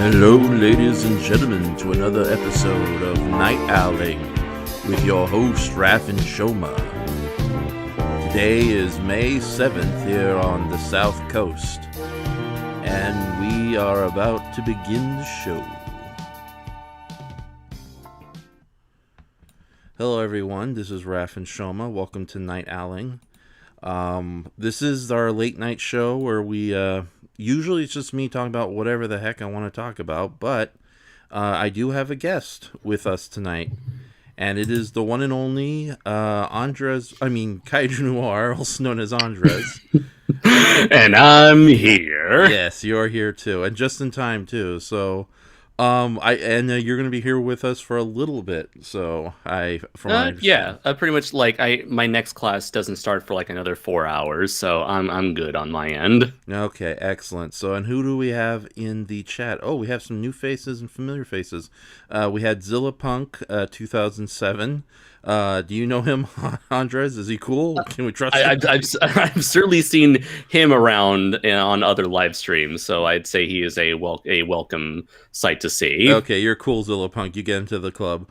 Hello, ladies and gentlemen, to another episode of Night Owling with your host, Raffin Shoma. Today is May 7th here on the South Coast, and we are about to begin the show. Hello, everyone. This is Raffin Shoma. Welcome to Night Owling. This is our late night show where we usually it's just me talking about whatever the heck I want to talk about, but I do have a guest with us tonight, and it is the one and only KaijuNoir, also known as Andres. And I'm here. Yes, you're here too, and just in time too. So, you're going to be here with us for a little bit. So, pretty much my next class doesn't start for like another 4 hours, so I'm good on my end. Okay, excellent. So, and who do we have in the chat? Oh, we have some new faces and familiar faces. We had Zillapunk, 2007. Do you know him, Andres? Is he cool? Can we trust him? I've certainly seen him around on other live streams, so I'd say he is a welcome sight to see. Okay, you're cool, Zillapunk. You get into the club.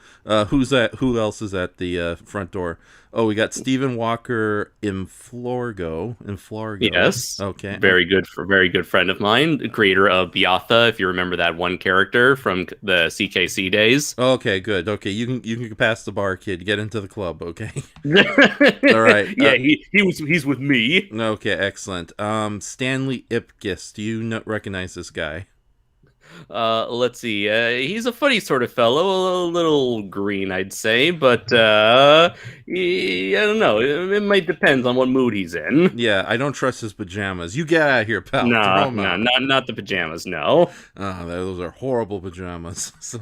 Who's that? Who else is at the front door? Oh, we got Stephen Walker in Florgo. Yes. Okay. Very good friend of mine, the creator of Beatha, if you remember that one character from the CKC days. Okay, good. Okay, you can pass the bar, kid. Get into the club, okay? All right. Yeah, he's with me. Okay, excellent. Stanley Ipkiss. Do you recognize this guy? Let's see. He's a funny sort of fellow, a little green, I'd say, but I don't know. It might depend on what mood he's in. Yeah, I don't trust his pajamas. You get out of here, pal. No, not the pajamas. No. Those are horrible pajamas.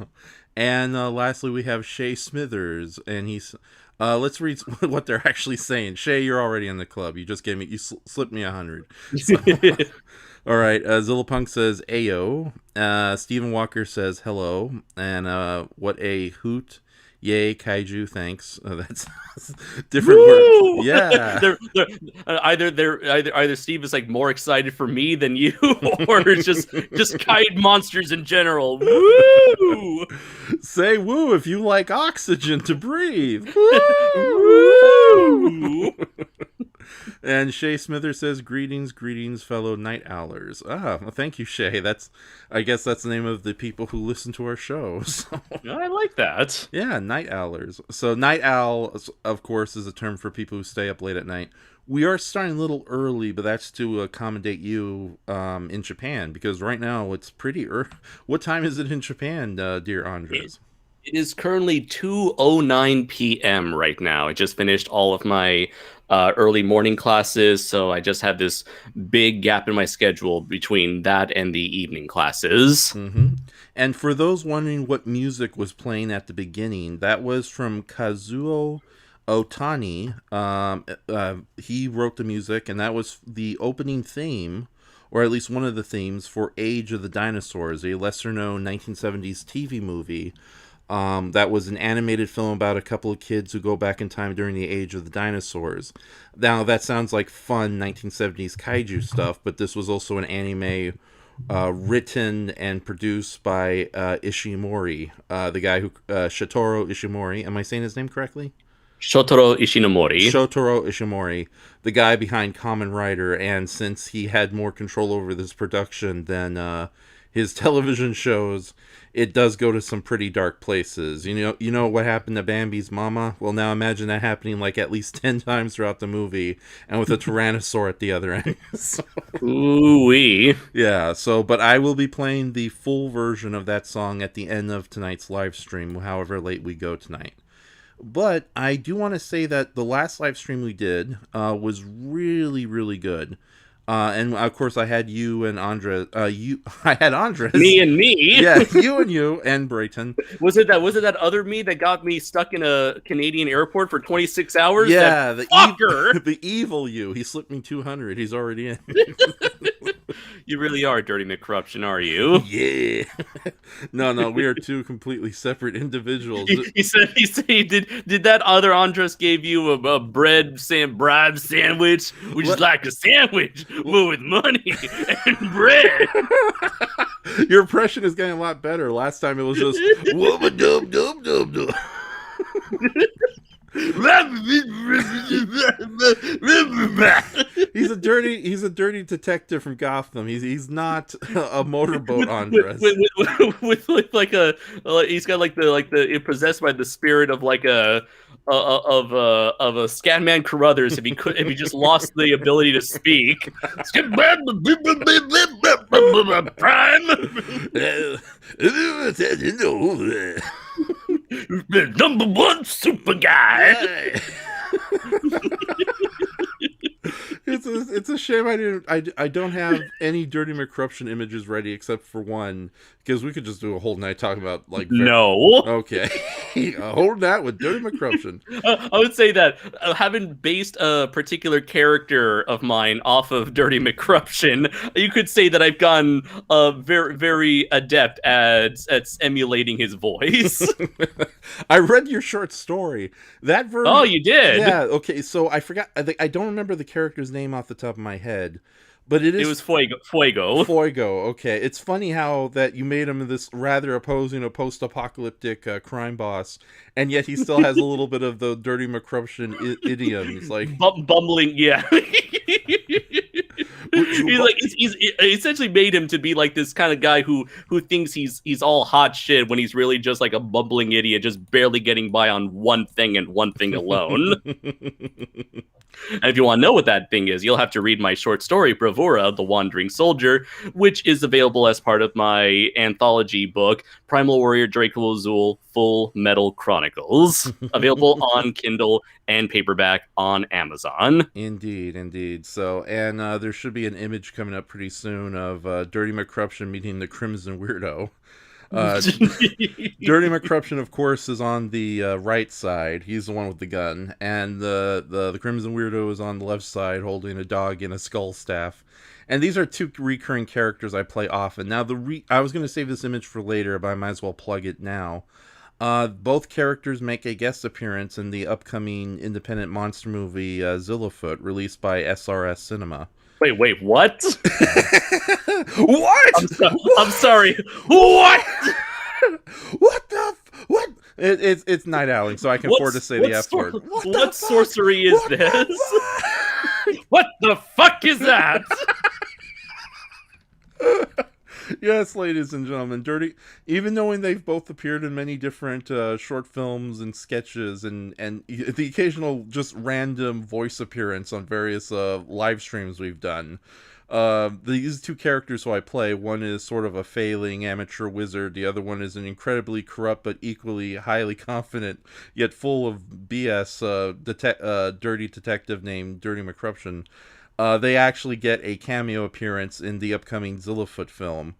And lastly, we have Shay Smithers, and he's. Let's read what they're actually saying. Shay, you're already in the club. You just slipped me 100. So, all right. Zillapunk says Ayo. Stephen Walker says hello. And what a hoot. Yay, kaiju, thanks. That's different words. Yeah. Either Steve is like more excited for me than you, or it's just kaiju monsters in general. Woo! Say woo if you like oxygen to breathe. Woo! And Shay Smithers says, greetings, fellow night owlers. Well, thank you, Shay. I guess that's the name of the people who listen to our show. So. I like that. Yeah, night owlers. So night owl, of course, is a term for people who stay up late at night. We are starting a little early, but that's to accommodate you in Japan, because right now it's pretty early. What time is it in Japan, dear Andres? It is currently 2:09 p.m. right now. I just finished all of my early morning classes, so I just had this big gap in my schedule between that and the evening classes. Mm-hmm. And for those wondering what music was playing at the beginning, that was from Kazuo Otani. He wrote the music, and that was the opening theme, or at least one of the themes, for Age of the Dinosaurs, a lesser-known 1970s TV movie. That was an animated film about a couple of kids who go back in time during the age of the dinosaurs. Now, that sounds like fun 1970s kaiju stuff, but this was also an anime written and produced by Ishimori, the guy who... Shotaro Ishimori. Am I saying his name correctly? Shotaro Ishimori. Shotaro Ishimori, the guy behind Kamen Rider, and since he had more control over this production than his television shows, it does go to some pretty dark places. You know what happened to Bambi's mama? Well, now imagine that happening like at least 10 times throughout the movie, and with a Tyrannosaur at the other end. So, ooh-wee. Yeah, but I will be playing the full version of that song at the end of tonight's live stream, however late we go tonight. But I do want to say that the last live stream we did was really, really good. And of course, I had you and Andres. I had Andres. Me and me. Yeah, you and Brayton. Was it that other me that got me stuck in a Canadian airport for 26 hours? Yeah, the evil you. He slipped me 200. He's already in. You really are Dirty McCorruption, are you? Yeah. No, we are two completely separate individuals. He said he did that other Andres gave you a bribe sandwich? Would you Let- like a sandwich but with money and bread? Your impression is getting a lot better. Last time it was just whoop dub dub dub dub. He's a dirty detective from Gotham. He's not a motorboat Andres. With like a he's got like the possessed by the spirit of like of a Scatman Carruthers if he just lost the ability to speak. Prime. Number one super guy. It's a shame I don't have any Dirty McCorruption images ready except for one, because we could just do a whole night talking about like No. Okay. A whole night with Dirty McCorruption. I would say that having based a particular character of mine off of Dirty McCorruption, you could say that I've gotten very very adept at emulating his voice. I read your short story. That version. Oh, you did? Yeah. Okay. So I forgot. I don't remember the character's name off the top of my head, but it was Fuego. Fuego. Okay. It's funny how that you made him this rather opposing a post-apocalyptic crime boss, and yet he still has a little bit of the Dirty McCorruption idioms, like bumbling. Yeah. He's essentially made him to be like this kind of guy who thinks he's all hot shit when he's really just like a bumbling idiot, just barely getting by on one thing and one thing alone. And if you want to know what that thing is, you'll have to read my short story, Bravura, The Wandering Soldier, which is available as part of my anthology book, Primal Warrior Draco Azul Full Metal Chronicles, available on Kindle and paperback on Amazon. Indeed. So, and there should be an image coming up pretty soon of Dirty McCorruption meeting the Crimson Weirdo. Dirty McCorruption, of course, is on the right side. He's the one with the gun, and the Crimson Weirdo is on the left side, holding a dog and a skull staff. And these are two recurring characters I play often. Now, I was going to save this image for later, but I might as well plug it now. Both characters make a guest appearance in the upcoming independent monster movie Zillafoot, released by SRS Cinema. Wait, what? What? I'm sorry. What? What? It's night owling, so I can afford to say the F word. What sorcery is this? What the fuck is that? Yes, ladies and gentlemen, even knowing they've both appeared in many different short films and sketches and the occasional just random voice appearance on various live streams we've done, these two characters who I play, one is sort of a failing amateur wizard, the other one is an incredibly corrupt but equally highly confident yet full of BS dirty detective named Dirty McCorruption. They actually get a cameo appearance in the upcoming Zillafoot film.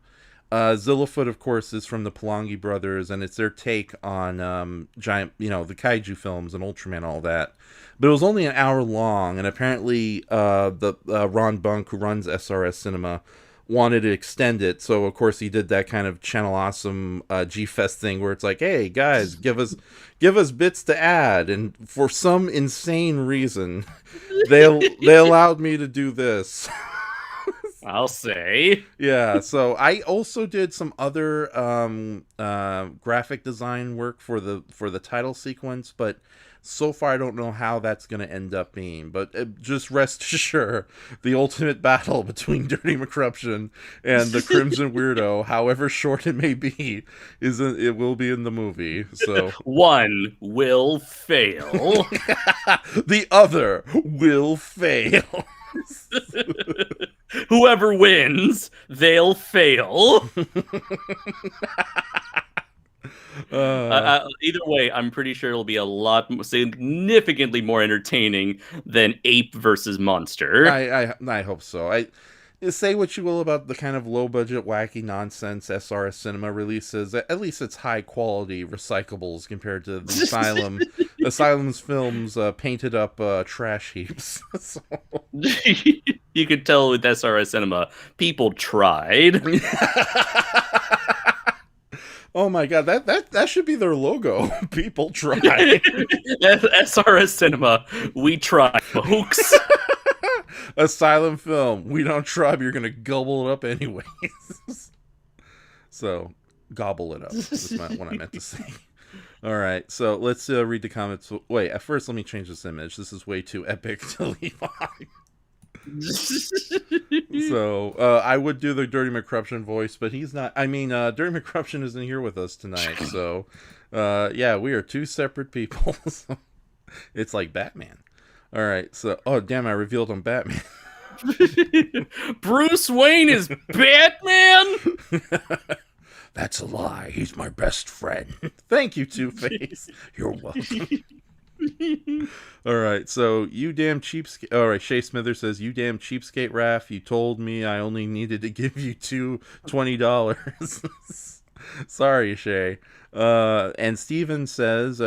Zillafoot, of course, is from the Plucky brothers, and it's their take on giant, the kaiju films and Ultraman, all that. But it was only an hour long, and apparently the Ron Bunk, who runs SRS Cinema, wanted to extend it. So, of course, he did that kind of Channel Awesome G-Fest thing where it's like, hey, guys, give us bits to add. And for some insane reason, they allowed me to do this. I'll say. Yeah, so I also did some other graphic design work for the title sequence, but so far I don't know how that's going to end up being. But just rest assured, the ultimate battle between Dirty McCorruption and the Crimson Weirdo, however short it may be, it will be in the movie. So one will fail. The other will fail. Whoever wins, they'll fail. Either way, I'm pretty sure it'll be a lot significantly more entertaining than Ape versus Monster. I hope so. Say what you will about the kind of low-budget, wacky nonsense SRS Cinema releases. At least it's high-quality recyclables compared to the Asylum's films painted up trash heaps. So. You could tell with SRS Cinema, people tried. Oh my god, that should be their logo. People try. SRS Cinema, we try, folks. A silent film. We don't try, but you're gonna gobble it up anyways. So, gobble it up. That's what I meant to say. All right, so let's read the comments. Wait, at first, let me change this image. This is way too epic to leave on. So, I would do the Dirty McCruption voice, but he's not. I mean, Dirty McCruption isn't here with us tonight. So, yeah, we are two separate people. So it's like Batman. All right, so, oh, damn, I revealed I'm Batman. Bruce Wayne is Batman? That's a lie. He's my best friend. Thank you, Two-Face. You're welcome. All right, so you damn cheapskate. All right, Shay Smither says, you damn cheapskate, Raph. You told me I only needed to give you $20. Sorry, Shay. And Steven says,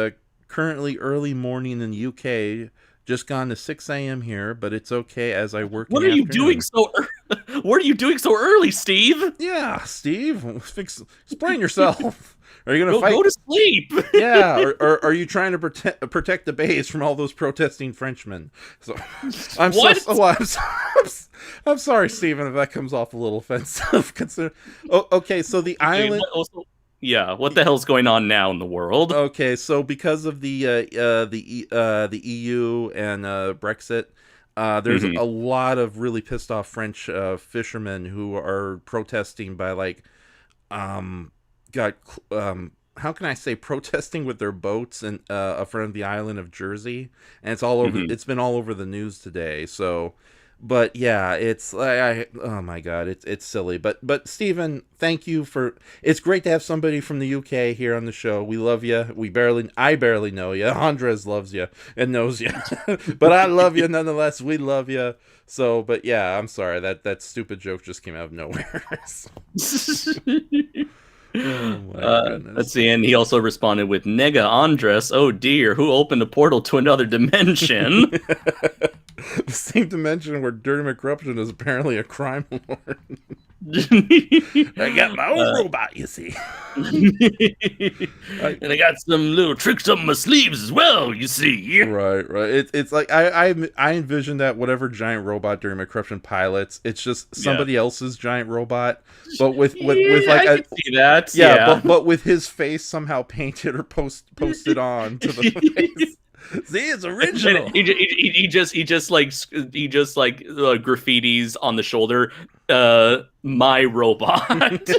currently early morning in the UK. Just gone to 6 a.m. here, but it's okay as I work. What are you doing so? What are you doing so early, Steve? Yeah, Steve, explain yourself. Are you gonna fight? Go to sleep. Yeah, or are you trying to protect the base from all those protesting Frenchmen? So, I'm sorry, Stephen, if that comes off a little offensive. Okay, so the island. Yeah, what the hell's going on now in the world? Okay, so because of the EU and Brexit, there's a lot of really pissed off French fishermen who are protesting by how can I say, protesting with their boats in front of the island of Jersey, and it's all over. It's been all over the news today. So, but yeah, it's oh my god, it's silly. But Stephen, thank you for. It's great to have somebody from the UK here on the show. We love you. I barely know you. Andres loves you and knows you, but I love you nonetheless. We love you. So, but yeah, I'm sorry that stupid joke just came out of nowhere. Oh my goodness. Let's see, and he also responded with Nega Andres. Oh dear, who opened a portal to another dimension? The same dimension where Dirty McCruption is apparently a crime lord. I got my own robot, you see. And I got some little tricks up my sleeves as well, you see. Right. It's like I envision that whatever giant robot Dirty McCruption pilots, it's just somebody else's giant robot, but with like I can see that. Yeah. But with his face somehow painted or posted on to the face. See, it's original. He just graffitis on the shoulder, my robot,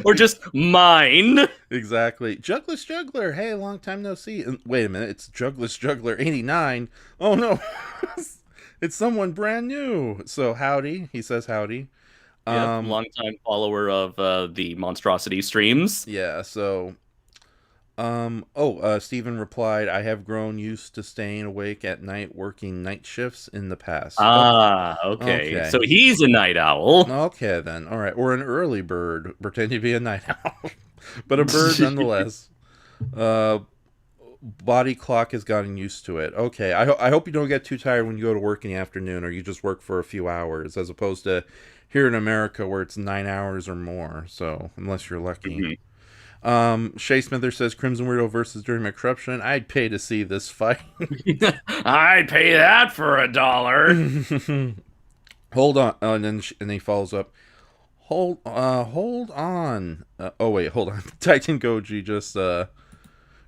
or just mine. Exactly. Jugless Juggler. Hey, long time no see. Wait a minute, it's Jugless Juggler 89. Oh no, it's someone brand new. So howdy. He says howdy. Long-time follower of the Monstrosity streams. Yeah. So. Stephen replied, I have grown used to staying awake at night working night shifts in the past. Okay. So he's a night owl. Okay, then. All right. Or an early bird pretending to be a night owl. But a bird nonetheless. Body clock has gotten used to it. Okay. I hope you don't get too tired when you go to work in the afternoon or you just work for a few hours as opposed to here in America where it's 9 hours or more. So, unless you're lucky. Shay Smither says Crimson Weirdo versus Dirty McCruption. I'd pay to see this fight. I'd pay that for $1. Hold on. And then he follows up. Hold on. Hold on. Titan Goji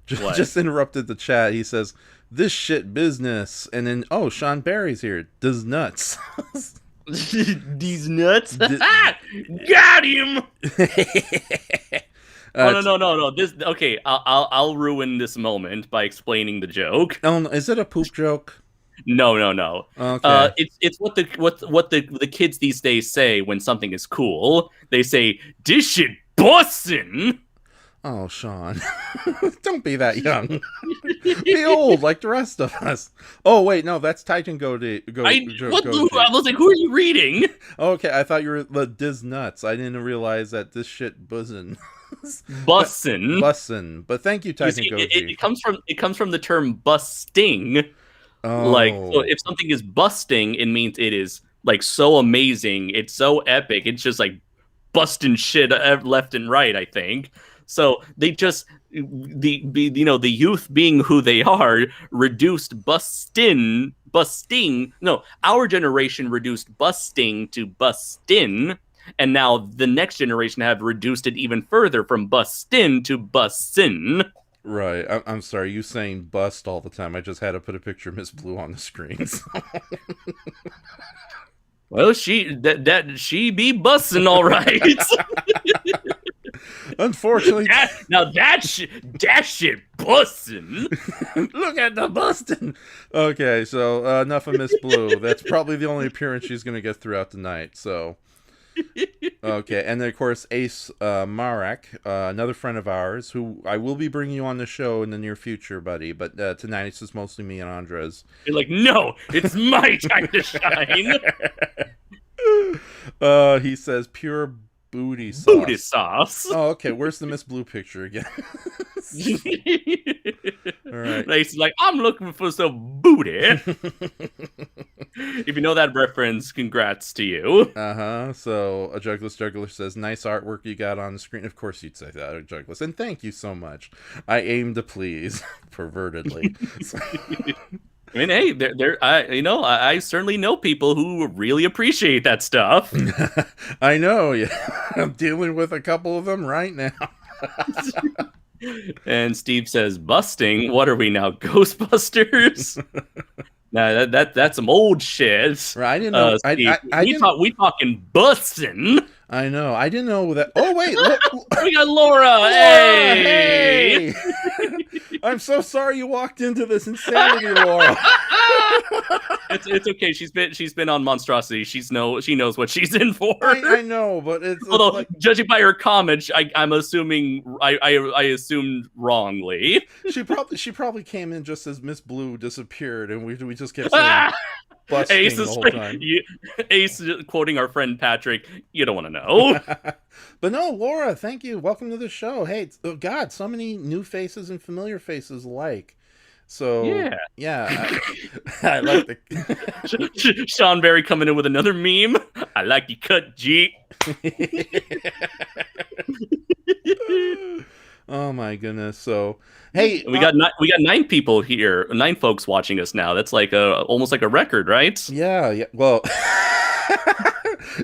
just interrupted the chat. He says, this shit business. And then, Sean Barry's here. Does nuts. These nuts? Got him! No. Okay. I'll ruin this moment by explaining the joke. Oh, no. Is it a poop joke? No. Okay. It's what the kids these days say when something is cool. They say, "This shit bussin'." Oh, Sean, don't be that young. Be old like the rest of us. Oh wait, no, that's Titan Goji. I was like, who are you reading? Okay, I thought you were the Diz Nuts. I didn't realize that this shit bussin'. Bussin'. But thank you, Titan Goji. It comes from the term busting. Oh. Like, so if something is busting, it means it is like so amazing. It's so epic. It's just like busting shit left and right, I think. So they just the youth being who they are reduced busting. No, our generation reduced busting to bustin, and now the next generation have reduced it even further from bustin to bussin. Right. I'm sorry. You saying bust all the time. I just had to put a picture of Miss Blue on the screen. So. Well, she be busting all right. Unfortunately, that shit busting. Look at the busting. Okay, so enough of Miss Blue. That's probably the only appearance she's going to get throughout the night. So, okay, and then of course Ace Marak, another friend of ours, who I will be bringing you on the show in the near future, buddy. But tonight it's just mostly me and Andres. You're like, no, it's my time to shine. He says pure booty sauce. Booty sauce. Oh, okay. Where's the Miss Blue picture again? All right. He's like, I'm looking for some booty. If you know that reference, congrats to you. So a Juggler says, nice artwork you got on the screen. Of course you'd say that, Juggler. And thank you so much. I aim to please, pervertedly. I mean, hey, I certainly know people who really appreciate that stuff. I know, yeah. I'm dealing with a couple of them right now. And Steve says, busting? What are we now, Ghostbusters? Nah, that's some old shit. Right, I didn't know. We talking busting. I know. I didn't know that. Oh, wait. Look. We got Laura. Hey! I'm so sorry you walked into this insanity, Laura. It's okay. She's been on Monstrosity. She knows what she's in for. I know, but although like, judging by her comments, I'm assuming I assumed wrongly. She probably came in just as Miss Blue disappeared, and we just kept saying busting Ace the whole time. Ace quoting our friend Patrick. You don't want to know. But no, Laura, thank you. Welcome to the show. Hey, God, so many new faces and familiar faces alike. So yeah, I like the Sean Berry coming in with another meme. I like you cut, G. Oh my goodness. So hey, we got 9 people here, 9 folks watching us now. That's like almost like a record, right? Yeah. Well,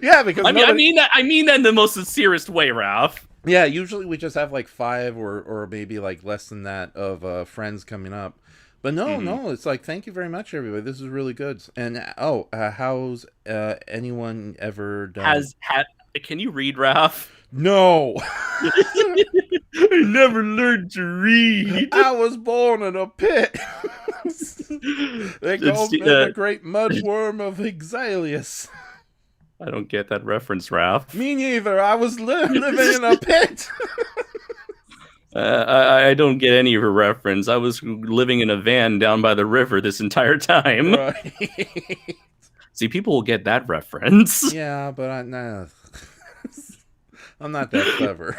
yeah, because I mean that in the most sincerest way, Ralph. Yeah, usually we just have like 5 or maybe like less than that of friends coming up. But no, it's like, thank you very much, everybody. This is really good. And how's anyone ever done? Can you read, Ralph? No. I never learned to read. I was born in a pit. They called me the great mudworm of Exilius. I don't get that reference, Ralph. Me neither. I was living in a pit. I don't get any of her reference. I was living in a van down by the river this entire time. Right. See, people will get that reference. Yeah, but I'm not that clever.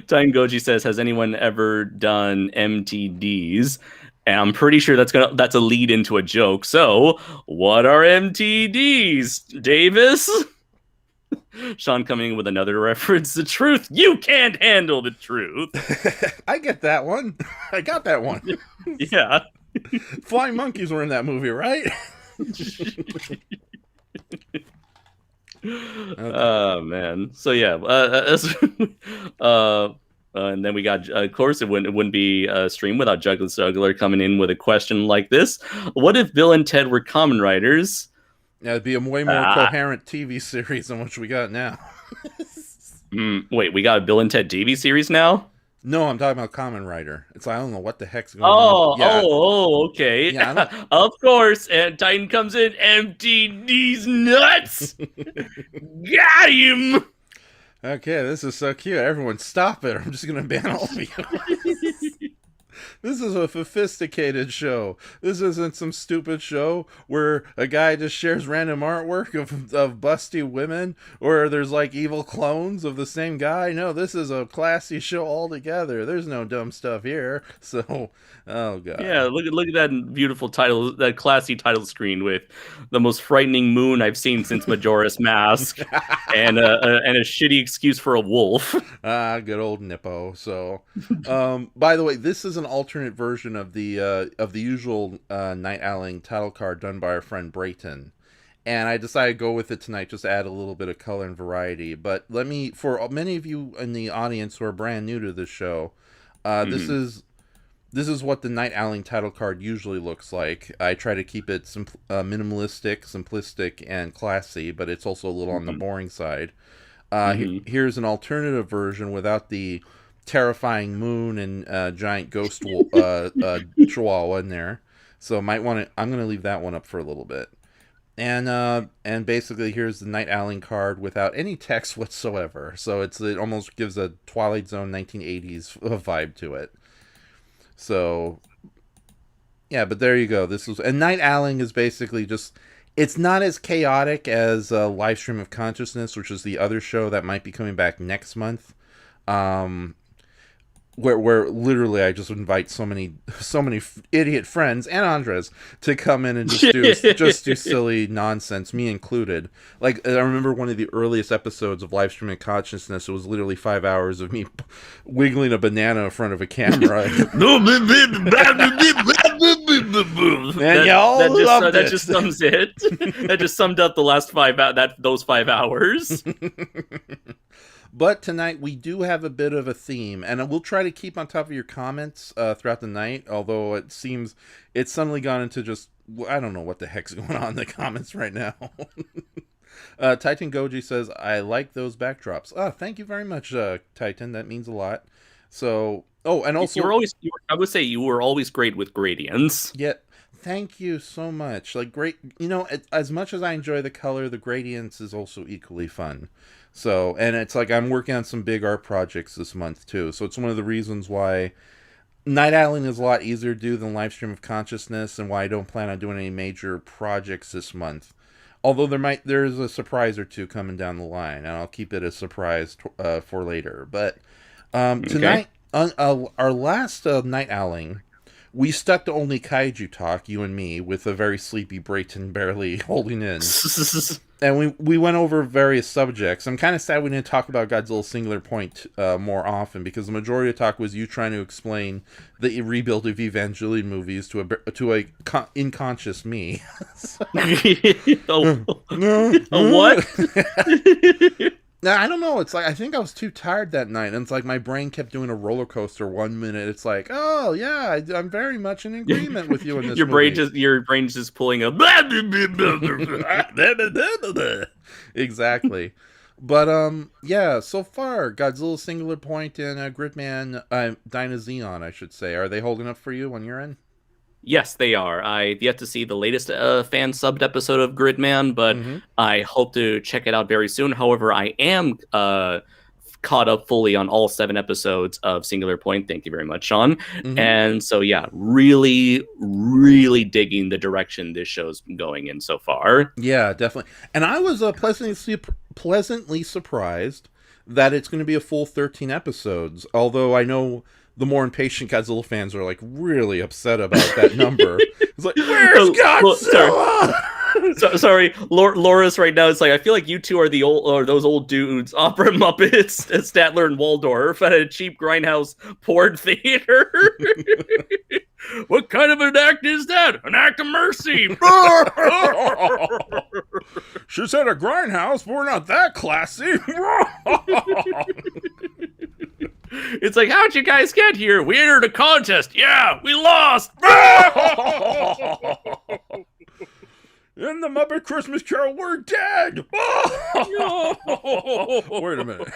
Time Goji says, has anyone ever done MTDs? And I'm pretty sure that's a lead into a joke. So, what are MTDs, Davis? Sean coming in with another reference. The truth. You can't handle the truth. I get that one. I got that one. Yeah. Flying monkeys were in that movie, right? Okay. Oh man. So yeah. And then we got, of course, it wouldn't be a stream without Juggler coming in with a question like this: what if Bill and Ted were common writers? Yeah, it'd be a way more coherent TV series than what we got now. Wait, we got a Bill and Ted TV series now? No, I'm talking about Kamen Rider. It's like, I don't know what the heck's going on. Yeah. Okay. Yeah, of course. And Titan comes in, MTD's nuts. Got him. Okay, this is so cute. Everyone stop it. I'm just going to ban all of you. This is a sophisticated show. This isn't some stupid show where a guy just shares random artwork of busty women, or there's like evil clones of the same guy. No, this is a classy show altogether. There's no dumb stuff here. So, oh Yeah, god. look at that beautiful title, that classy title screen with the most frightening moon I've seen since Majora's Mask, and a shitty excuse for a wolf. Good old Nippo. So, by the way, this is an alternate version of the usual Night Owling title card done by our friend Brayton, and I decided to go with it tonight just to add a little bit of color and variety. But let me, for many of you in the audience who are brand new to this show, this is what the Night Owling title card usually looks like. I try to keep it minimalistic, simplistic, and classy, but it's also a little on the boring side. Here's an alternative version without the terrifying moon and giant ghost chihuahua in there. So might want to. I'm going to leave that one up for a little bit. And basically here's the Night Owling card without any text whatsoever. So it almost gives a Twilight Zone 1980s vibe to it. So yeah, but there you go. And Night Owling is basically just, it's not as chaotic as Live Stream of Consciousness, which is the other show that might be coming back next month. Where literally I just invite so many idiot friends and Andres to come in and just do silly nonsense, me included. Like, I remember one of the earliest episodes of Live Streaming Consciousness. It was literally 5 hours of me wiggling a banana in front of a camera. And y'all loved it. That just sums it. That just summed up the last those 5 hours. But tonight we do have a bit of a theme, and we'll try to keep on top of your comments throughout the night, although it seems it's suddenly gone into just, I don't know what the heck's going on in the comments right now. Titan Goji says, I like those backdrops. Thank you very much, Titan. That means a lot. So, and also... I would say you were always great with gradients. Yeah, thank you so much. Like, great, as much as I enjoy the color, the gradients is also equally fun. So, and it's like I'm working on some big art projects this month too. So it's one of the reasons why Night Owling is a lot easier to do than Live Stream of Consciousness, and why I don't plan on doing any major projects this month. Although there's a surprise or two coming down the line, and I'll keep it a surprise for later. But tonight, on our last Night Owling, we stuck to only kaiju talk, you and me, with a very sleepy Brayton barely holding in. And we went over various subjects. I'm kind of sad we didn't talk about Godzilla Singular Point more often, because the majority of talk was you trying to explain the rebuild of Evangelion movies to a unconscious me. What? I don't know. It's like, I think I was too tired that night, and it's like my brain kept doing a roller coaster. 1 minute, it's like, oh yeah, I'm very much in agreement with you in this. Your brain's just pulling a. Exactly. But yeah. So far, Godzilla Singular Point and Gridman, Dinosaur, I should say, are they holding up for you on your end? Yes, they are. I've yet to see the latest fan subbed episode of Gridman, but I hope to check it out very soon. However, I am caught up fully on all 7 episodes of Singular Point. Thank you very much, Sean. And so, yeah, really, really digging the direction this show's going in so far. Yeah, definitely. And I was pleasantly surprised that it's going to be a full 13 episodes, although I know the more impatient Godzilla fans are like really upset about that number. It's like, where's Godzilla? Sorry, Loris right now is like, I feel like you two are those old dudes, Opera Muppets, Statler and Waldorf at a cheap grindhouse porn theater. What kind of an act is that? An act of mercy. She said a grindhouse, but we're not that classy. It's like, how'd you guys get here? We entered a contest. Yeah, we lost. In the Muppet Christmas Carol, we're dead. Wait a minute.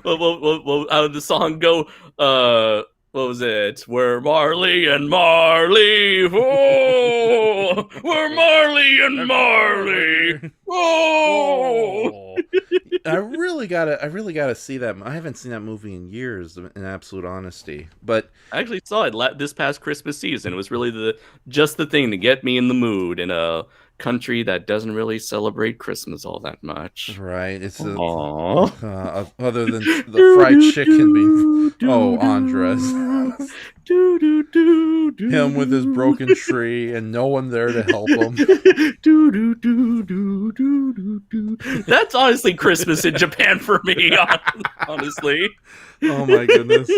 Well, how did the song go? What was it? We're Marley and Marley. Oh, we're Marley and Marley. Oh. I really gotta see that. I haven't seen that movie in years, in absolute honesty. But I actually saw it this past Christmas season. It was really just the thing to get me in the mood in a country that doesn't really celebrate Christmas all that much. right, Aww. other than the fried chicken being, oh, Andres, him with his broken tree and no one there to help him. That's honestly Christmas in Japan for me, honestly. Oh my goodness.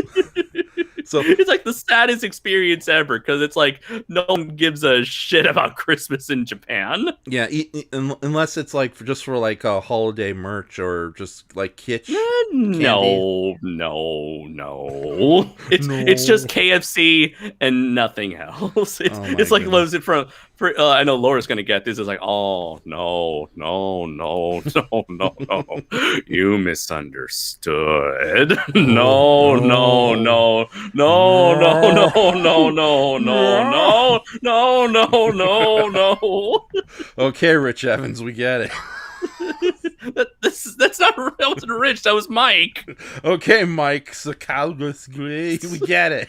So it's like the saddest experience ever because it's like no one gives a shit about Christmas in Japan. Yeah, unless it's like just for like a holiday merch or just like kitsch. No. It's just KFC and nothing else. It's like loves it from. I know Laura's gonna get this. It's like, oh no, you misunderstood. No. Okay, Rich Evans, we get it. That's not. That wasn't Rich. That was Mike. Okay, Mike Sakowski, we get it.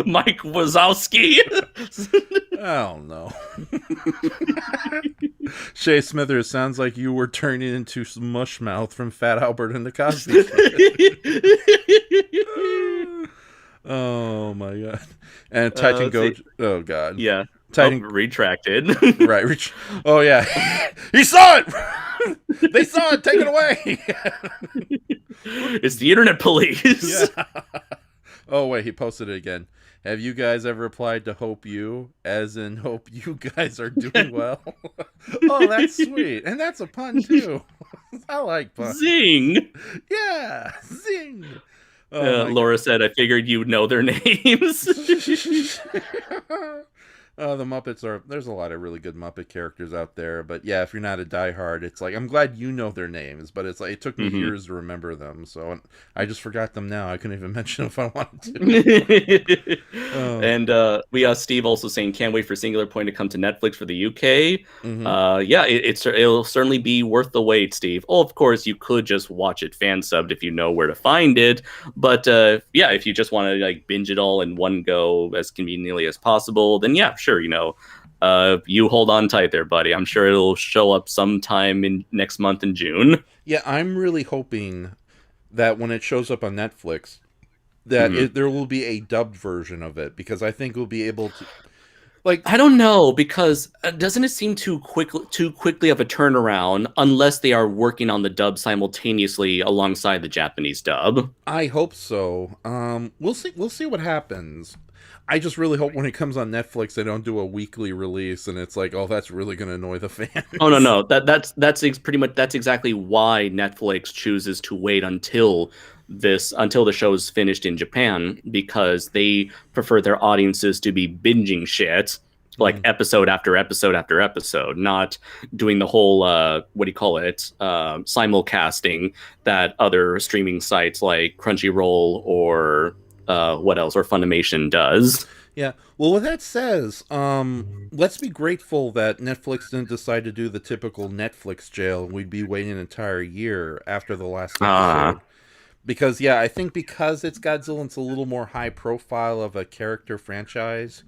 Mike Wazowski. Oh no. Shay Smithers, sounds like you were turning into Mushmouth from Fat Albert and the Cosby Show. Oh my god. And Titan Gojo. Oh god. Yeah. Titan retracted. Right. Oh yeah. He saw it. They saw it. Take it away. It's the internet police. Yeah. Oh wait, he posted it again. Have you guys ever applied to Hope You? As in, hope you guys are doing well. Oh, that's sweet. And that's a pun, too. I like puns. Zing! Yeah, zing! Oh, Laura said, I figured you'd know their names. The Muppets there's a lot of really good Muppet characters out there, but yeah, if you're not a diehard, it's like, I'm glad you know their names, but it's like, it took me years to remember them, so I just forgot them now. I couldn't even mention them if I wanted to. And we Steve also saying, can't wait for Singular Point to come to Netflix for the UK. Yeah, it'll certainly be worth the wait, Steve. Oh, of course, you could just watch it fan subbed if you know where to find it, but yeah, if you just want to like binge it all in one go as conveniently as possible, then yeah, sure. You hold on tight there, buddy. I'm sure it'll show up sometime in next month in June. Yeah, I'm really hoping that when it shows up on Netflix, that there will be a dubbed version of it, because I think we'll be able to. Like, I don't know, because doesn't it seem too quickly of a turnaround unless they are working on the dub simultaneously alongside the Japanese dub? I hope so. We'll see. We'll see what happens. I just really hope when it comes on Netflix, they don't do a weekly release, and it's like, oh, that's really going to annoy the fans. Oh no, that's pretty much exactly why Netflix chooses to wait until the show is finished in Japan, because they prefer their audiences to be binging shit like episode after episode after episode, not doing the whole simulcasting that other streaming sites like Crunchyroll or what else, or Funimation does. Yeah. Well, with that says, let's be grateful that Netflix didn't decide to do the typical Netflix jail. We'd be waiting an entire year after the last episode. Because, yeah, I think because it's Godzilla, it's a little more high profile of a character franchise.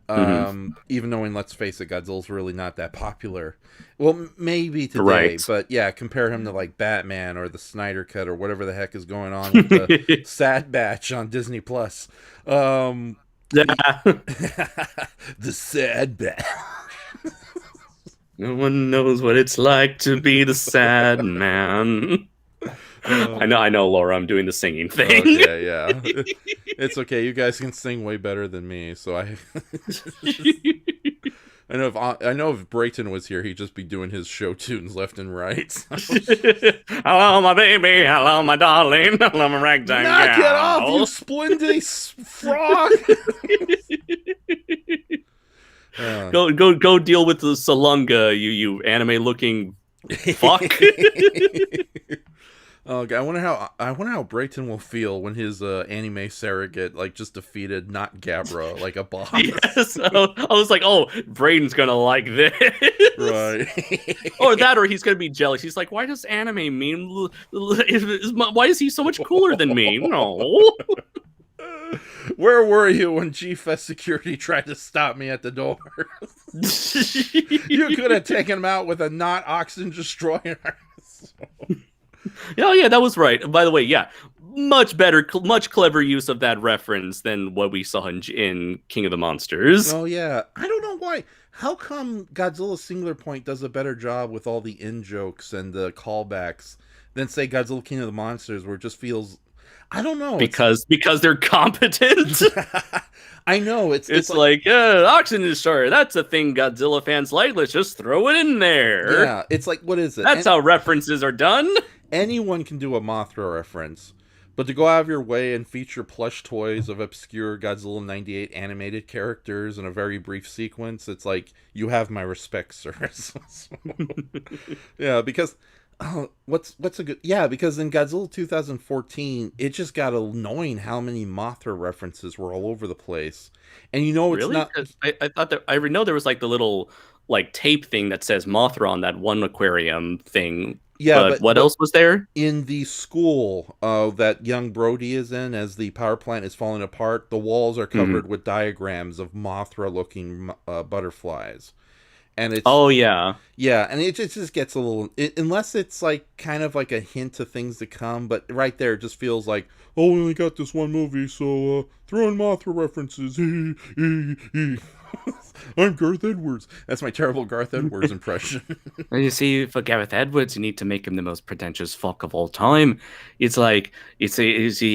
Even though, let's face it, Godzilla's really not that popular. Well, maybe today, right. But yeah, compare him to like Batman or the Snyder Cut or whatever the heck is going on with the Sad Batch on Disney Plus. The Sad Batch. No one knows what it's like to be the sad man. I know, Laura. I'm doing the singing thing. Okay, yeah. It's okay. You guys can sing way better than me, so I know if Brayton was here, he'd just be doing his show tunes left and right. Hello, my baby. Hello, my darling. Hello, my ragtime gal. Knock it off, you splendid frog. Go deal with the Salunga, you anime looking fuck. Okay, I wonder how Brayton will feel when his anime surrogate like just defeated not Gabra like a boss. Yes, I was like, oh, Braden's gonna like this. Right. Or that, or he's gonna be jealous. He's like, why does anime mean? Why is he so much cooler than me? No. Where were you when G-Fest security tried to stop me at the door? You could have taken him out with a not oxygen destroyer. Oh yeah, that was right. By the way, yeah, much better, much clever use of that reference than what we saw in King of the Monsters. Oh yeah, I don't know why. How come Godzilla Singular Point does a better job with all the in jokes and the callbacks than say Godzilla King of the Monsters, where it just feels, I don't know, Because they're competent. I know It's like oxygen destroyer. That's a thing Godzilla fans like. Let's just throw it in there. yeah, it's like, what is it? That's how references are done. Anyone can do a Mothra reference, but to go out of your way and feature plush toys of obscure Godzilla 98 animated characters in a very brief sequence, it's like, you have my respect, sir. Yeah, because what's a good, yeah, because in Godzilla 2014 it just got annoying how many Mothra references were all over the place. And you know, it's Really? not, 'Cause I thought that I know there was like the little like tape thing that says Mothra on that one aquarium thing. yeah, But what else was there? in the school that young Brody is in, as the power plant is falling apart, the walls are Mhm. covered with diagrams of Mothra looking butterflies. And it's, Oh yeah. yeah, and it just gets a little, unless it's like kind of like a hint of things to come, but right there it just feels like, oh, we only got this one movie, so throw in Mothra references. I'm Garth Edwards. That's my terrible Garth Edwards impression. And you see, for Gareth Edwards, you need to make him the most pretentious fuck of all time. It's like you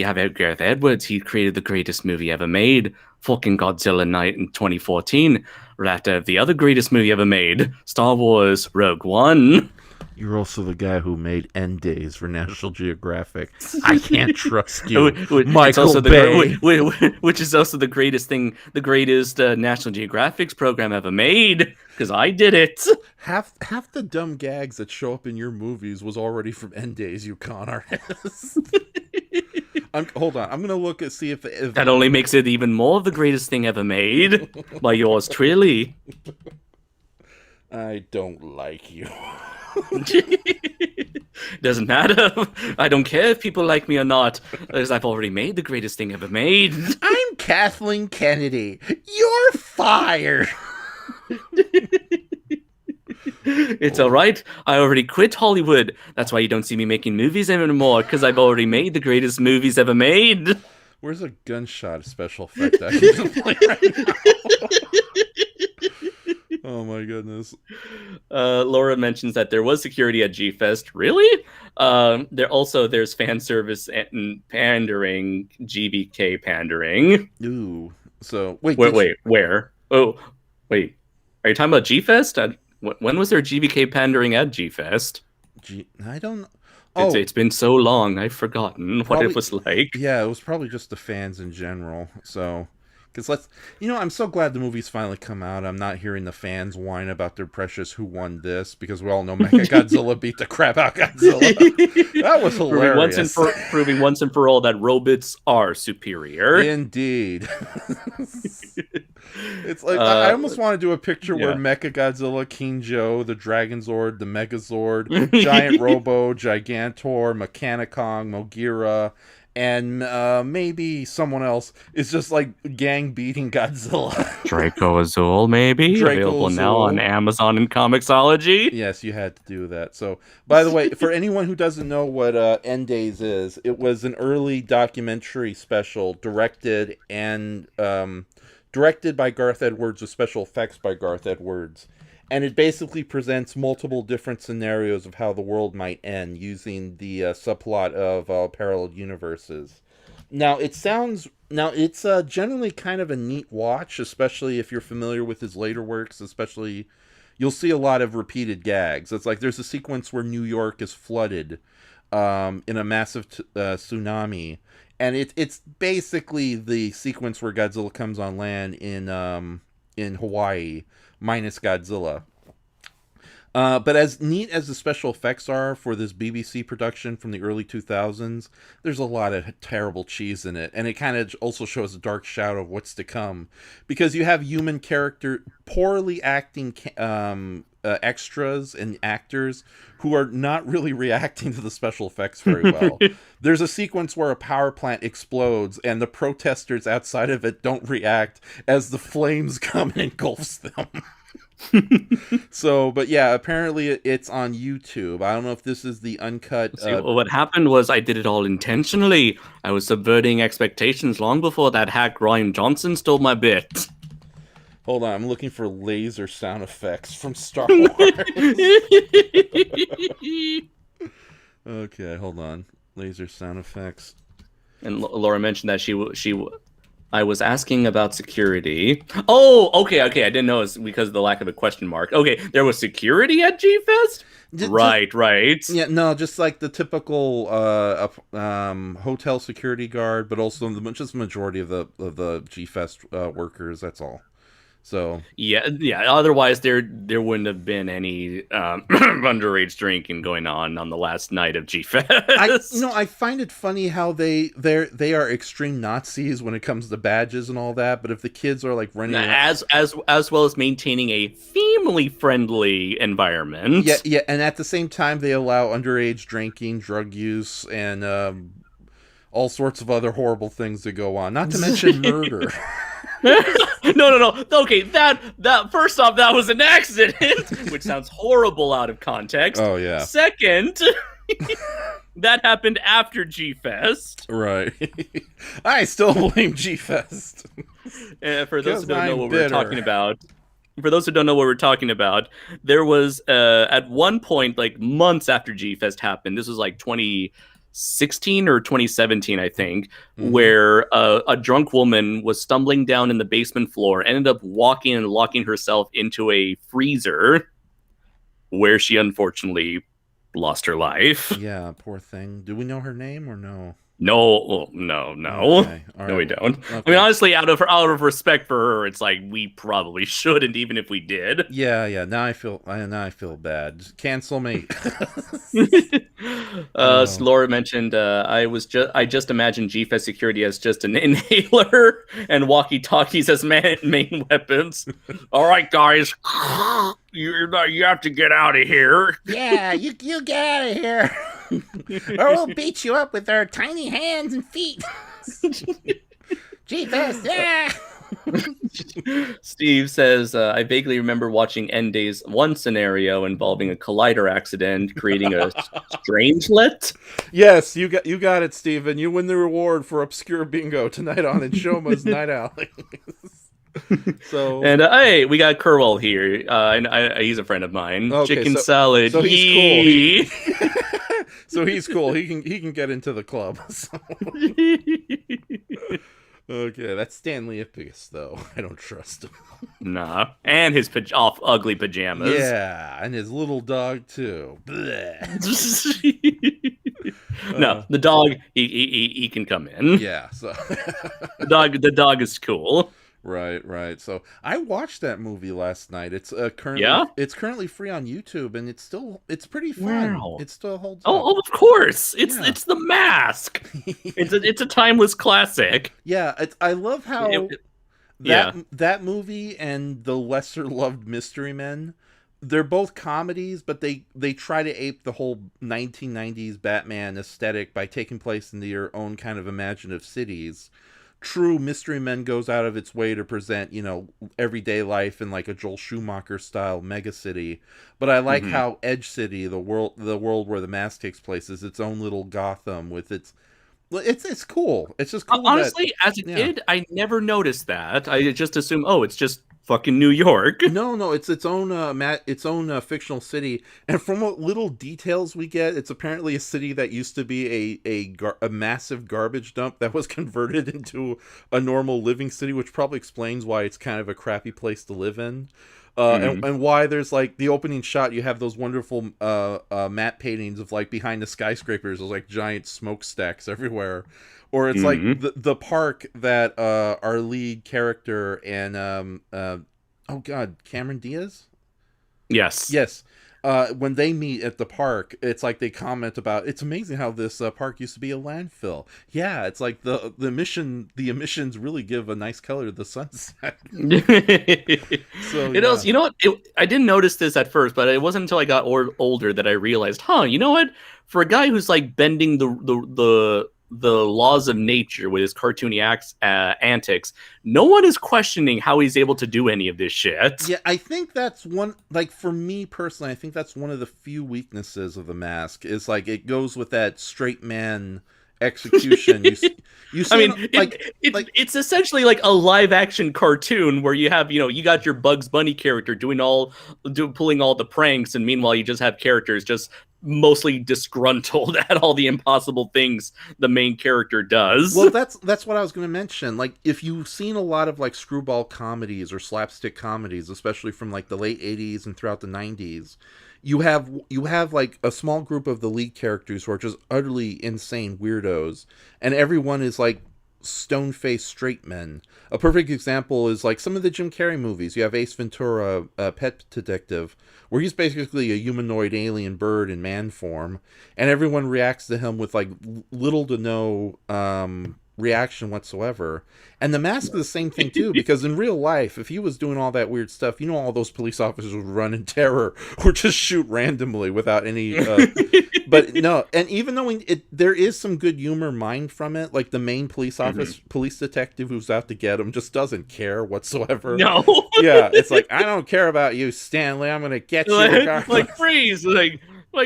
have Gareth Edwards. He created the greatest movie ever made, fucking Godzilla Night in 2014. Right after the other greatest movie ever made, Star Wars Rogue One. You're also the guy who made End Days for National Geographic. I can't trust you, It's Michael also Bay. which is also the greatest thing, the greatest National Geographic's program ever made, because I did it. Half the dumb gags that show up in your movies was already from End Days, you con artist. Hold on, I'm gonna look and see if That only makes it even more of the greatest thing ever made by yours truly. I don't like you. Doesn't matter. I don't care if people like me or not, because I've already made the greatest thing ever made. I'm Kathleen Kennedy. You're fired. It's all right. I already quit Hollywood. That's why you don't see me making movies anymore, because I've already made the greatest movies ever made. Where's a gunshot special effect I can play right now? Oh my goodness. Laura mentions that there was security at G-Fest. Really? There's fan service and pandering, GBK pandering. Ooh. So wait, Wait, where? Oh, wait. Are you talking about G-Fest? When was there GBK pandering at G-Fest? I don't know. Oh, It's been so long, I've forgotten what it was like. yeah, it was probably just the fans in general. So, because I'm so glad the movie's finally come out. I'm not hearing the fans whine about their precious "Who won this?" because we all know Mechagodzilla beat the crap out of Godzilla. That was hilarious. Proving once and for all that robots are superior. Indeed. It's like I almost want to do a picture where Mechagodzilla, King Joe, the Dragonzord, the Megazord, Giant Robo, Gigantor, Mechanicong, Mogira, and maybe someone else is just like gang beating Godzilla. Draco Azul, maybe? Available now on Amazon and Comixology. Yes, you had to do that. So, by the way, for anyone who doesn't know what End Days is, it was an early documentary special directed by Garth Edwards with special effects by Garth Edwards. And it basically presents multiple different scenarios of how the world might end using the subplot of parallel universes. Now, it's generally kind of a neat watch, especially if you're familiar with his later works, especially you'll see a lot of repeated gags. It's like there's a sequence where New York is flooded in a massive tsunami. And it's basically the sequence where Godzilla comes on land in Hawaii, minus Godzilla. But as neat as the special effects are for this BBC production from the early 2000s, there's a lot of terrible cheese in it. And it kind of also shows a dark shadow of what's to come. Because you have human character, poorly acting extras and actors who are not really reacting to the special effects very well. There's a sequence where a power plant explodes and the protesters outside of it don't react as the flames come and engulfs them. So, but yeah, apparently it's on YouTube. I don't know if this is the uncut. See, what happened was I did it all intentionally. I was subverting expectations long before that hack Ryan Johnson stole my bit. Hold on, I'm looking for laser sound effects from Star Wars. Okay, hold on. Laser sound effects. And Laura mentioned that I was asking about security. Oh, okay. I didn't know it's because of the lack of a question mark. Okay, there was security at G-Fest? Right. Yeah, no, just like the typical hotel security guard, but also just the majority of the G-Fest workers, that's all. So yeah. Otherwise, there wouldn't have been any underage drinking going on the last night of G-Fest. I find it funny how they are extreme Nazis when it comes to badges and all that. But if the kids are like running as well as maintaining a family friendly environment, yeah, and at the same time they allow underage drinking, drug use, and all sorts of other horrible things to go on. Not to mention murder. No. Okay, that first off, that was an accident, which sounds horrible out of context. Oh yeah. Second, that happened after G-Fest. Right. I still blame G-Fest. For those who don't know what we're talking about. For those who don't know what we're talking about, there was at one point, like months after G-Fest happened, this was like 2016 or 2017, I think, where a drunk woman was stumbling down in the basement floor, ended up walking and locking herself into a freezer, where she unfortunately lost her life. Yeah, poor thing. Do we know her name or no? No. Okay. No, we don't. Okay. I mean, honestly, out of respect for her, it's like we probably shouldn't, even if we did. Yeah. Now I feel bad. Just cancel me. Laura mentioned I just imagined G-Fest security as just an inhaler and walkie-talkies as main weapons. All right, guys, you have to get out of here. Yeah, you get out of here. Or we'll beat you up with our tiny hands and feet. G-Fest, yeah. Steve says, I vaguely remember watching End Days, one scenario involving a collider accident creating a strangelet. Yes, you got it, Steven. You win the reward for obscure bingo tonight on Inshoma's Night Alley. So and hey, we got Kerwell here. He's a friend of mine. Okay, chicken salad. So he's cool. So he's cool. He can get into the club. So. Okay, that's Stanley Ipkiss, though. I don't trust him. Nah, and his ugly pajamas. Yeah, and his little dog too. No, the dog he can come in. Yeah, so the dog is cool. Right. So I watched that movie last night. It's currently free on YouTube, and it's pretty fun. Wow. It still holds up. Oh, of course. It's The Mask. it's a timeless classic. Yeah, I love how that movie and the lesser loved Mystery Men, they're both comedies, but they try to ape the whole 1990s Batman aesthetic by taking place in their own kind of imaginative cities. True, Mystery Men goes out of its way to present, everyday life in like a Joel Schumacher style megacity. But I like how Edge City, the world where the Mask takes place, is its own little Gotham with it's cool. It's just cool. Honestly, as a kid, I never noticed that. I just assumed, it's just fucking New York. No, it's its own fictional city, and from what little details we get, it's apparently a city that used to be a massive garbage dump that was converted into a normal living city, which probably explains why it's kind of a crappy place to live in. And why there's like the opening shot, you have those wonderful matte paintings of like behind the skyscrapers, there's like giant smokestacks everywhere. Or it's like the park that our lead character and Cameron Diaz? Yes. when they meet at the park, it's like they comment about it's amazing how this park used to be a landfill. Yeah, it's like the emissions really give a nice color to the sunset. So It yeah, also, you know what? I didn't notice this at first, but it wasn't until I got older that I realized, you know what? For a guy who's like bending the laws of nature with his cartoony antics, no one is questioning how he's able to do any of this shit. yeah. I think that's one. Like for me personally, I think that's one of the few weaknesses of the mask. Is like it goes with that straight man execution. You I see, mean, it's essentially like a live action cartoon where you have, you got your Bugs Bunny character pulling all the pranks, and meanwhile you just have characters just mostly disgruntled at all the impossible things the main character does. well, that's what I was going to mention. Like, if you've seen a lot of like screwball comedies or slapstick comedies, especially from like the late '80s and throughout the '90s, you have like a small group of the lead characters who are just utterly insane weirdos, and everyone is like stone-faced straight men. A perfect example is like some of the Jim Carrey movies. You have Ace Ventura, Pet Detective, where he's basically a humanoid alien bird in man form, and everyone reacts to him with like little to no reaction whatsoever. And the mask is the same thing too, because in real life, if he was doing all that weird stuff, all those police officers would run in terror or just shoot randomly without any. But no, and even though there is some good humor mined from it, like the main police detective who's out to get him just doesn't care whatsoever. No. Yeah, it's like, I don't care about you, Stanley. I'm gonna get you regardless. Like freeze, like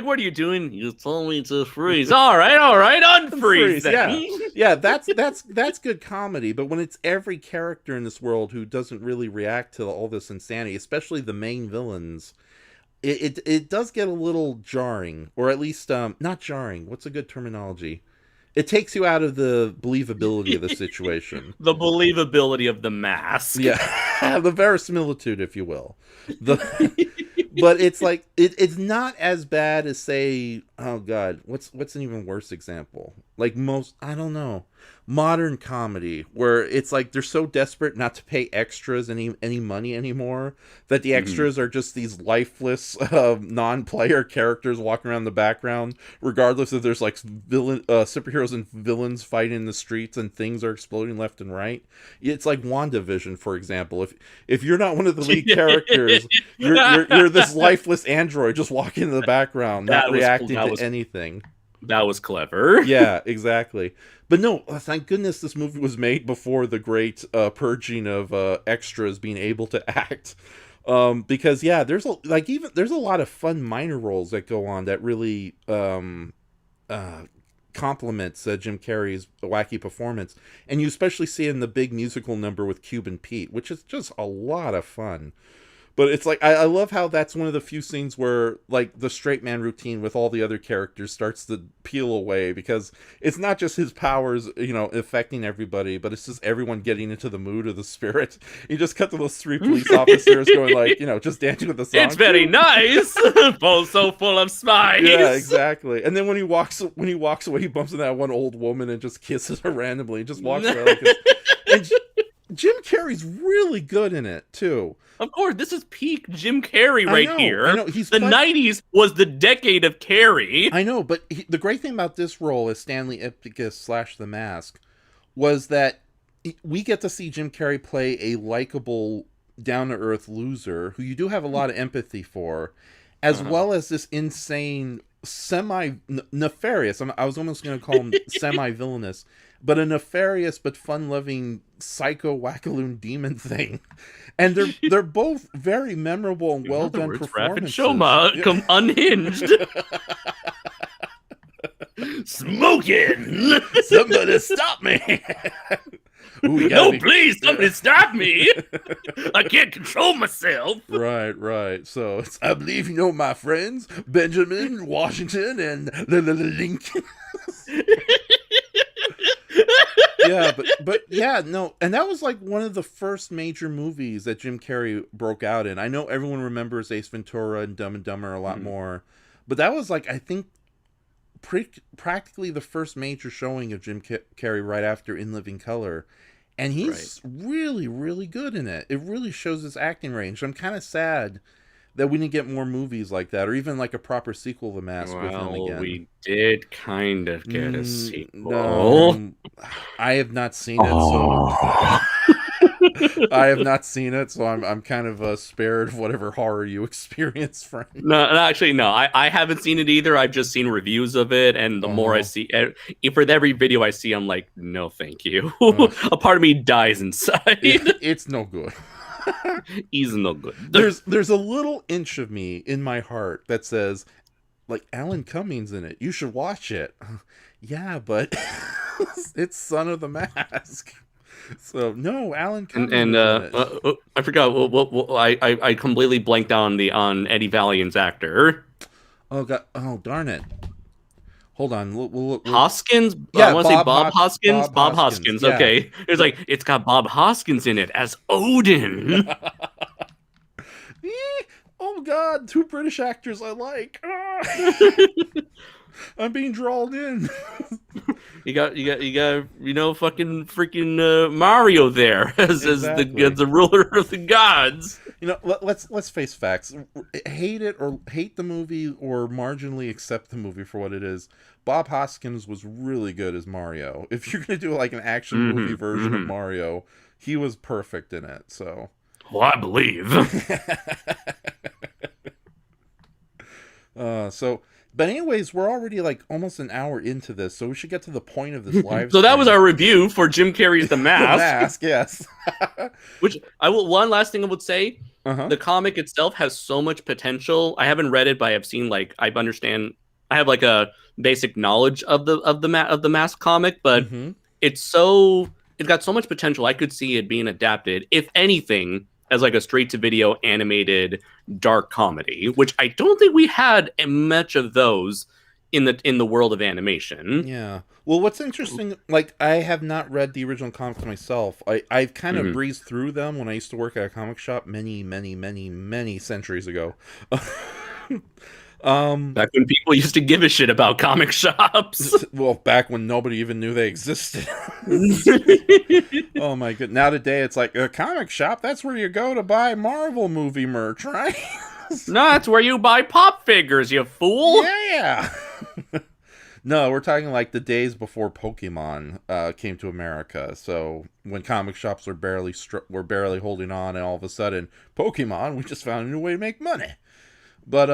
what are you doing? You told me to freeze. All right, unfreeze. Yeah, yeah, that's good comedy. But when it's every character in this world who doesn't really react to all this insanity, especially the main villains, it does get a little jarring, or at least not jarring. What's a good terminology? It takes you out of the believability of the situation. The believability of the mask. Yeah, the verisimilitude, if you will. But it's like it's not as bad as, say, oh god, what's an even worse example? Like I don't know, modern comedy where it's like they're so desperate not to pay extras any money anymore that the extras are just these lifeless non-player characters walking around the background, regardless if there's like superheroes and villains fighting in the streets and things are exploding left and right. It's like WandaVision, for example. If you're not one of the lead characters, you're this lifeless android just walking in the background, not reacting to anything. That was clever. Yeah, exactly. But no, thank goodness this movie was made before the great purging of extras being able to act. Because yeah, there's a lot of fun minor roles that go on that really complements Jim Carrey's wacky performance, and you especially see it in the big musical number with Cuban Pete, which is just a lot of fun. But it's like, I love how that's one of the few scenes where, like, the straight man routine with all the other characters starts to peel away, because it's not just his powers, affecting everybody, but it's just everyone getting into the mood of the spirit. You just cut to those three police officers going, like, just dancing with the song. It's very nice. Both so full of spice. Yeah, exactly. And then when he walks away, he bumps into that one old woman and just kisses her randomly. He just walks away. And Jim Carrey's really good in it, too. Of course, this is peak Jim Carrey here. I know. The 90s was the decade of Carrey. I know, but the great thing about this role as Stanley Ipkiss / The Mask was that we get to see Jim Carrey play a likable, down-to-earth loser who you do have a lot of empathy for, as well as this insane, semi-nefarious, I was almost going to call him semi-villainous, but a nefarious but fun-loving psycho wackaloon demon thing. And they're both very memorable and well done performances. Shoma come unhinged. Smoking. Somebody stop me. Ooh, no, please, somebody stop me. I can't control myself. Right. So I believe my friends, Benjamin, Washington, and Lincoln. Yeah, but yeah, no, and that was like one of the first major movies that Jim Carrey broke out in. I know everyone remembers Ace Ventura and Dumb and Dumber a lot more, but that was like, I think, practically the first major showing of Jim Carrey right after In Living Color, and he's really, really good in it. It really shows his acting range. I'm kind of sad that we didn't get more movies like that, or even like a proper sequel of The Mask with him Well, again. we did kind of get a sequel. No, I have not seen it, so Oh. I have not seen it, so I'm kind of spared of whatever horror you experience, friend. No, actually, no. I haven't seen it either. I've just seen reviews of it, and the more I see, for every video I see, I'm like, no, thank you. A part of me dies inside. It's no good. He's no good. There's a little inch of me in my heart that says, like, Alan Cummings in it. You should watch it. Yeah, but it's Son of the Mask. So no, Alan Cummings And is in it. I forgot. I completely blanked on Eddie Valiant's actor. Oh god! Oh darn it! Hold on. We'll Hoskins? Yeah, I want to say Bob Hoskins. Bob Hoskins. Yeah. Okay. It's like it's got Bob Hoskins in it as Odin. Oh god! Two British actors I like. I'm being drawn in. you got fucking freaking Mario there as the ruler of the gods. Let's face facts. Hate it or hate the movie or marginally accept the movie for what it is. Bob Hoskins was really good as Mario. If you're gonna do like an action movie version of Mario, he was perfect in it. So, well, I believe. But anyways, we're already like almost an hour into this, so we should get to the point of this live. So that was our review for Jim Carrey's The Mask. The Mask, yes. One last thing I would say, the comic itself has so much potential. I haven't read it, but I've seen I have like a basic knowledge of the Mask comic, but it's got so much potential. I could see it being adapted, if anything, as like a straight-to-video animated dark comedy, which I don't think we had much of those in the world of animation. Yeah. Well, what's interesting, like, I have not read the original comics myself. I've kind of breezed through them when I used to work at a comic shop many centuries ago. Back when people used to give a shit about comic shops. Well, back when nobody even knew they existed. Oh my god! Now today it's like a comic shop. That's where you go to buy Marvel movie merch, right? No, that's where you buy pop figures, you fool. Yeah. No, we're talking like the days before Pokemon came to America. So when comic shops were barely holding on, and all of a sudden, Pokemon, we just found a new way to make money. But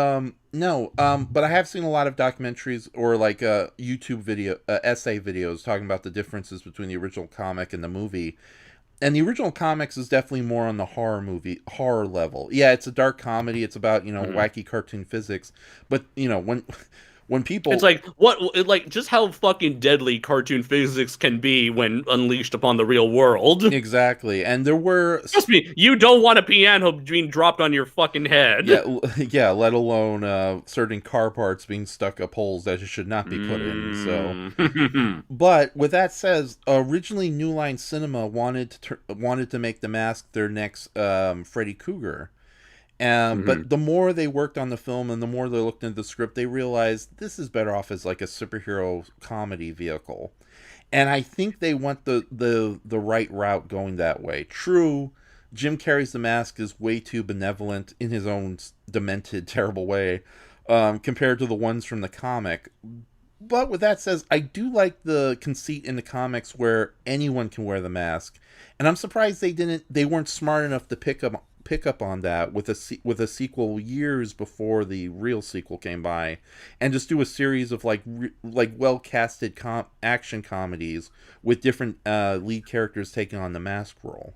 but I have seen a lot of documentaries or like YouTube essay videos talking about the differences between the original comic and the movie. And the original comics is definitely more on the horror level. Yeah, it's a dark comedy. It's about, wacky cartoon physics. But, when people... It's like just how fucking deadly cartoon physics can be when unleashed upon the real world. Exactly. And there were... Trust me, you don't want a piano being dropped on your fucking head. Yeah, let alone certain car parts being stuck up holes that it should not be put in. So, but with that said, originally New Line Cinema wanted to make The Mask their next Freddy Krueger. But the more they worked on the film and the more they looked into the script, they realized this is better off as like a superhero comedy vehicle. And I think they went the right route going that way. True, Jim Carrey's The Mask is way too benevolent in his own demented, terrible way compared to the ones from the comic. But with that said, I do like the conceit in the comics where anyone can wear the mask. And I'm surprised they weren't smart enough to pick up on that with a sequel years before the real sequel came by, and just do a series of like well casted action comedies with different lead characters taking on the mask role.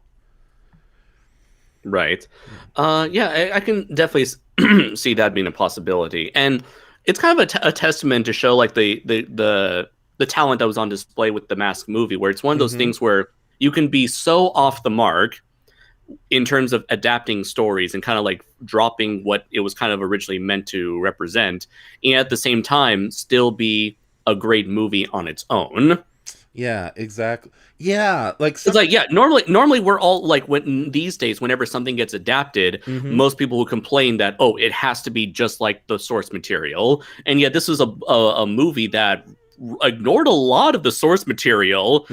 Right. Yeah, I can definitely see that being a possibility, and it's kind of a testament to show like the talent that was on display with the Mask movie, where it's one of those things where you can be so off the mark in terms of adapting stories and kind of like dropping what it was kind of originally meant to represent, and at the same time still be a great movie on its own. Yeah, exactly. Yeah, it's like, yeah, normally we're all like, when these days, whenever something gets adapted, most people will complain that, oh, it has to be just like the source material. And yet this was a movie that ignored a lot of the source material,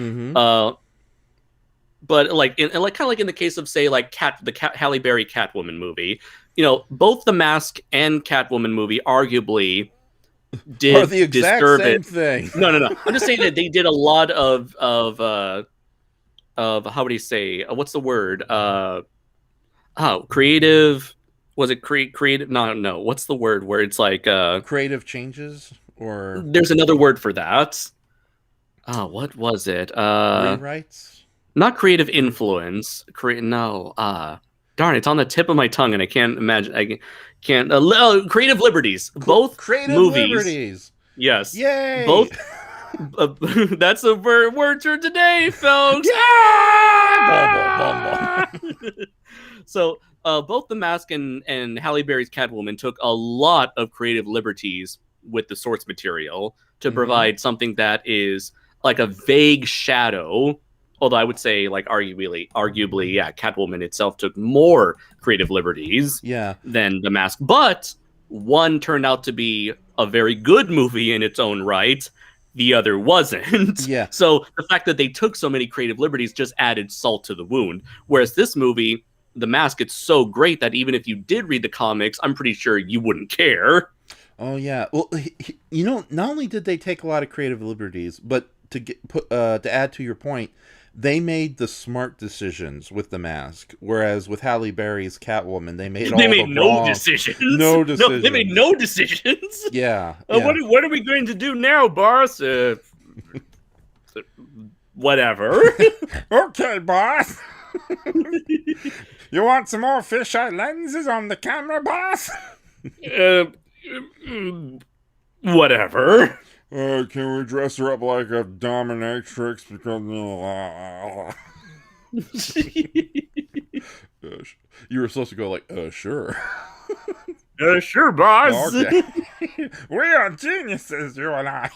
but like in like kind of like in the case of say like Halle Berry Catwoman movie, both the Mask and Catwoman movie arguably Are did the exact disservice. same thing. No. I'm just saying that they did a lot of how would you say what's the word creative. Was it creative? No. What's the word where it's like creative changes or there's another word for that. What was it? rewrites? Not creative influence. No. Darn, it's on the tip of my tongue, and I can't imagine. I can't. Creative liberties. Both creative movies. liberties. Yes. Yay! Both. That's a word for today, folks. Yeah! So, both The Mask and Halle Berry's Catwoman took a lot of creative liberties with the source material to provide something that is like a vague shadow. Although I would say, like, arguably, yeah, Catwoman itself took more creative liberties than The Mask. But one turned out to be a very good movie in its own right. The other wasn't. Yeah. So the fact that they took so many creative liberties just added salt to the wound. Whereas this movie, The Mask, it's so great that even if you did read the comics, I'm pretty sure you wouldn't care. Oh, yeah. Well, not only did they take a lot of creative liberties, but to add to your point, they made the smart decisions with The Mask, whereas with Halle Berry's Catwoman, they made no decisions. No decisions. No, they made no decisions. Yeah. What are we going to do now, boss? Whatever. Okay, boss. You want some more fisheye lenses on the camera, boss? Whatever. Can we dress her up like a dominatrix? Because you were supposed to go like, sure. Sure, boss. Okay. We are geniuses, you and I.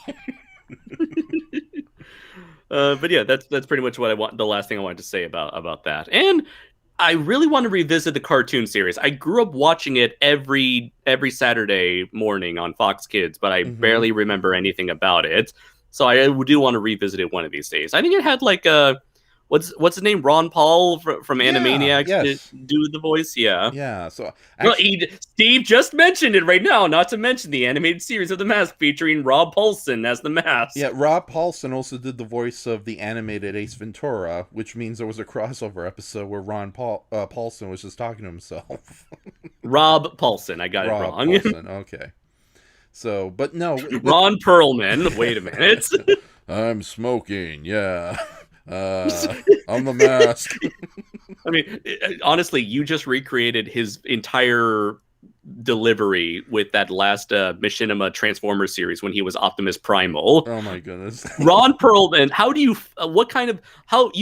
But yeah, that's pretty much what I want. The last thing I wanted to say about that, and I really want to revisit the cartoon series. I grew up watching it every Saturday morning on Fox Kids, but I barely remember anything about it. So I do want to revisit it one of these days. I think it had like what's his name, Ron Paul from Animaniacs to do the voice. Yeah. So Steve just mentioned it right now. Not to mention the animated series of The Mask featuring Rob Paulsen as the Mask. Yeah, Rob Paulsen also did the voice of the animated Ace Ventura, which means there was a crossover episode where Ron Paulsen was just talking to himself. Rob Paulsen, I got it wrong. Paulsen, okay. So, but no, Ron Perlman. Wait a minute. I'm smoking. Yeah. I'm the Mask. I mean, honestly, you just recreated his entire delivery with that last Machinima Transformers series when he was Optimus Primal. Oh my goodness. Ron Perlman, how you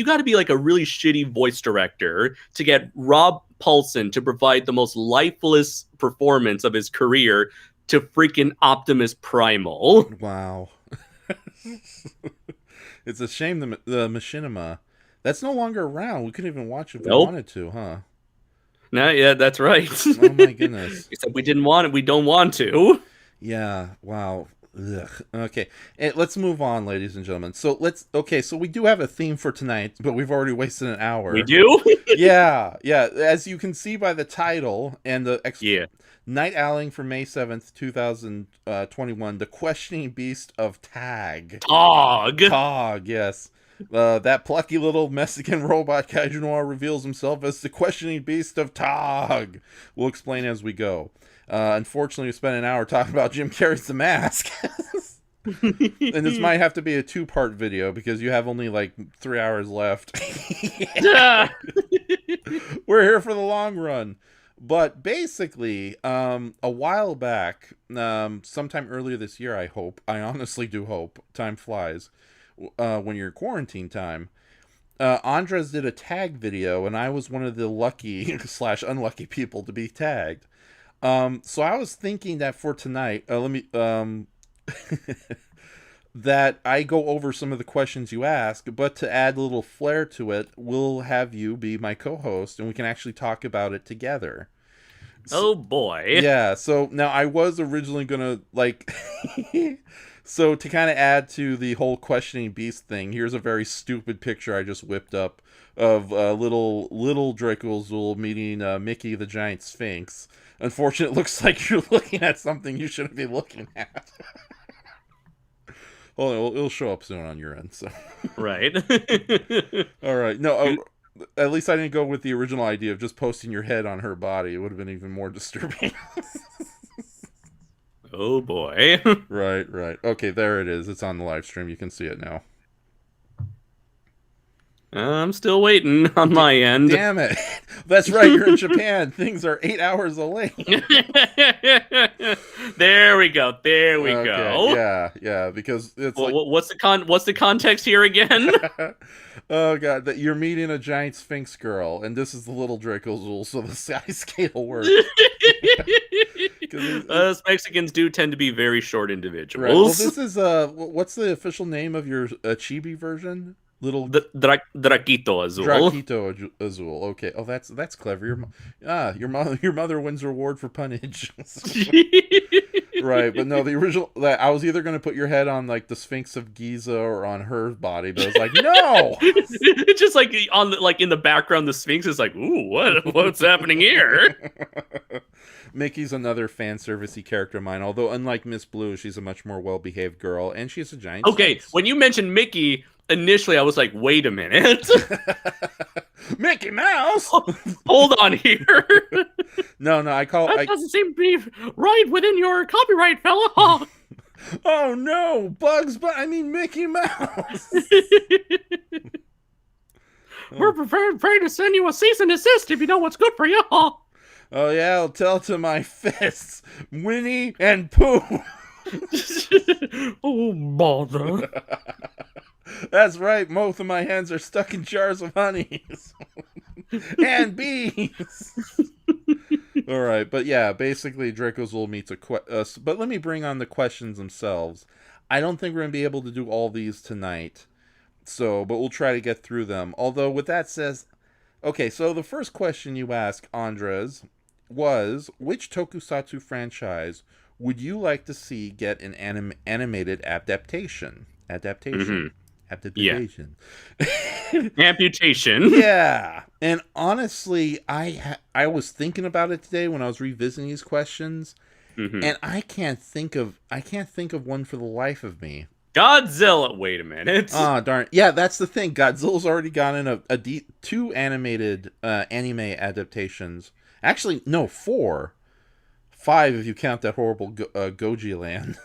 got to be like a really shitty voice director to get Rob Paulsen to provide the most lifeless performance of his career to freaking Optimus Primal. Wow. It's a shame the Machinima, that's no longer around. We couldn't even watch it if we wanted to, huh? No, yeah, that's right. Oh my goodness. Except we didn't want it. We don't want to. Yeah. Wow. Ugh. Okay. Let's move on, ladies and gentlemen. So so we do have a theme for tonight, but we've already wasted an hour. We do? Yeah. As you can see by the title and the Night Owling for May 7th, 2021, The Questioning Beast of Tagg. Tagg, yes. That plucky little Mexican robot KaijuNoir reveals himself as the Questioning Beast of Tagg. We'll explain as we go. Unfortunately, we spent an hour talking about Jim Carrey's The Mask. And this might have to be a 2-part video because you have only like 3 hours left. We're here for the long run. But basically, a while back, sometime earlier this year, I honestly do hope, time flies, when you're quarantine time, Andres did a tag video, and I was one of the lucky / unlucky people to be tagged. So I was thinking that for tonight, that I go over some of the questions you ask, but to add a little flair to it, we'll have you be my co-host, and we can actually talk about it together. Oh boy. Yeah, so now I was originally gonna like so to kind of add to the whole questioning beast thing, here's a very stupid picture I just whipped up of little Draco Azul meeting Mickey the giant sphinx. Unfortunately, it looks like you're looking at something you shouldn't be looking at. Well, it'll show up soon on your end. So Right. all right, no. At least I didn't go with the original idea of just posting your head on her body. It would have been even more disturbing. Oh boy. Right. Okay, there it is. It's on the live stream. You can see it now. I'm still waiting on my end. Damn it. That's right. You're in Japan. Things are 8 hours delayed. There we go. There we go. Yeah. Because it's what's the context here again? Oh god, that you're meeting a giant sphinx girl, and this is the little Draco Azul, so the size scale works. Us Mexicans do tend to be very short individuals. Right. Well, this is what's the official name of your chibi version? Little Draquito Azul. Draquito Azul. Okay. Oh, that's clever. Your mother wins reward for punnage. Right, but no, the original. I was either going to put your head on like the Sphinx of Giza or on her body, but I was like, no. It's just like in the background, the Sphinx is like, ooh, what's happening here? Mickey's another fan servicey character of mine. Although unlike Miss Blue, she's a much more well behaved girl, and she's a giant. Okay, Sphinx. when you mentioned Mickey. Initially, I was like, wait a minute. Mickey Mouse? Hold on here. No, That doesn't seem to be right within your copyright, fella. Oh, no. Mickey Mouse. We're prepared to send you a cease and desist if you know what's good for you. Oh, yeah, I'll tell to my fists. Winnie and Pooh. Oh, bother. That's right, both of my hands are stuck in jars of honeys. And bees. All right, but yeah, basically Draco Azul meets but let me bring on the questions themselves. I don't think we're going to be able to do all these tonight, but we'll try to get through them. Although, with that says, okay, so the first question you asked, Andres, was, which tokusatsu franchise would you like to see get an animated adaptation? Mm-hmm. Adaptation. Amputation. Yeah. And honestly, I was thinking about it today when I was revisiting these questions, and I can't think of one for the life of me. Godzilla. Wait a minute. Ah, darn. Yeah, that's the thing. Godzilla's already gotten two animated anime adaptations. Actually, no, 4. 5 if you count that horrible Goji Land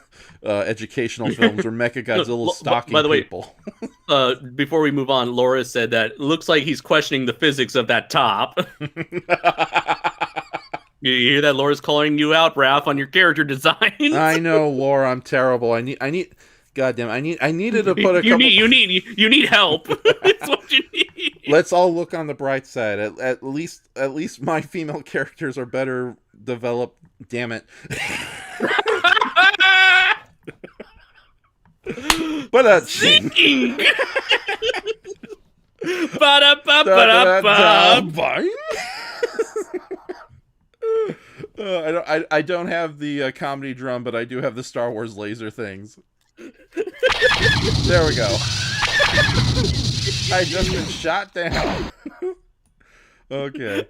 educational films where Mechagodzilla's stalking people. Before we move on, Laura said that it looks like he's questioning the physics of that top. You hear that? Laura's calling you out, Raph, on your character designs. I know, Laura. I'm terrible. I need. Goddamn! I needed to put a you need help. It's what you need. Let's all look on the bright side. At least my female characters are better developed. Damn it! But Singing. I don't have the comedy drum, but I do have the Star Wars laser things. There we go. I just been shot down. Okay.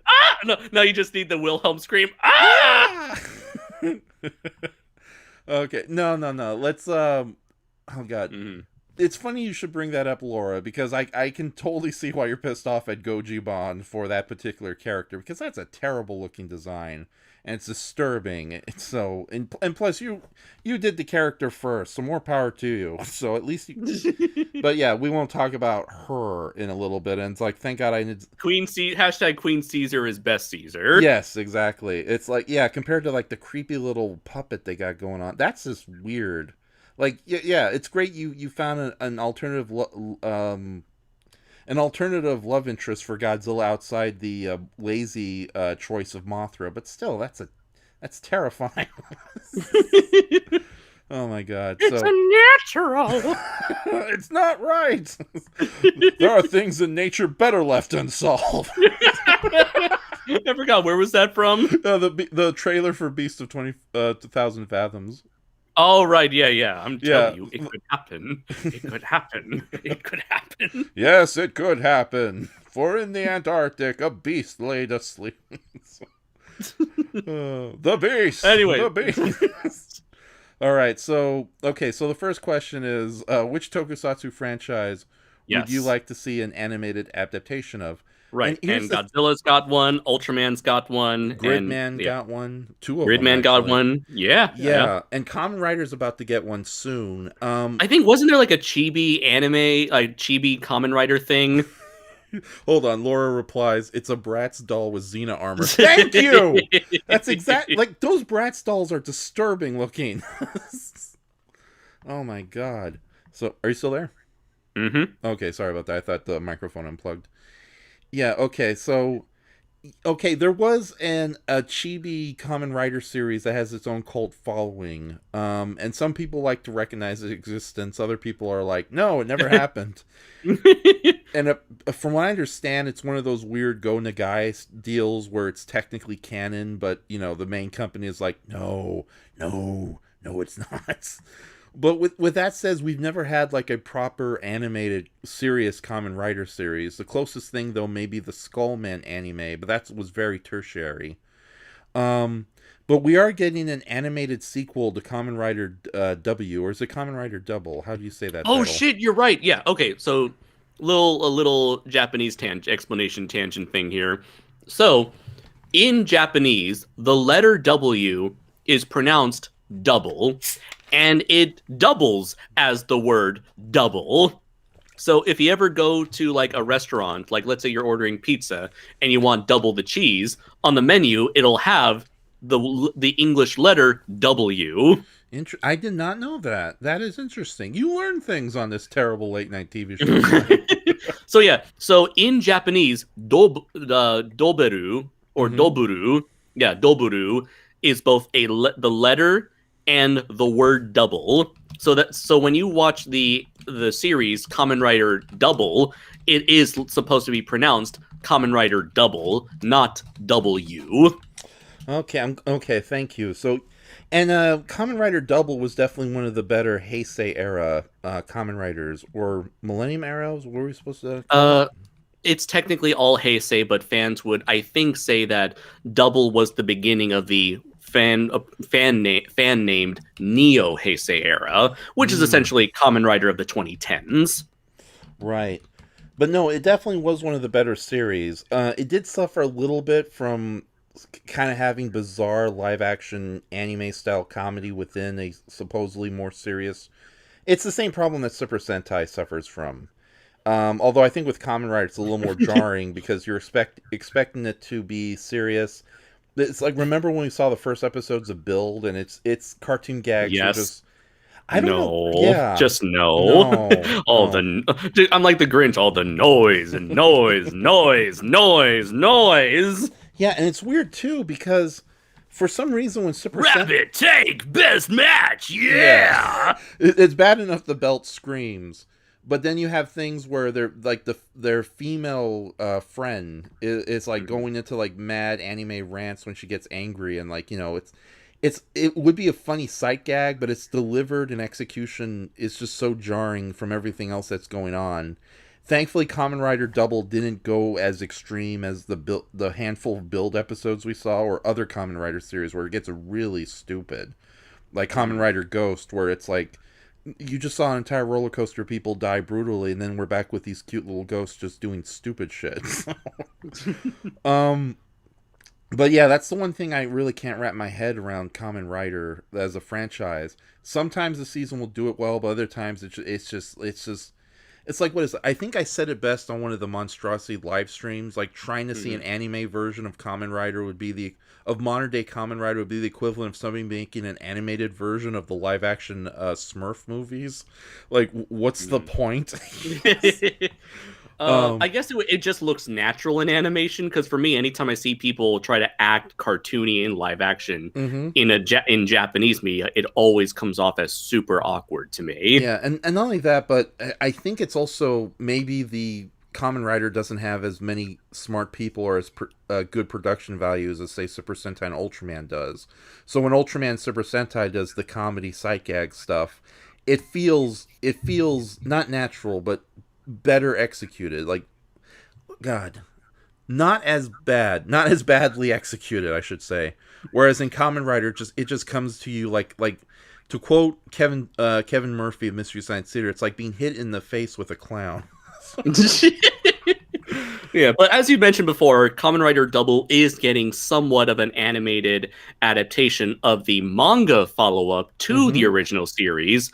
No, you just need the Wilhelm scream. Ah! Okay. No. Let's oh god. Mm-hmm. It's funny you should bring that up, Laura, because I can totally see why you're pissed off at Goji Bon for that particular character, because that's a terrible looking design and it's disturbing. It's so and plus you did the character first, so more power to you. So at least you But yeah, we won't talk about her in a little bit, and it's like, thank God I need Queen Caesar is best Caesar. Yes, exactly. It's like, yeah, compared to like the creepy little puppet they got going on. That's just weird. Like, yeah, it's great you found an alternative love interest for Godzilla outside the lazy choice of Mothra, but still, that's terrifying. Oh my god! It's unnatural. It's not right. There are things in nature better left unsolved. I forgot, where was that from? The trailer for Beast of 20,000 Fathoms. Oh, right, yeah. I'm Yeah. telling you, it could happen. It could happen. It could happen. Yes, it could happen. For in the Antarctic, a beast laid asleep. The beast! Anyway. The beast! All right, so, okay, so the first question is which tokusatsu franchise would you Yes. like to see an animated adaptation of? And Right. here's And the Godzilla's got one, Ultraman's got one, and Gridman yeah, got one, two of them Gridman got actually. one. Yeah. Yeah, and Kamen Rider's about to get one soon. I think, wasn't there like a chibi anime, like chibi Kamen Rider thing? Hold on, Laura replies, "It's a Bratz doll with Xena armor." Thank you. That's exact. Like those Bratz dolls are disturbing looking. Oh my god. So, are you still there? Mm-hmm. Okay, sorry about that. I thought the microphone unplugged. Yeah. Okay. So, okay, there was a chibi Kamen Rider series that has its own cult following. And some people like to recognize its existence. Other people are like, no, it never happened. And from what I understand, it's one of those weird Go Nagai deals where it's technically canon, but the main company is like, no, no, no, it's not. But with that says, we've never had like a proper animated serious Kamen Rider series. The closest thing though may be the Skullman anime, but that was very tertiary. But we are getting an animated sequel to Kamen Rider W, or is it Kamen Rider Double? How do you say that Oh title? shit, you're right. Yeah. Okay. So, a little Japanese explanation tangent thing here. So, in Japanese, the letter W is pronounced double, and it doubles as the word double. So if you ever go to like a restaurant, like let's say you're ordering pizza and you want double the cheese, on the menu it'll have the English letter W. I did not know that. That is interesting. You learn things on this terrible late night TV show tonight. So yeah, so in Japanese, doberu or Mm-hmm. doburu, yeah, doburu is both the letter and the word double. So when you watch the series Kamen Rider Double, it is supposed to be pronounced Kamen Rider Double, not W. Okay. Thank you. So, and Kamen Rider Double was definitely one of the better Heisei era Kamen Riders, or Millennium era. What were we supposed to call it? It's technically all Heisei, but fans would, I think, say that Double was the beginning of the fan named Neo Heisei era, which is essentially Kamen Rider of the 2010s. Right. But no, it definitely was one of the better series. It did suffer a little bit from kind of having bizarre live action anime style comedy within a supposedly more serious. It's the same problem that Super Sentai suffers from. Although I think with Kamen Rider it's a little more jarring because you're expecting it to be serious. It's like, remember when we saw the first episodes of Build, and it's cartoon gags were Yes. just, I don't know. No, Yeah. just no. No. All No. the I'm like the Grinch. All the noise and noise, noise, noise, noise. Yeah, and it's weird too because for some reason when Rabbit take best match. Yeah. Yeah. It's bad enough the belt screams, but then you have things where they're like their female friend is like going into like mad anime rants when she gets angry, and like it would be a funny sight gag, but it's delivered and execution is just so jarring from everything else that's going on. Thankfully, Kamen Rider Double didn't go as extreme as the handful of Build episodes we saw, or other Kamen Rider series where it gets really stupid, like Kamen Rider Ghost, where it's like you just saw an entire roller coaster of people die brutally, and then we're back with these cute little ghosts just doing stupid shit. um, but yeah, that's the one thing I really can't wrap my head around Kamen Rider as a franchise. Sometimes the season will do it well, but other times it's like, what is it? I think I said it best on one of the Monstrosity live streams. Like, trying to see an anime version of Kamen Rider of modern day Kamen Rider would be the equivalent of somebody making an animated version of the live action Smurf movies. Like, what's the point? I guess it just looks natural in animation, because for me, anytime I see people try to act cartoony in live action in Japanese media, it always comes off as super awkward to me. Yeah, and not only that, but I think it's also maybe the Kamen Rider doesn't have as many smart people or as good production values as say Super Sentai and Ultraman does. So when Ultraman Super Sentai does the comedy sight gag stuff, it feels not natural but better executed. Like God, not as badly executed, I should say. Whereas in Kamen Rider, it just comes to you like to quote Kevin Murphy of Mystery Science Theater, it's like being hit in the face with a clown. Yeah, but as you mentioned before, Kamen Rider Double is getting somewhat of an animated adaptation of the manga follow-up to the Mm-hmm. original series,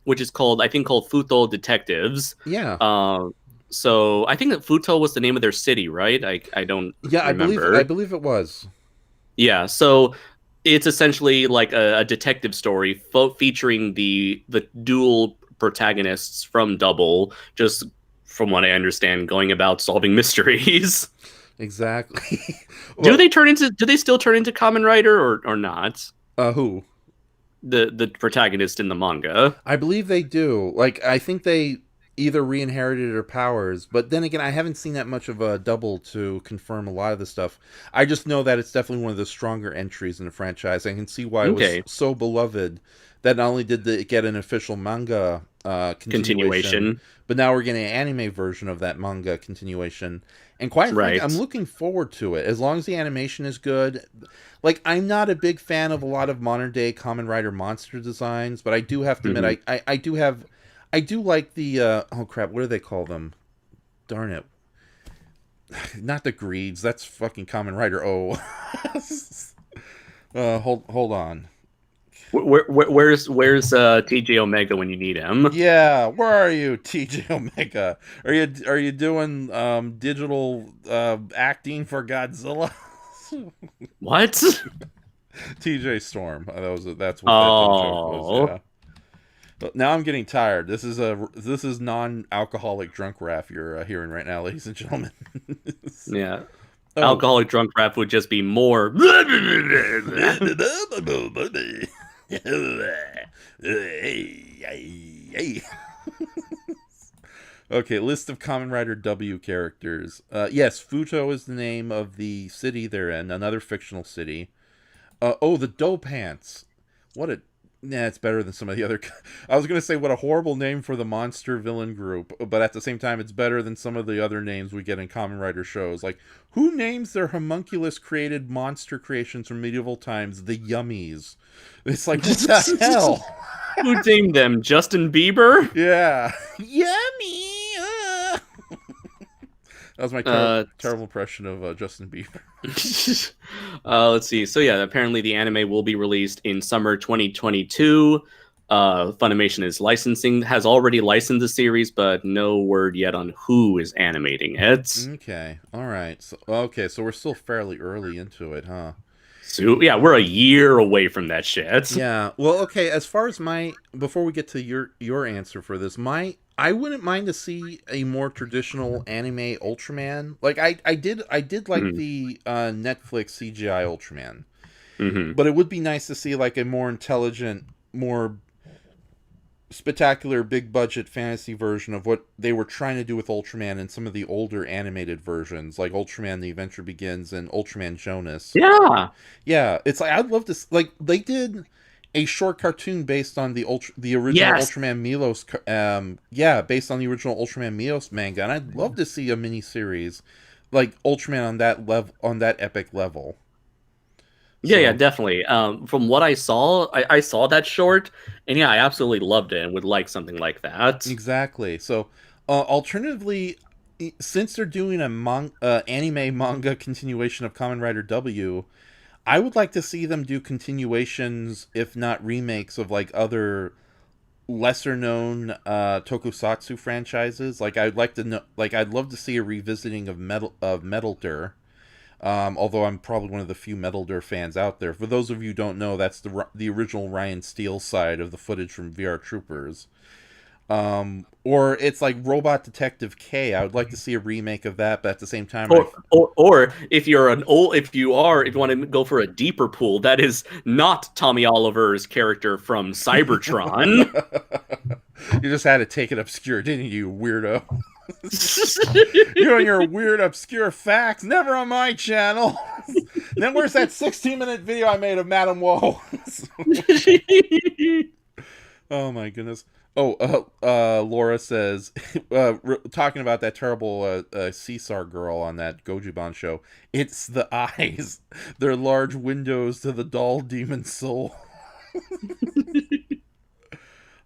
which is called, I think, called Futo Detectives. Yeah, Uh, so I think that Futo was the name of their city, right? I don't yeah, I remember. believe it was. Yeah, so it's essentially like a detective story featuring the dual protagonists from Double, just from what I understand, going about solving mysteries. Exactly. Do Well, they turn into? Do they still turn into Kamen Rider or not? who? The protagonist in the manga. I believe they do. Like, I think they either re-inherited their powers, but then again, I haven't seen that much of a double to confirm a lot of the stuff. I just know that it's definitely one of the stronger entries in the franchise. I can see why it was Okay, so beloved that not only did it get an official manga continuation, continuation. but now we're getting an anime version of that manga continuation. And quite frankly, Right. I'm looking forward to it. As long as the animation is good, like I'm not a big fan of a lot of modern day Kamen Rider monster designs, but I do have to admit Hmm. I do like the oh crap, what do they call them? Darn it. Not the greeds, that's fucking Kamen Rider. Oh. Hold on. Where's TJ Omega when you need him? Yeah, where are you, TJ Omega? Are you doing digital acting for Godzilla? What? TJ Storm. That's what that joke was. Oh, Yeah. But now I'm getting tired. This is non-alcoholic drunk rap you're hearing right now, ladies and gentlemen. yeah. Oh. Alcoholic drunk rap would just be more. Okay, list of Kamen Rider W characters. Yes, Futo is the name of the city they're in, another fictional city. The Dope Pants. What a Nah, it's better than some of the other. I was gonna say what a horrible name for the monster villain group, but at the same time, it's better than some of the other names we get in Kamen Rider shows. Like, who names their homunculus created monster creations from medieval times the Yummies? It's like, what the hell? Who named them? Justin Bieber? Yeah, Yummy. That was my Uh, terrible impression of Justin Bieber. let's see. So yeah, apparently the anime will be released in summer 2022. Funimation is licensing, has already licensed the series, but no word yet on who is animating it. Okay, all right. So we're still fairly early into it, huh? So yeah, we're a year away from that shit. Yeah. Well, okay. As far as before we get to your answer for this, I wouldn't mind to see a more traditional anime Ultraman. Like I did like Mhm. the Netflix CGI Ultraman, Mhm. but it would be nice to see like a more intelligent, more spectacular, big budget fantasy version of what they were trying to do with Ultraman in some of the older animated versions, like Ultraman: The Adventure Begins and Ultraman Jonas. Yeah. Yeah, it's like I'd love to like they did a short cartoon based on the original Yes. Ultraman Milos based on the original Ultraman Milos manga, and I'd love to see a mini series like Ultraman on that epic level. Yeah, yeah, So, definitely. From what I saw that short, and yeah, I absolutely loved it and would like something like that. exactly. So, alternatively, since they're doing a anime manga continuation of Kamen Rider W, I would like to see them do continuations, if not remakes, of like other lesser known tokusatsu franchises. Like I'd like to know, like I'd love to see a revisiting of Metal Dur. Although I'm probably one of the few Metal Dur fans out there. For those of you who don't know, that's the original Ryan Steele side of the footage from VR Troopers. Or it's like Robot Detective K. I would like to see a remake of that, but at the same time, Or if you're if you want to go for a deeper pool, that is not Tommy Oliver's character from Cybertron. you just had to take it obscure, didn't you, weirdo? You and your weird, obscure facts, never on my channel. Then where's that 16-minute video I made of Madame Woe? Oh my goodness. Oh, Laura says, talking about that terrible Caesar girl on that Gojuban show, it's the eyes. They're large windows to the doll demon soul.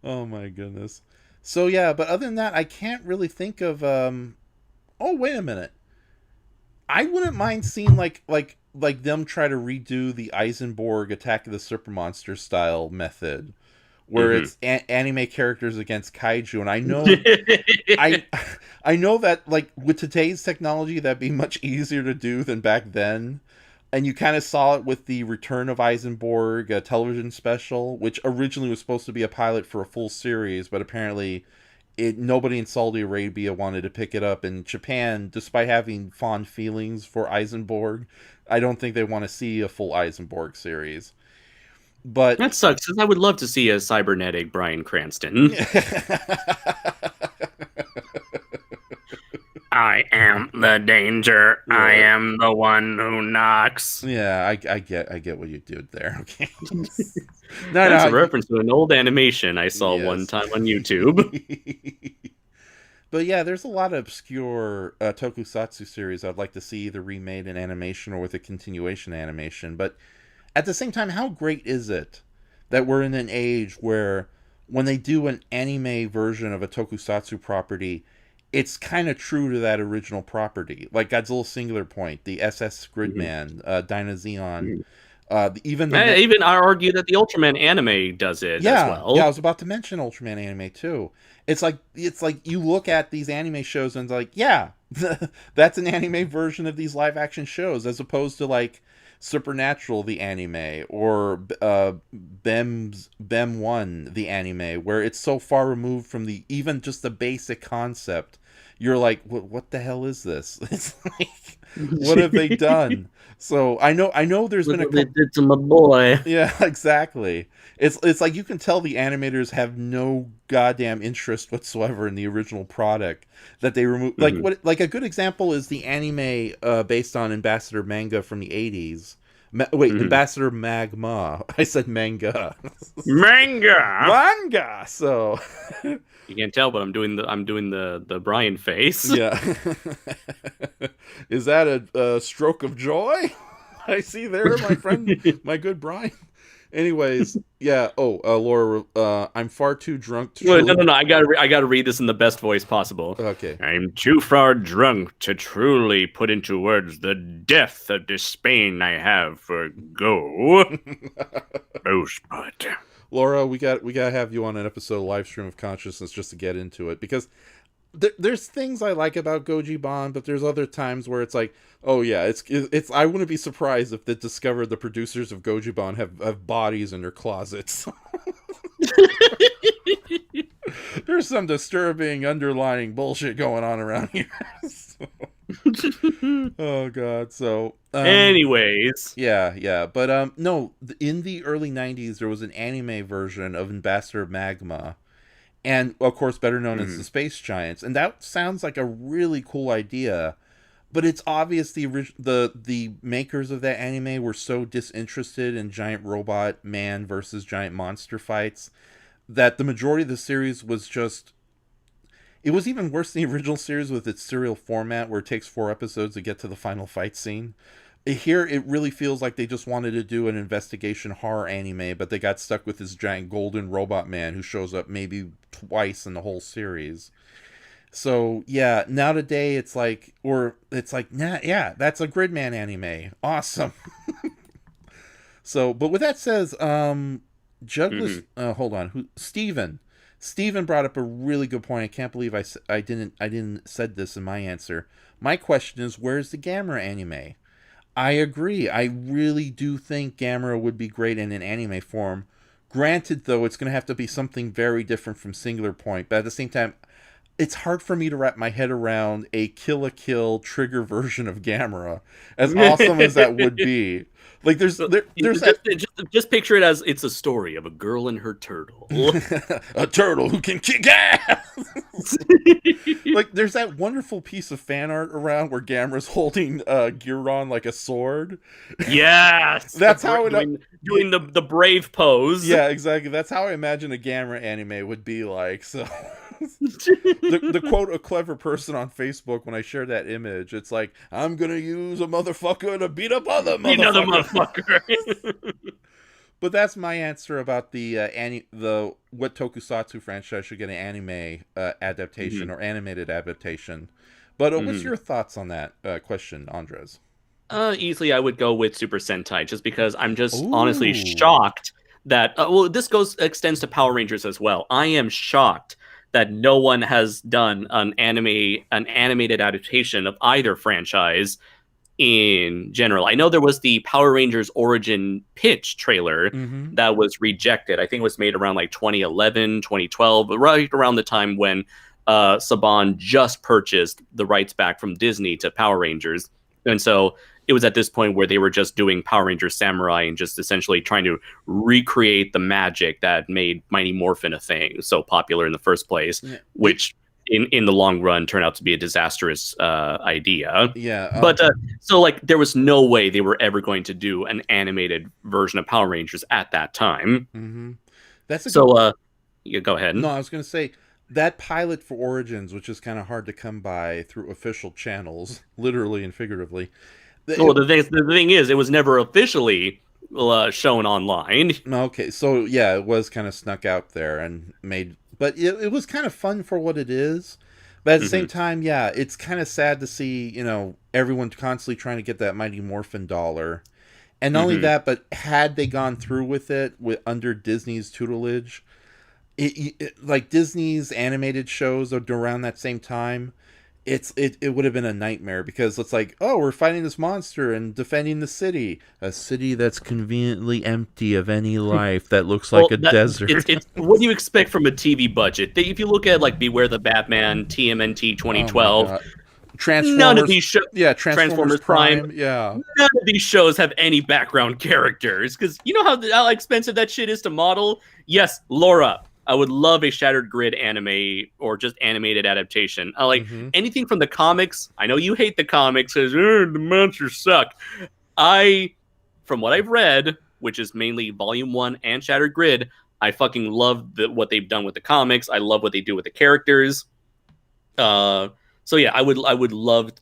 Oh my goodness. So yeah, but other than that, I can't really think of. Oh, wait a minute. I wouldn't mind seeing like them try to redo the Eisenborg Attack of the Super Monster style method, where it's anime characters against kaiju. And I I know that like with today's technology, that'd be much easier to do than back then. And you kind of saw it with the Return of Eisenborg television special, which originally was supposed to be a pilot for a full series, but apparently nobody in Saudi Arabia wanted to pick it up. In Japan, despite having fond feelings for Eisenborg, I don't think they want to see a full Eisenborg series. But that sucks, because I would love to see a cybernetic Bryan Cranston. I am the danger. Yeah. I am the one who knocks. Yeah, I get what you did there. Okay. That's a reference to an old animation I saw one time on YouTube. But yeah, there's a lot of obscure tokusatsu series I'd like to see either remade in animation or with a continuation animation. But at the same time, how great is it that we're in an age where when they do an anime version of a tokusatsu property, it's kind of true to that original property, like Godzilla Singular Point, the SS Gridman, Dinosaur. Even I argue that the Ultraman anime does it as well. Yeah, I was about to mention Ultraman anime too. It's like you look at these anime shows and it's like, yeah, that's an anime version of these live action shows, as opposed to like Supernatural the anime or Bem 1 the anime, where it's so far removed from the even just the basic concept. You're like, what the hell is this? It's like, what have they done? So I know there's been it's my boy. Yeah, exactly. It's like you can tell the animators have no goddamn interest whatsoever in the original product that they remove. Like a good example is the anime based on Ambassador manga from the 80s. Ambassador Magma. I said manga. Manga. So you can't tell, but I'm doing the Brian face. Yeah. Is that a stroke of joy I see there, my friend, my good Brian? Anyways, yeah. Laura, I'm far too drunk to. No. I gotta read this in the best voice possible. Okay. I'm too far drunk to truly put into words the depth of disdain I have for Go. Rosebud. Laura, we gotta have you on an episode of Live Stream of Consciousness just to get into it, because there's things I like about Goji Bond, but there's other times where it's like, oh yeah, it's I wouldn't be surprised if they discovered the producers of Goji Bond have bodies in their closets. There's some disturbing underlying bullshit going on around here. Oh god. So anyways, yeah, but no, in the early 90s there was an anime version of Ambassador Magma, and of course better known as the Space Giants, and that sounds like a really cool idea, but it's obvious the makers of that anime were so disinterested in giant robot man versus giant monster fights that the majority of the series was just, it was even worse than the original series with its serial format where it takes 4 episodes to get to the final fight scene. Here, it really feels like they just wanted to do an investigation horror anime, but they got stuck with this giant golden robot man who shows up maybe twice in the whole series. So, yeah, now today it's like, that's a Gridman anime. Awesome. So, but with that says, Jugless, hold on, Steven brought up a really good point. I can't believe I didn't said this in my answer. My question is, where's the Gamera anime? I agree. I really do think Gamera would be great in an anime form. Granted, though, it's going to have to be something very different from Singular Point. But at the same time, it's hard for me to wrap my head around a Kill la Kill Trigger version of Gamera, as awesome as that would be. Like, there's just just picture it as it's a story of a girl and her turtle. A turtle who can kick ass. Like, there's that wonderful piece of fan art around where Gamera's holding Giron like a sword. Yes, That's how it doing the brave pose. Yeah, exactly. That's how I imagine a Gamera anime would be like. So, the quote a clever person on Facebook when I shared that image, it's like, I'm gonna use a motherfucker to beat up other motherfucker. Another motherfucker. But that's my answer about the what tokusatsu franchise should get an anime adaptation or animated adaptation. But what's your thoughts on that question, Andres? Easily, I would go with Super Sentai, just because I'm just honestly Ooh. shocked that. Well, this extends to Power Rangers as well. I am shocked that no one has done an animated adaptation of either franchise in general. I know there was the Power Rangers origin pitch trailer that was rejected. I think it was made around like 2011, 2012, right around the time when Saban just purchased the rights back from Disney to Power Rangers. And so it was at this point where they were just doing Power Rangers Samurai and just essentially trying to recreate the magic that made Mighty Morphin a thing so popular in the first place, which in the long run turned out to be a disastrous idea. Yeah. But so like there was no way they were ever going to do an animated version of Power Rangers at that time. That's yeah, go ahead. No, I was going to say that pilot for Origins, which is kind of hard to come by through official channels, literally and figuratively. The thing is, it was never officially shown online. Okay, so yeah, it was kind of snuck out there and made, but it was kind of fun for what it is. But at the same time, yeah, it's kind of sad to see, everyone constantly trying to get that Mighty Morphin dollar. And not only that, but had they gone through with it under Disney's tutelage, like Disney's animated shows around that same time, it would have been a nightmare, because it's like, oh, we're fighting this monster and defending the city, a city that's conveniently empty of any life, that looks like a desert. It's what do you expect from a TV budget? If you look at like Beware the Batman, TMNT 2012, Transformers, none of these shows, Transformers Prime, none of these shows have any background characters, because you know how expensive that shit is to model. Yes, Laura, I would love a Shattered Grid anime or just animated adaptation. I like anything from the comics. I know you hate the comics because the monsters suck. From what I've read, which is mainly Volume 1 and Shattered Grid, I fucking love what they've done with the comics. I love what they do with the characters. So yeah, I would love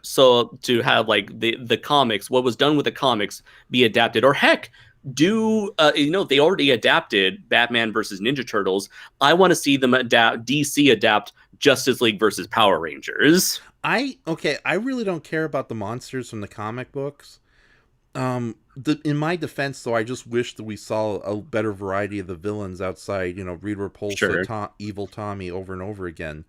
to have like the comics, what was done with the comics, be adapted, or heck, they already adapted Batman versus Ninja Turtles. I want to see them DC adapt Justice League versus Power Rangers. I really don't care about the monsters from the comic books. In my defense, though, I just wish that we saw a better variety of the villains outside, Reed Repulsa, Evil Tommy over and over again.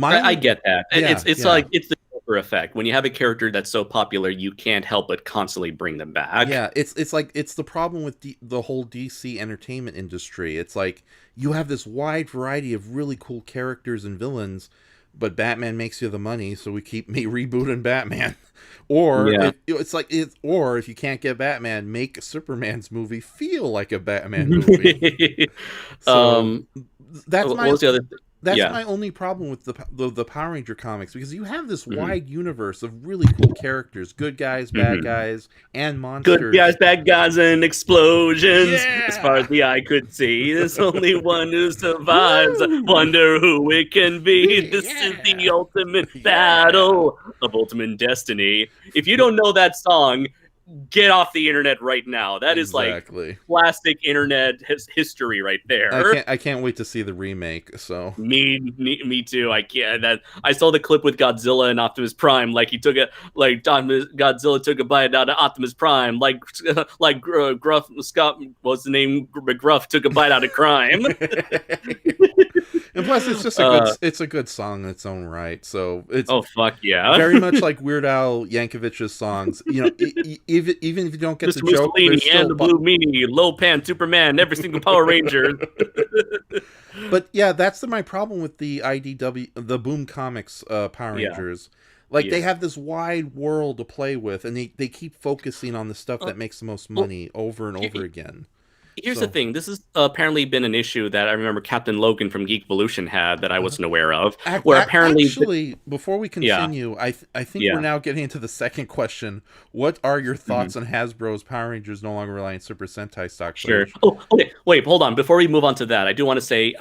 I get that. It's like it's the Joker effect. When you have a character that's so popular, you can't help but constantly bring them back. Yeah, it's the problem with the whole DC entertainment industry. It's like you have this wide variety of really cool characters and villains, but Batman makes you the money, so we keep rebooting Batman. Or if you can't get Batman, make Superman's movie feel like a Batman movie. That's my only problem with the Power Ranger comics, because you have this wide universe of really cool characters, good guys, bad guys, and monsters. Good guys, bad guys, and explosions. Yeah! As far as the eye could see, there's only one who survives. Wonder who it can be. This is the ultimate battle of ultimate destiny. If you don't know that song, get off the internet right now. That is like classic internet history right there. I can't wait to see the remake. So me too. I can't. I saw the clip with Godzilla and Optimus Prime. Like Godzilla took a bite out of Optimus Prime. Like Gruff Scott, what's the name? McGruff took a bite out of crime. And plus, it's just it's a good song in its own right. So it's fuck yeah, very much like Weird Al Yankovic's songs. Even if you don't get Mr. the joke, Mussolini and the Blue Meanie, Low Pan, Superman, every single Power Ranger. But yeah, that's my problem with the IDW, the Boom Comics Power Rangers. Like they Yeah. have this wide world to play with, and they keep focusing on the stuff Uh, that makes the most well, money over and over here, again. here's the So thing. This has apparently been an issue that I remember Captain Logan from Geek Evolution had that I uh, wasn't aware of, where apparently, actually, before we yeah, continue, I think we're yeah. now getting into the second question. What are your Mhm. thoughts on Hasbro's Power Rangers no longer relying on Super Sentai stock Sure. footage? Oh, okay. Wait, hold on. Before we move on to that, I do want to say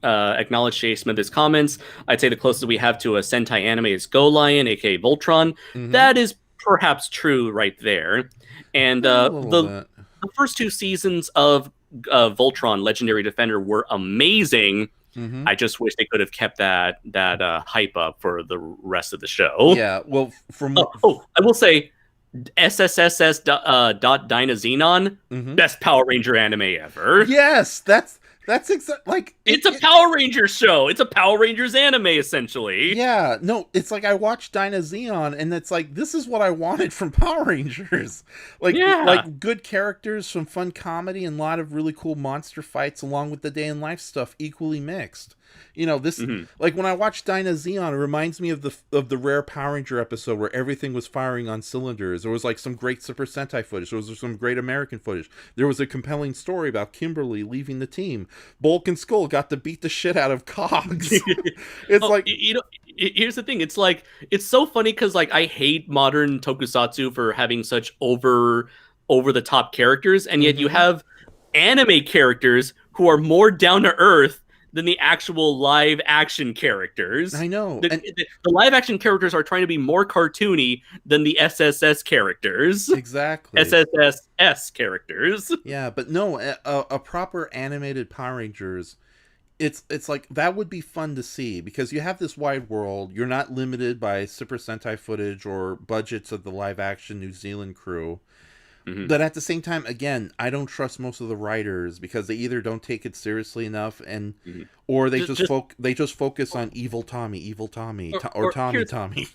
acknowledge Jay Smith's comments. I'd say the closest we have to a Sentai anime is Go Lion, aka Voltron. Mm-hmm. That is perhaps true right there. And A little bit. the first two seasons of Voltron Legendary Defender were amazing. Mm-hmm. I just wish they could have kept that hype up for the rest of the show. Yeah. Well, from what. Oh, I will say SSSS dot Dyna Xenon, Mm-hmm. best Power Ranger anime ever. Yes, that's exact. Like It's a Power Rangers show. It's a Power Rangers anime, essentially. Yeah, no, it's like I watched Dinah Xeon, and it's like this is what I wanted from Power Rangers. Yeah. Like good characters, some fun comedy, and a lot of really cool monster fights, along with the day in life stuff, equally mixed. You know, this Hmm. like when I watch Dinah Xeon, it reminds me of the rare Power Ranger episode where everything was firing on cylinders. There was like some great Super Sentai footage. There was some great American footage. There was a compelling story about Kimberly leaving the team. Bulk and Skull got to beat the shit out of Cogs. It's Oh, like here's the thing. It's like it's so funny because like I hate modern tokusatsu for having such over the top characters, and yet you mm-hmm. have anime characters who are more down to earth than the actual live action characters. I know, and The live action characters are trying to be more cartoony than the SSS characters. exactly. SSS characters. Yeah, but no, a proper animated Power Rangers. It's like that would be fun to see because you have this wide world. You're not limited by Super Sentai footage or budgets of the live action New Zealand crew. Mhm. But at the same time, again, I don't trust most of the writers because they either don't take it seriously enough and Mhm. or Just they just focus on evil Tommy, or or Tommy here's Tommy.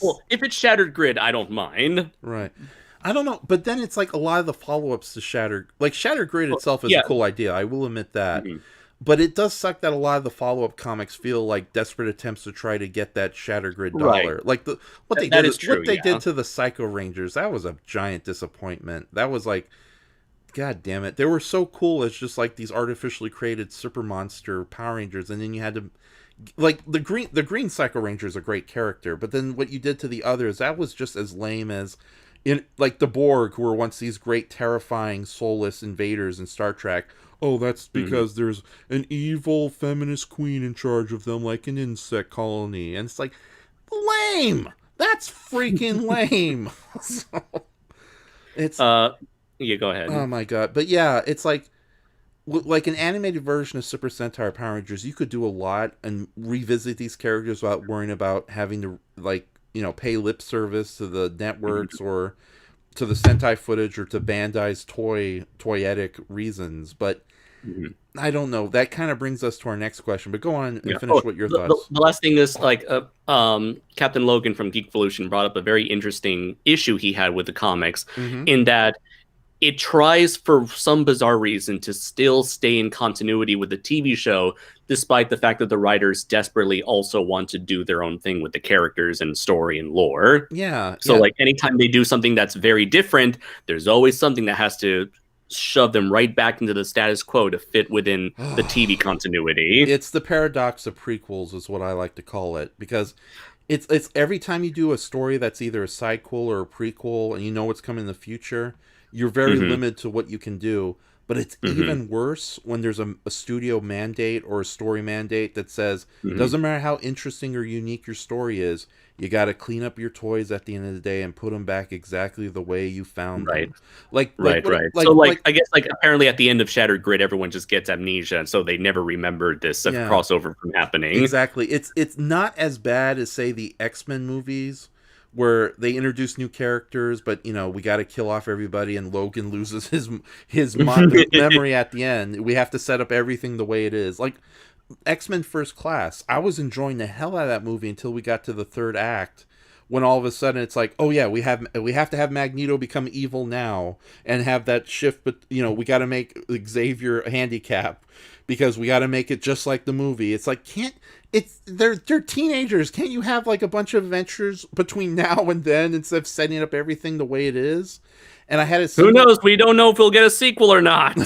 well, if it's Shattered Grid, I don't mind. Right. I don't know, but then it's like a lot of the follow-ups to Shattered Grid Well, itself is a yeah. cool idea. I will admit that. Mhm. But it does suck that a lot of the follow-up comics feel like desperate attempts to try to get that Shattered Grid Right. dollar. Like That is true, what they yeah. did to the Psycho Rangers, that was a giant disappointment. That was like god damn it. They were so cool as just like these artificially created super monster Power Rangers, and then you had to like the green Psycho Ranger is a great character, but then what you did to the others, that was just as lame as in like the Borg, who were once these great terrifying soulless invaders in Star Trek. Oh, that's Mhm. because there's an evil feminist queen in charge of them, like an insect colony, and it's like lame. That's freaking lame. So, it's Uh, yeah, go oh ahead. my god, but yeah, it's like an animated version of Super Sentai or Power Rangers. You could do a lot and revisit these characters without worrying about having to like pay lip service to the networks or to the Sentai footage or to Bandai's toyetic reasons. But Mhm. I don't know. That kind of brings us to our next question. But go on Yeah. and finish Oh, what your thoughts. the last thing is like Captain Logan from Geek Evolution brought up a very interesting issue he had with the comics, Mm-hmm. in that it tries for some bizarre reason to still stay in continuity with the TV show, despite the fact that the writers desperately also want to do their own thing with the characters and story and lore. Yeah, So yeah. like anytime they do something that's very different, there's always something that has to shove them right back into the status quo to fit within the TV continuity. It's the paradox of prequels, is what I like to call it, because it's every time you do a story that's either a sequel or a prequel, and you know what's coming in the future, you're very Hmm. limited to what you can do. But it's Hmm. even worse when there's a studio mandate or a story mandate that says Hmm. doesn't matter how interesting or unique your story is, you got to clean up your toys at the end of the day and put them back exactly the way you found Right. them. Like Right, what right. like So, like, like I guess, like, apparently at the end of Shattered Grid, everyone just gets amnesia, and so they never remembered this yeah. crossover from happening. Exactly. It's not as bad as say the X-Men movies where they introduce new characters, but we got to kill off everybody and Logan loses his memory at the end. We have to set up everything the way it is. Like X-Men First Class, I was enjoying the hell out of that movie until we got to the third act when all of a sudden it's like, oh yeah, we have to have Magneto become evil now and have that shift, but we got to make Xavier a handicap because we got to make it just like the movie. It's like, can't it's they're teenagers. Can't you have like a bunch of adventures between now and then instead of setting up everything the way it is? And I had a Who single knows? We don't know if we'll get a sequel or not.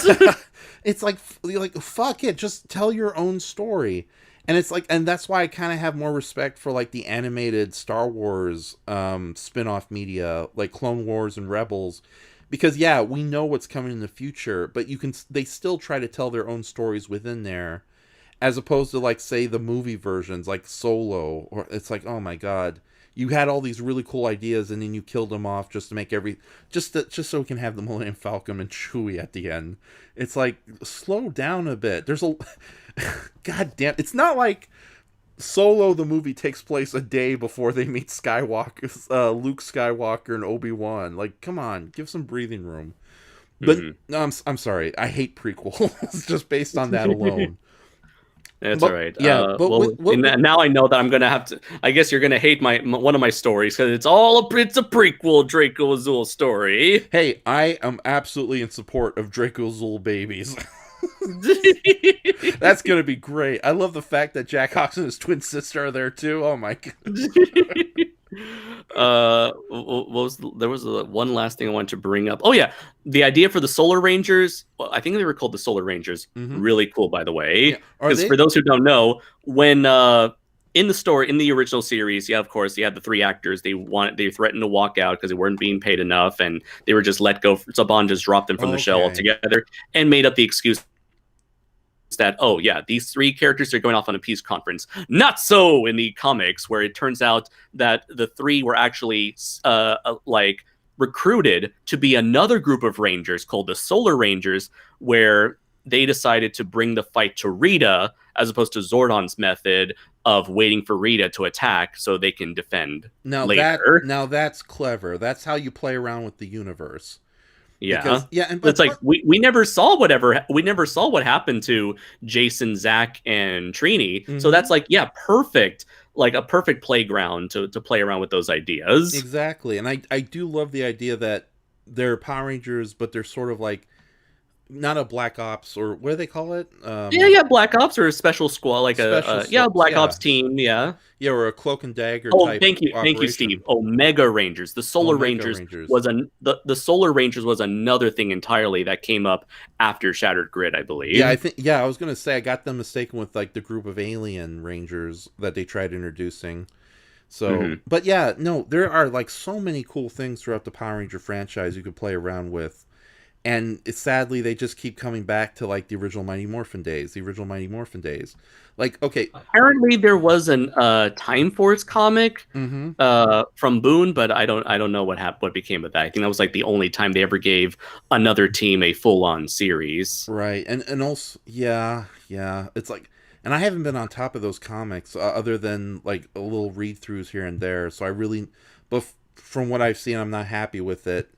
it's like fuck it, just tell your own story. And it's like, and that's why I kind of have more respect for like the animated Star Wars spin-off media like Clone Wars and Rebels, because yeah, we know what's coming in the future, but they still try to tell their own stories within there, as opposed to like say the movie versions like Solo, or it's like, oh my god, you had all these really cool ideas and then you killed them off just to make just so we can have the Millennium Falcon and Chewie at the end. It's like, slow down a bit. There's a god damn, it's not like Solo the movie takes place a day before they meet Luke Skywalker and Obi-Wan. Like, come on, give some breathing room. But no, I'm sorry, I hate prequels just based on that alone. That's all right. Yeah, but well, now I know that I'm gonna have to. I guess you're gonna hate one of my stories because it's a prequel Draco Azul story. Hey, I am absolutely in support of Draco Azul babies. That's gonna be great. I love the fact that Jack Hawks and his twin sister are there too. Oh my god. There was one last thing I wanted to bring up. Oh yeah, the idea for the Solar Rangers. Well, I think they were called the Solar Rangers. Mm-hmm. Really cool, by the way. Yeah. Because for those who don't know, when in the story, in the original series, yeah, of course, you had the three actors. They threatened to walk out because they weren't being paid enough, and they were just let go. Saban just dropped them from the show altogether and made up the excuse that, oh yeah, these three characters are going off on a peace conference. Not so in the comics, where it turns out that the three were actually like recruited to be another group of Rangers called the Solar Rangers, where they decided to bring the fight to Rita as opposed to Zordon's method of waiting for Rita to attack so they can defend later. Now that's clever. That's how you play around with the universe. Yeah, because, it's like we never saw what happened to Jason, Zach, and Trini. Mm-hmm. So that's like, yeah, perfect, like a perfect playground to play around with those ideas. Exactly, and I do love the idea that they're Power Rangers, but they're sort of like not a Black Ops, or what do they call it? Black Ops or a special squad, like Black Ops team, or a Cloak and Dagger. Type thank you, Steve. Omega Rangers, the Solar Rangers was the Solar Rangers was another thing entirely that came up after Shattered Grid, I believe. I was gonna say I got them mistaken with like the group of Alien Rangers that they tried introducing. So, but yeah, no, there are like so many cool things throughout the Power Ranger franchise you could play around with. And sadly, they just keep coming back to like the original Mighty Morphin days. Like, okay, apparently there was an Time Force comic from Boone, but I don't know what became of that. I think that was like the only time they ever gave another team a full-on series. Right, and also, yeah, it's like, and I haven't been on top of those comics other than like a little read-throughs here and there. So I really, but from what I've seen, I'm not happy with it.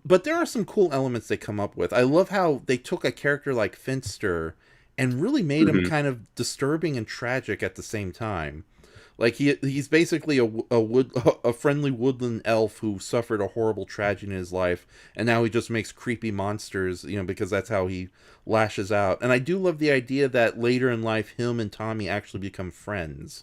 But there are some cool elements they come up with. I love how they took a character like Finster and really made him kind of disturbing and tragic at the same time. Like he's basically a friendly woodland elf who suffered a horrible tragedy in his life, and now he just makes creepy monsters, because that's how he lashes out. And I do love the idea that later in life, him and Tommy actually become friends.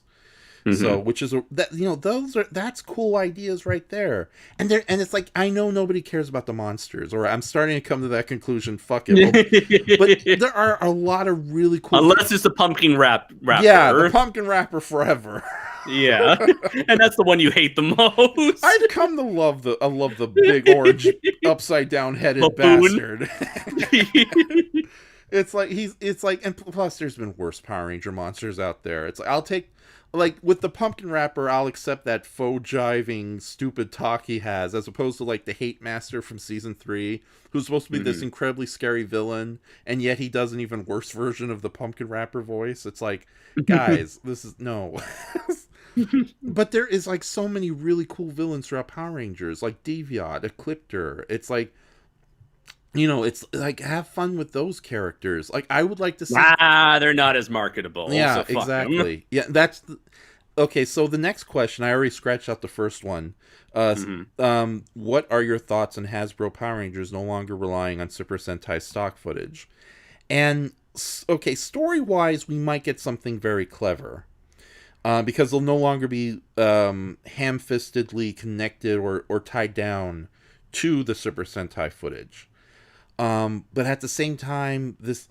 So, which is that's cool ideas right there, and it's like, I know nobody cares about the monsters, or I'm starting to come to that conclusion. Fuck it, but there are a lot of really cool. Unless it's the pumpkin rapper. Yeah, the pumpkin rapper forever. Yeah, and that's the one you hate the most. I've come to love the big orange upside down headed bastard. It's like, and plus there's been worse Power Ranger monsters out there. It's like, I'll take. Like, with the pumpkin rapper, I'll accept that faux jiving, stupid talk he has, as opposed to, like, the Hate Master from Season 3, who's supposed to be this incredibly scary villain, and yet he does an even worse version of the pumpkin rapper voice. It's like, guys, this is, no. But there is, like, so many really cool villains throughout Power Rangers, like Deviant, Ecliptor. It's like, it's like, have fun with those characters. Like, I would like to see. They're not as marketable. Yeah, so exactly. Yeah, okay, so the next question, I already scratched out the first one. Hmm. What are your thoughts on Hasbro Power Rangers no longer relying on Super Sentai stock footage? And okay, story wise, we might get something very clever. Because they'll no longer be ham-fistedly connected or tied down to the Super Sentai footage. But at the same time, this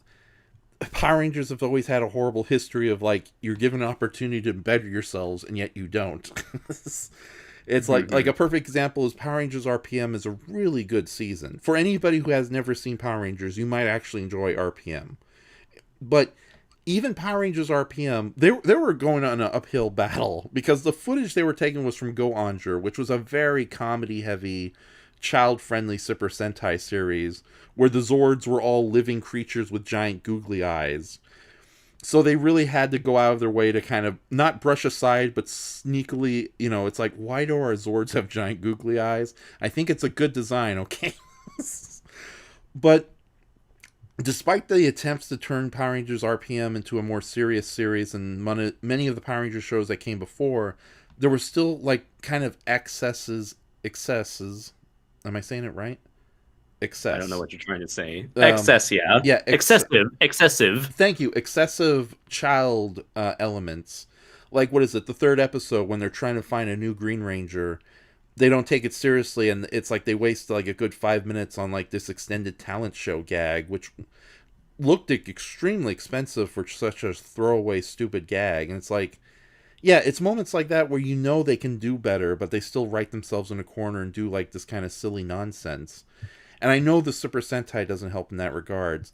Power Rangers have always had a horrible history of like you're given an opportunity to better yourselves and yet you don't. It's like Hmm. a perfect example is Power Rangers RPM is a really good season. For anybody who has never seen Power Rangers, you might actually enjoy RPM. But even Power Rangers RPM, they were going on an uphill battle because the footage they were taking was from Go Onger, which was a very comedy heavy, child friendly Super Sentai series where the Zords were all living creatures with giant googly eyes. So they really had to go out of their way to kind of not brush aside, but sneakily, it's like, why do our Zords have giant googly eyes? I think it's a good design, okay? But despite the attempts to turn Power Rangers RPM into a more serious series and many of the Power Rangers shows that came before, there were still like kind of excesses. Am I saying it right? I don't know Excess. what you're trying to say. Um, Excess, yeah. yeah, Excessive. thank you. Excessive child elements. Like what is it? The third episode when they're trying to find a new Green Ranger, they don't take it seriously, and it's like they waste like a good 5 minutes on like this extended talent show gag, which looked extremely expensive for such a throwaway stupid gag. And it's like, yeah, it's moments like that where they can do better, but they still write themselves in a corner and do like this kind of silly nonsense. And I know the Super Sentai doesn't help in that regards.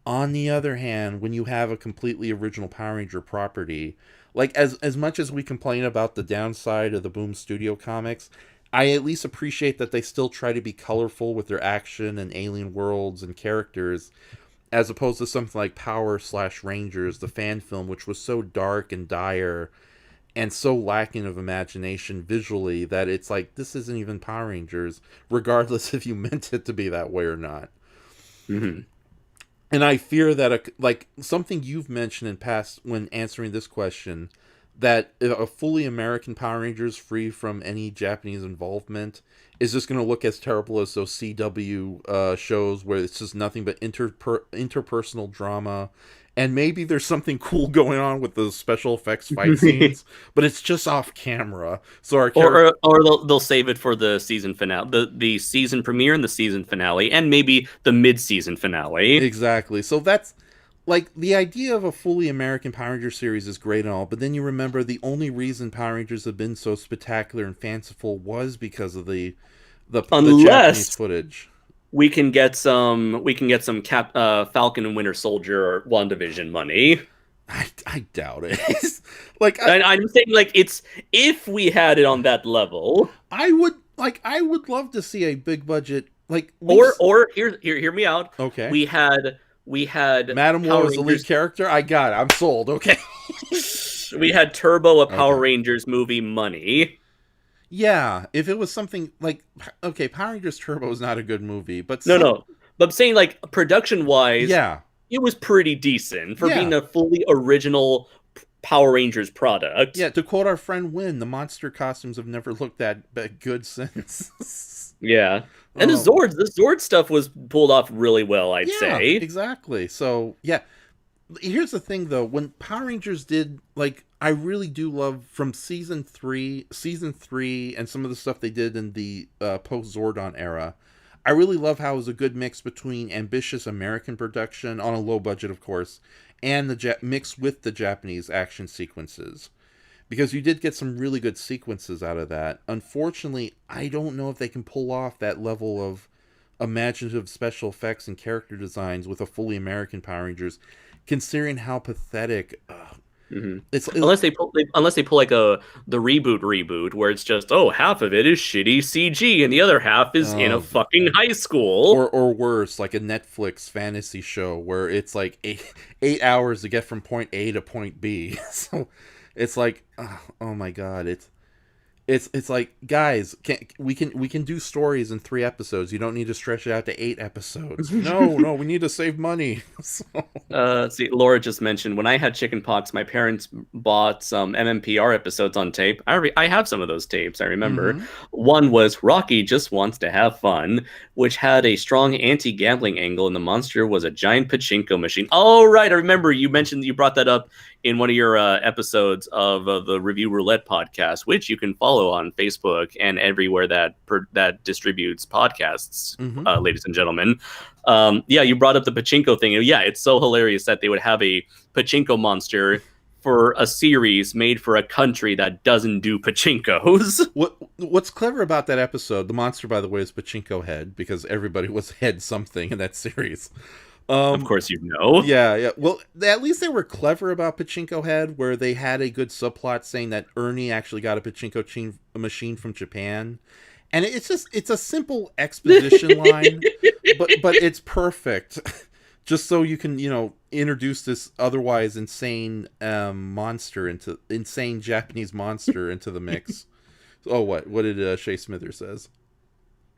On the other hand, when you have a completely original Power Ranger property, like as much as we complain about the downside of the Boom Studio comics, I at least appreciate that they still try to be colorful with their action and alien worlds and characters, as opposed to something like Power/Rangers, the fan film, which was so dark and dire and so lacking of imagination visually that it's like this isn't even Power Rangers, regardless if you meant it to be that way or not. Hmm. And I fear that like something you've mentioned in past when answering this question, that a fully American Power Rangers free from any Japanese involvement is just going to look as terrible as those CW shows where it's just nothing but interpersonal drama. And maybe there's something cool going on with the special effects fight scenes, but it's just off camera. So our character. Or they'll save it for the season finale, the season premiere and the season finale, and maybe the mid-season finale. Exactly. So that's like the idea of a fully American Power Ranger series is great and all, but then you remember the only reason Power Rangers have been so spectacular and fanciful was because of the Japanese Unless footage. we can get some Falcon and Winter Soldier or WandaVision money. I doubt it. like And I'm saying like it's if we had it on that level. I would love to see a big budget like Or hear me out. okay. We had we had Madam Woe Power is the lead Rangers. character. I got it. I'm sold. Okay. We had Turbo, a Power Okay. Rangers movie money. Yeah, if it was something like okay, Power Rangers Turbo is not a good movie, but No, no. But I'm saying like production wise, yeah. it was pretty decent for Yeah. being a fully original Power Rangers product. Yeah, to quote our friend Win, the monster costumes have never looked that good since. Yeah. And the Oh, Zord stuff was pulled off really well, I'd yeah, say. exactly. So, yeah. Here's the thing, though. When Power Rangers did, like, I really do love from season three, and some of the stuff they did in the post Zordon era. I really love how it was a good mix between ambitious American production, on a low budget, of course, and the mix with the Japanese action sequences, because you did get some really good sequences out of that. Unfortunately, I don't know if they can pull off that level of imaginative special effects and character designs with a fully American Power Rangers, considering how pathetic. Hmm. It's Unless they pull like the reboot where it's just half of it is shitty CG and the other half is in a uh, fucking high school. or worse, like a Netflix fantasy show where it's like 8 hours to get from point A to point B. So it's like, oh my god, It's like, guys, we can do stories in 3 episodes. You don't need to stretch it out to 8 episodes. No, we need to save money. So, See, Laura just mentioned when I had chicken pox, my parents bought some MMPR episodes on tape. I have some of those tapes, I remember. mm-hmm. One was Rocky Just Wants to Have Fun, which had a strong anti-gambling angle, and the monster was a giant pachinko machine. Oh, right, I remember you brought that up in one of your episodes of the Review Roulette podcast, which you can follow on Facebook and everywhere that distributes podcasts, Mm-hmm. ladies and gentlemen. Yeah, you brought up the pachinko thing. Yeah, it's so hilarious that they would have a pachinko monster for a series made for a country that doesn't do pachinkos. What's clever about that episode? The monster, by the way, is Pachinko Head, because everybody was head something in that series. Of course, you know. Yeah. Well, at least they were clever about Pachinko Head, where they had a good subplot saying that Ernie actually got a pachinko machine from Japan. And it's a simple exposition line, but it's perfect. Just so you can, introduce this otherwise insane insane Japanese monster into the mix. Oh, what did Shea Smithers says?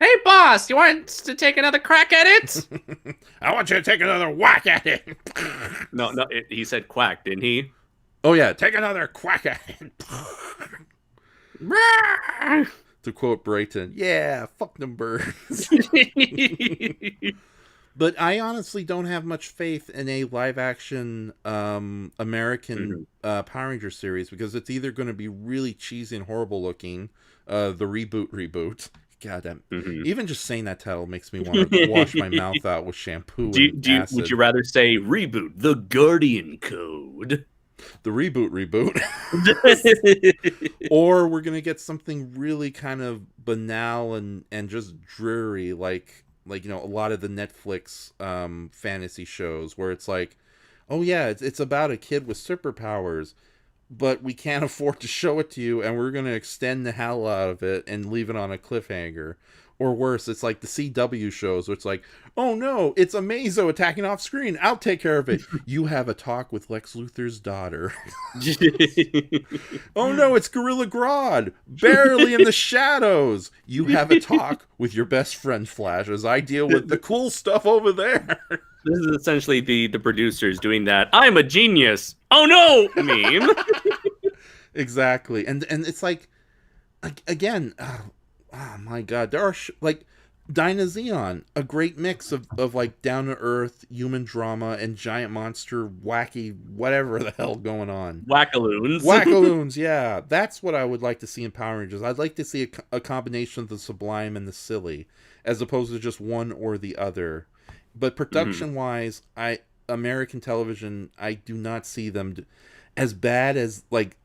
Hey, boss, you want to take another crack at it? I want you to take another whack at it. No, he said quack, didn't he? Oh yeah, take another quack at it. To quote Brayton, yeah, fuck them birds. But I honestly don't have much faith in a live-action American Power Ranger series, because it's either going to be really cheesy and horrible looking, the reboot. God damn. Mm-hmm. Even just saying that title makes me want to wash my mouth out with shampoo and acid. Would you rather say reboot, the Guardian Code? The reboot. Or we're going to get something really kind of banal and just dreary, like a lot of the Netflix fantasy shows, where it's like, oh yeah, it's about a kid with superpowers, but we can't afford to show it to you, and we're going to extend the hell out of it and leave it on a cliffhanger. Or worse, it's like the CW shows where it's like, oh no, it's a Mazo attacking off screen. I'll take care of it. You have a talk with Lex Luthor's daughter. Oh no, it's Gorilla Grodd, barely in the shadows. You have a talk with your best friend Flash as I deal with the cool stuff over there. This is essentially the producers doing that "I'm a genius, oh no" meme. Exactly, and it's like again. Oh my god, there are like Dinosaur, a great mix of like down to earth human drama and giant monster wacky whatever the hell going on. Wackaloons, yeah, that's what I would like to see in Power Rangers. I'd like to see a combination of the sublime and the silly, as opposed to just one or the other. But production wise, American television, I do not see them as bad as like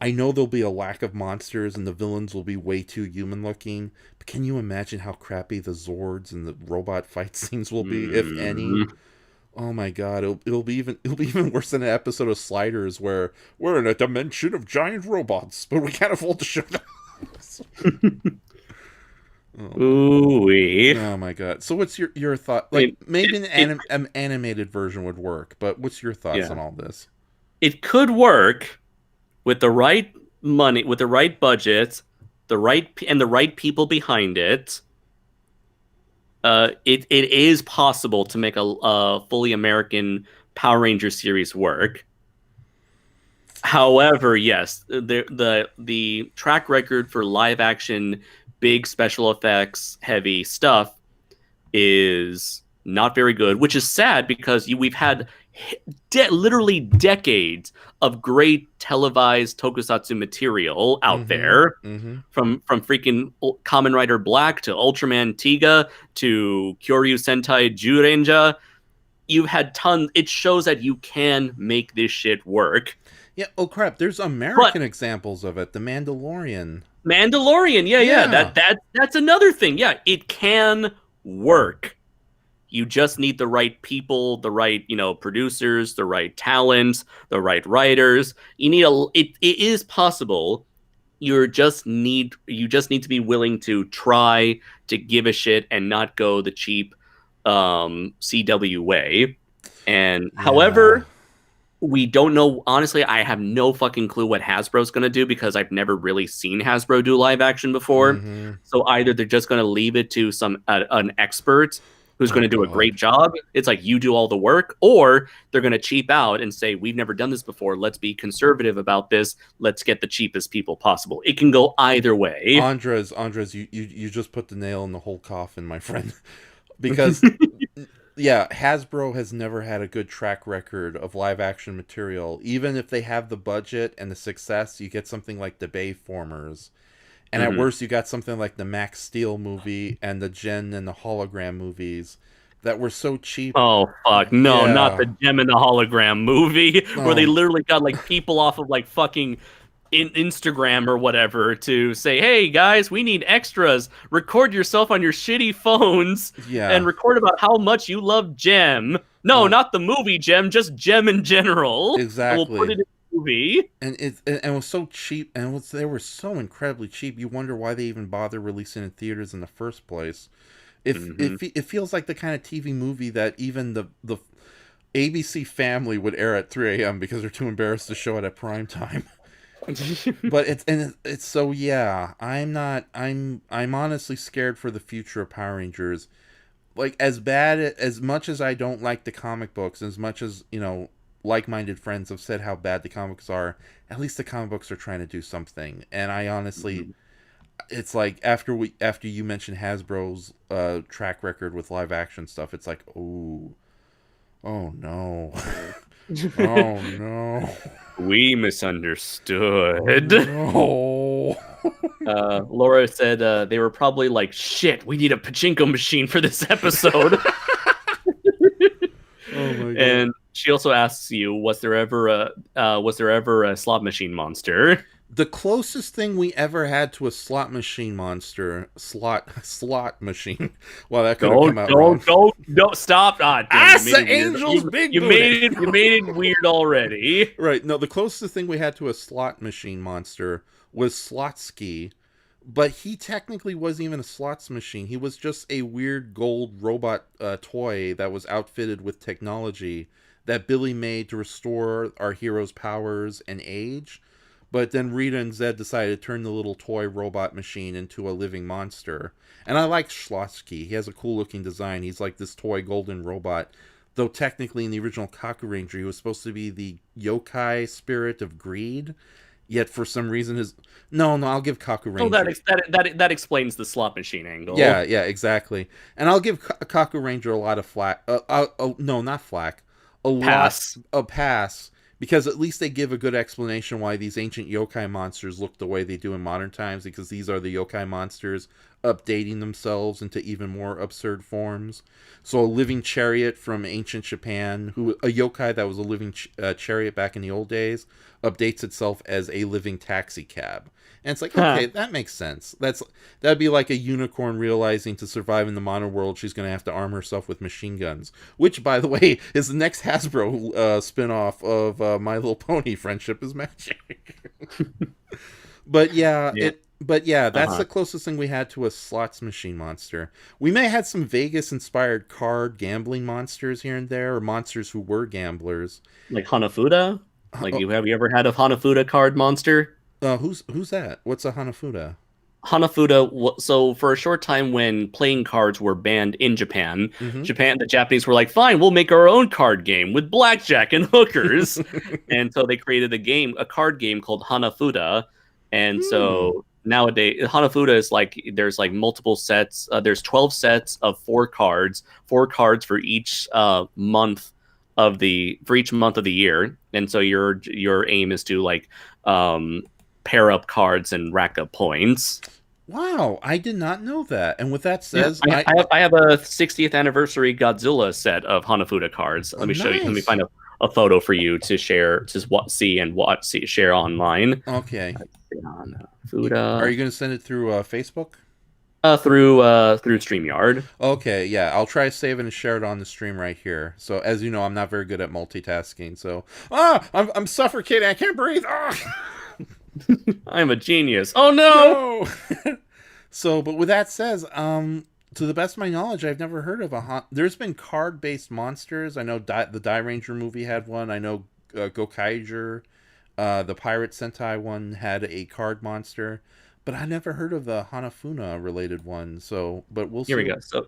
I know there'll be a lack of monsters and the villains will be way too human looking, but can you imagine how crappy the Zords and the robot fight scenes will be, if any? Oh my god, it'll be even worse than an episode of Sliders where we're in a dimension of giant robots, but we can't afford to show them. Ooh-wee. Oh my god. So what's your thought? Like, maybe an animated version would work, but what's your thoughts on all this? It could work with the right money, with the right budget, the right people behind it. It is possible to make a fully American Power Ranger series work. However, yes, the track record for live action, big special effects heavy stuff is not very good, which is sad because we've had literally decades of great televised tokusatsu material out there, from freaking Kamen Rider Black to Ultraman Tiga to Kyoryu Sentai Zyuranger. You've had tons. It shows that you can make this shit work. Yeah. Oh crap! There's American examples of it. The Mandalorian. Yeah. That's another thing. Yeah, it can work. You just need the right people, the right, producers, the right talent, the right writers. You need it is possible. You just need to be willing to try to give a shit and not go the cheap CW way. And however, We don't know. Honestly, I have no fucking clue what Hasbro's going to do because I've never really seen Hasbro do live action before. Mm-hmm. So either they're just going to leave it to an expert who's going Oh to do a God. great job. It's like you do all the work, or they're going to cheap out and say we've never done this before. Let's be conservative about this. Let's get the cheapest people possible. It can go either way. Andres, you just put the nail in the whole coffin, my friend. Because yeah, Hasbro has never had a good track record of live action material. Even if they have the budget and the success, you get something like the Bayformers. And at Mhm. worst, you got something like the Max Steel movie and the Gen and the Hologram movies that were so cheap. Oh fuck no, not the Yeah. Gem and the Hologram movie where they Oh, literally got like people off of like fucking Instagram or whatever to say, "Hey guys, we need extras. Record yourself on your shitty phones and yeah. record about how much you love Gem. No, Uh, not the movie Gem, just Gem in general, and we'll put exactly. it in the movie." And it was so cheap, and they were so incredibly cheap. You wonder why they even bother releasing in theaters in the first place. Hmm. It feels like the kind of TV movie that even the ABC Family would air at 3 a.m. because they're too embarrassed to show it at prime time. But it's so yeah. I'm honestly scared for the future of Power Rangers. Like as much as I don't like the comic books, as much as like-minded friends have said how bad the comics are, at least the comic books are trying to do something. And I honestly, it's like after you mentioned Hasbro's track record with live action stuff, it's like oh no, oh no, We oh misunderstood. no. Laura said they were probably like, "Shit, we need a pachinko machine for this episode." Oh my god. And she also asks you, was there ever a slot machine monster? The closest thing we ever had to a slot machine monster, slot machine. Well, that could have come out wrong. Don't stop! Ah, damn it, you made Asa it weird. Angel's big You booty. made it weird already. Right. No, the closest thing we had to a slot machine monster was Slotsky, but he technically wasn't even a slots machine. He was just a weird gold robot toy that was outfitted with technology that Billy made to restore our hero's powers and age. But then Rita and Zed decided to turn the little toy robot machine into a living monster. And I like Schlotsky. He has a cool looking design. He's like this toy golden robot. Though technically in the original Kaku Ranger, he was supposed to be the yokai spirit of greed. Yet for some reason his no, I'll give Kaku Oh, Ranger. that explains the slot machine Yeah, angle. yeah, exactly. And I'll give Kaku Ranger a lot of flack. No, not flack. Pass. A pass because at least they give a good explanation why these ancient yokai monsters look the way they do in modern times. Because these are the yokai monsters updating themselves into even more absurd forms. So a living chariot from ancient Japan, a yokai that was a living chariot back in the old days, updates itself as a living taxi cab. And it's like, Huh. okay, that makes sense. That'd be like a unicorn realizing to survive in the modern world, she's going to have to arm herself with machine guns. Which, by the way, is the next Hasbro spin-off of My Little Pony: Friendship is Magic. But yeah, Yeah. that's Uh-huh. the closest thing we had to a slots machine monster. We may have had some Vegas-inspired card gambling monsters here and there, or monsters who were gamblers. Like Hanafuda? Like Oh, have you ever had a Hanafuda card monster? who's that? What's a Hanafuda? So for a short time when playing cards were banned in Mm-hmm. The Japanese were like, fine, we'll make our own card game with blackjack and hookers. And so they created a card game called Hanafuda. And Hmm. so nowadays, Hanafuda is like, there's like multiple sets. There's 12 sets of four cards for each for each month of the year. And so your aim is to like, pair up cards and rack up points. Wow, I did not know that. And with that Yeah, says, I have a 60th anniversary Godzilla set of Hanafuda cards. Let me show you. Let me nice. find a photo for you to share, share online. Okay. Are Hanafuda you going to send it through Facebook? through StreamYard. Okay, yeah, I'll try to save it and share it on the stream right here. So, as you know, I'm not very good at multitasking. So, I'm suffocating. I can't breathe. I'm a genius. Oh no! No. So, but with that says, to the best of my knowledge, I've never heard of there's been card-based monsters. I know the Die Ranger movie had one. I know Gokaiger. The Pirate Sentai one had a card monster, but I never heard of the Hanafuna related one. So, but we'll Here see. we go. So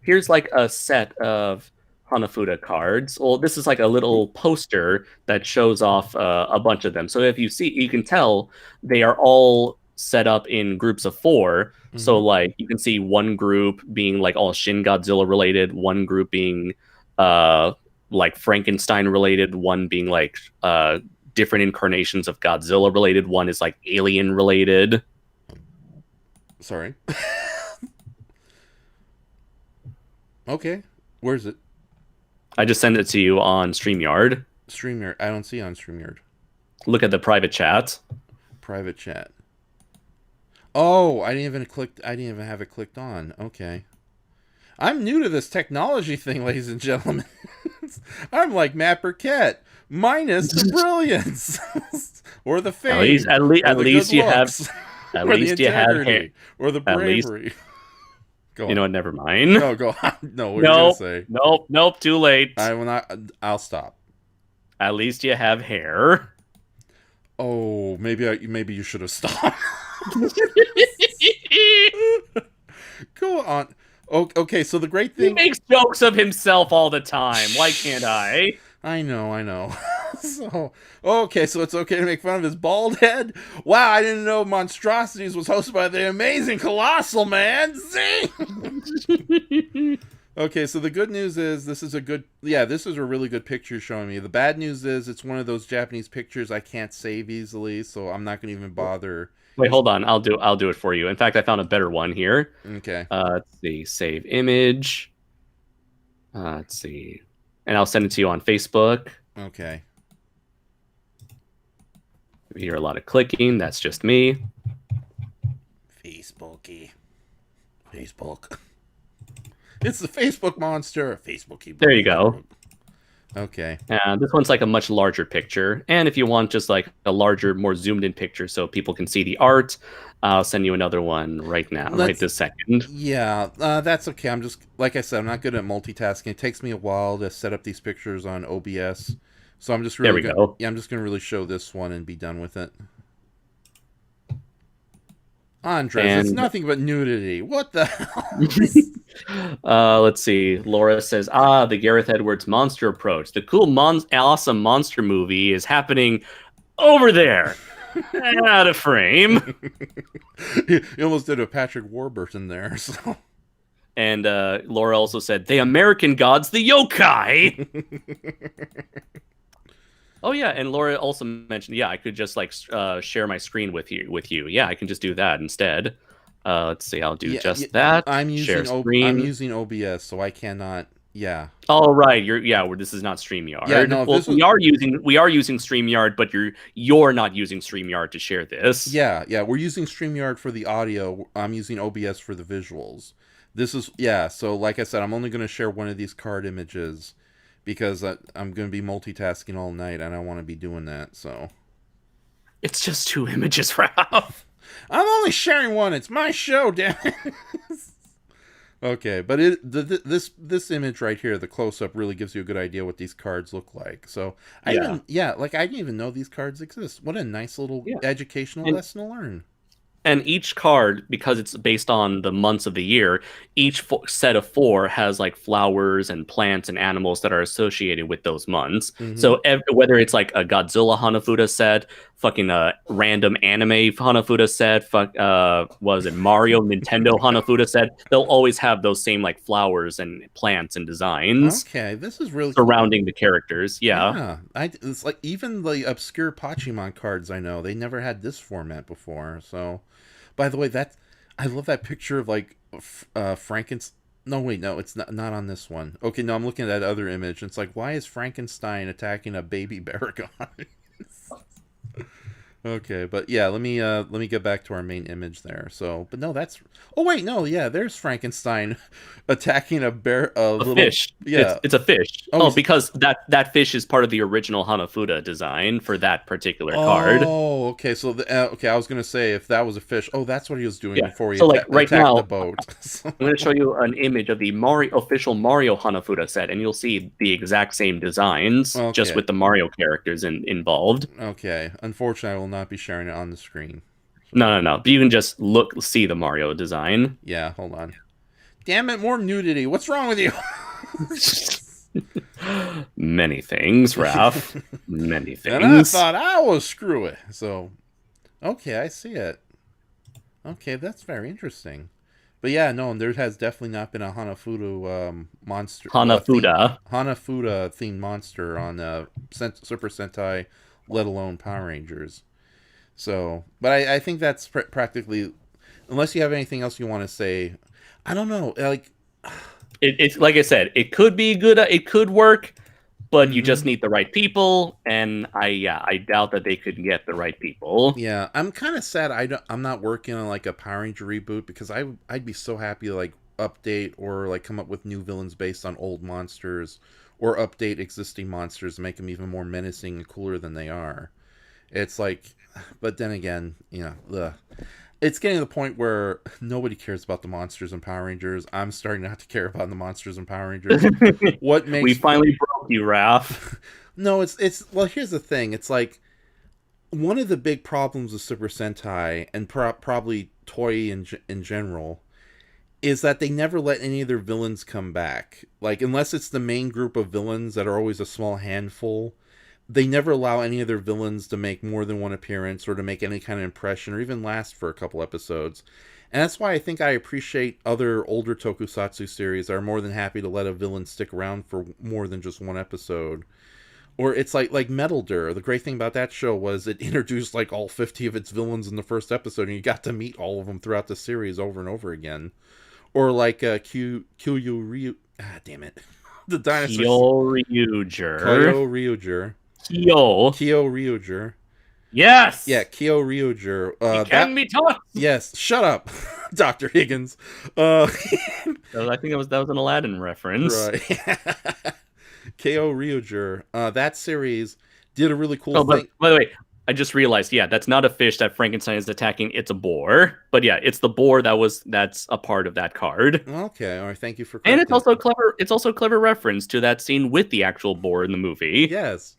here's like a set of Hanafuda cards. Well, this is like a little poster that shows off a bunch of them. So if you see, you can tell they are all set up in groups of four. So Mm-hmm. like you can see one group being like all Shin Godzilla related, one group being uh like Frankenstein related, one being like different incarnations of Godzilla related, one is like alien related. Sorry. Okay. Where's it? I just sent it to you on StreamYard. StreamYard. I don't see on StreamYard. Look at the private chat. Private chat. Oh, I didn't even click. I didn't even have it clicked on. Okay. I'm new to this technology thing, ladies and gentlemen. I'm like Matt Burkett, minus the brilliance, or the At least, fame, or at the least good you have, looks, at or the least you have hair. integrity, or the At least, bravery. Go you on. know what? Never mind. No, go on. No, what are you gonna Nope, say? nope. Too late. I will not. I'll stop. At least you have hair. Oh, maybe you should have stopped. Go on. Okay, so the great He thing. makes jokes of himself all the time. Why can't I? I know. So, okay, so it's okay to make fun of his bald head? Wow, I didn't know Monstrosities was hosted by the amazing Colossal Man. Zing! Okay, so the good news is this is a really good picture showing me. The bad news is it's one of those Japanese pictures I can't save easily, so I'm not going to even bother. Wait, hold on. I'll do it for you. In fact, I found a better one here. Okay. Let's see. Save image. Let's see. And I'll send it to you on Facebook. Okay. We hear a lot of clicking. That's just me. Facebook. It's the Facebook monster. Facebooky. There you go. Okay. This one's like a much larger picture. And if you want just like a larger, more zoomed in picture so people can see the art, I'll send you another one right now, right this second. Yeah, that's okay. I'm just, like I said, I'm not good at multitasking. It takes me a while to set up these pictures on OBS. So I'm just really There we go. Yeah, I'm just going to really show this one and be done with it. Andres, it's nothing but nudity. What the hell? Let's see. Laura says, the Gareth Edwards monster approach. The cool, awesome monster movie is happening over there. Out of frame. You almost did a Patrick Warburton there. So. And Laura also said, the American gods, the yokai. Oh yeah, and Laura also mentioned, I could just like share my screen with you. Yeah, I can just do that instead. Let's see, I'll do that. I'm using OBS, so I cannot. Yeah. Oh right, this is not StreamYard. Yeah, no. We are using StreamYard, but you're not using StreamYard to share this. Yeah. We're using StreamYard for the audio. I'm using OBS for the visuals. This is So like I said, I'm only going to share one of these card images. Because I'm going to be multitasking all night, and I want to be doing that, so... It's just 2 images, Ralph. I'm only sharing one. It's my show, damn it. Okay, but this image right here, the close-up, really gives you a good idea what these cards look like. So, I didn't even know these cards exist. What a nice little educational lesson to learn. And each card, because it's based on the months of the year, each set of 4 has like flowers and plants and animals that are associated with those months. Mm-hmm. So whether it's like a Godzilla Hanafuda set, fucking a random anime Hanafuda set, was it Mario Nintendo Hanafuda set, they'll always have those same like flowers and plants and designs. Okay, this is really surrounding the characters. Yeah, it's like even the obscure Pachimon cards I know, they never had this format before, so... By the way, I love that picture of like Frankenstein. No, wait, no, it's not on this one. Okay, no, I'm looking at that other image. And it's like, why is Frankenstein attacking a baby Baragon? Okay, but yeah, let me get back to our main image there. So, but no, that's oh wait, no, yeah, there's Frankenstein attacking a bear, a A little fish. yeah. It's a fish. Oh, Oh, he's because that fish is part of the original Hanafuda design for that particular card. oh okay. So okay, I was gonna say if that was a fish, oh, that's what he was doing Yeah. before he So like right attacked the now, boat. I'm going to show you an image of the Mario official Mario Hanafuda set, and you'll see the exact same designs, just Okay, with the Mario characters involved. okay. Unfortunately, I will not be sharing it on the screen. No, no, no. But you can just see the Mario design. Yeah, hold on. Damn it, more nudity. What's wrong with you? Many things, Ralph. Many And I things. thought I was screw it. So, okay, I see it. Okay, that's very interesting. But yeah, no, there has definitely not been a Hanafuda monster theme Hanafuda. Hanafuda themed monster on Super Sentai, let alone Power Rangers. So, but I think that's practically, unless you have anything else you want to say. I don't know, like, It's like I said, it could be good. It could work, but you just hmm need the right people. And I doubt that they could get the right people. yeah, I'm kind of sad. I'm not working on like a Power Ranger reboot because I'd be so happy to like update or like come up with new villains based on old monsters or update existing monsters and make them even more menacing and cooler than they are. It's like, but then again, it's getting to the point where nobody cares about the monsters and Power Rangers. I'm starting not to care about the monsters and Power Rangers. What We makes finally broke you, Raph. no, it's well. Here's the thing. It's like one of the big problems with Super Sentai and probably Toei in general is that they never let any of their villains come back. Like unless it's the main group of villains that are always a small handful, they never allow any of their villains to make more than one appearance or to make any kind of impression or even last for a couple episodes. And that's why I think I appreciate other older tokusatsu series that are more than happy to let a villain stick around for more than just one episode. Or it's like Metal Dur. The great thing about that show was it introduced like all 50 of its villains in the first episode, and you got to meet all of them throughout the series over and over again. Or like Kyu Ryu. Ah, damn it, the dinosaurs. Kyo-Ryuger. Kyo Ryuger. Kyo. Kyo Ryuger. Yeah, Yes. Kyo Ryuger. He That can be taught. yes. Shut up, Doctor Higgins. Uh, I think that was an Aladdin reference. right. Ko Ryuger. That series did a really cool Oh, but thing. by the way, I just realized, yeah, that's not a fish that Frankenstein is attacking. It's a boar. But yeah, it's the boar that's a part of that card. Okay, all right. Thank you for And it's correcting. also clever. It's also a clever reference to that scene with the actual boar in the movie. Yes.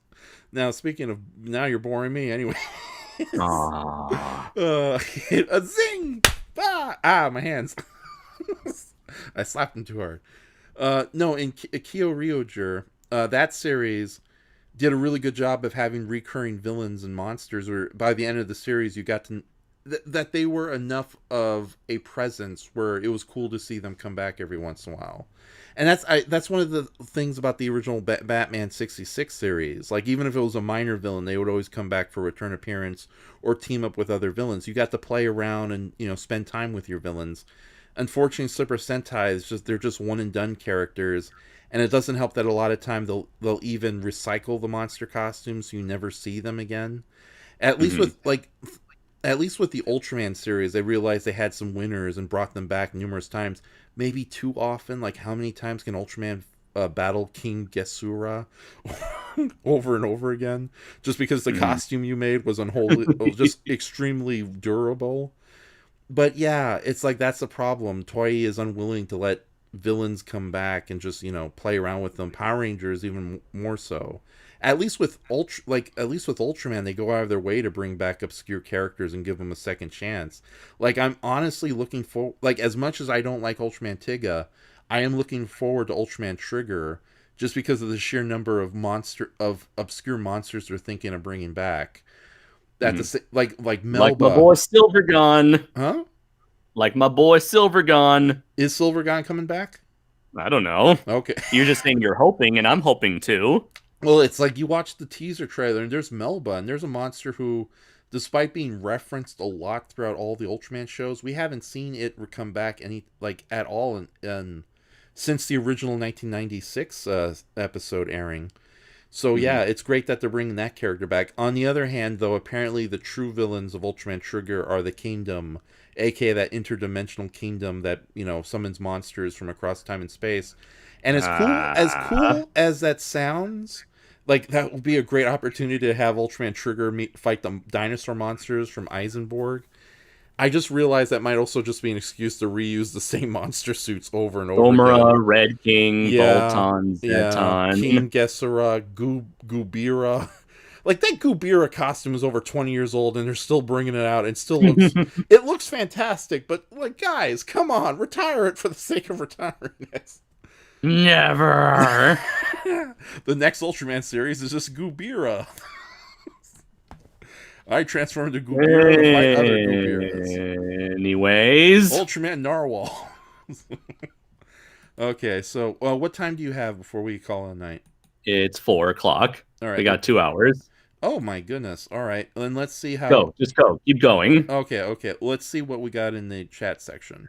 Now speaking of, now you're boring me anyway. Ah, A zing! My hands. I slapped him too hard. No, in Kyo Ryuger, that series did a really good job of having recurring villains and monsters. Where by the end of the series, you got to that they were enough of a presence where it was cool to see them come back every once in a while. And that's one of the things about the original Batman 66 series. Like even if it was a minor villain, they would always come back for return appearance or team up with other villains. You got to play around and spend time with your villains. Unfortunately, Super Sentai is they're just one and done characters, and it doesn't help that a lot of time they'll even recycle the monster costumes so you never see them again. At least mhm. with like at least with the Ultraman series, they realized they had some winners and brought them back numerous times. Maybe too often. Like how many times can Ultraman battle King Gesura over and over again? Just because the Mhm. costume you made was unholy, was just extremely durable. But yeah, it's like that's the problem. Toei is unwilling to let villains come back and just play around with them. Power Rangers even more so. At least with Ultraman, they go out of their way to bring back obscure characters and give them a second chance. Like I'm honestly looking for like as much as I don't like Ultraman Tiga, I am looking forward to Ultraman Trigger just because of the sheer number of obscure monsters they're thinking of bringing back. At the Mhm. like Like my Melba, boy Silvergun. huh? Like my boy Silvergun. Is Silvergun coming back? I don't know. Okay. You're just saying you're hoping, and I'm hoping too. Well, it's like you watch the teaser trailer and there's Melba and there's a monster who, despite being referenced a lot throughout all the Ultraman shows, we haven't seen it come back any like at all in since the original 1996 episode airing. So Hmm. yeah, it's great that they're bringing that character back. On the other hand, though, apparently the true villains of Ultraman Trigger are the Kingdom, aka that interdimensional kingdom that summons monsters from across time and space. And Ah. cool as that sounds, like that would be a great opportunity to have Ultraman Trigger fight the dinosaur monsters from Eisenborg. I just realized that might also just be an excuse to reuse the same monster suits over and over again. Gomera, Red King, Yeah, Bolton, yeah. Zeton. King Gessera, Gubira. Like that Gubira costume is over 20 years old and they're still bringing it out and still looks it looks fantastic, but like guys, come on, retire it for the sake of retiring it. Never. The next Ultraman series is just Gubira. I transformed into Gubira to fight other Gubiras. Anyways, Ultraman Narwhal. Okay, so what time do you have before we call it a night? it's 4 o'clock. All We right. got 2 hours. Oh my goodness. All right. Then let's see how. Go, just go. Keep going. Okay, okay. Let's see what we got in the chat section.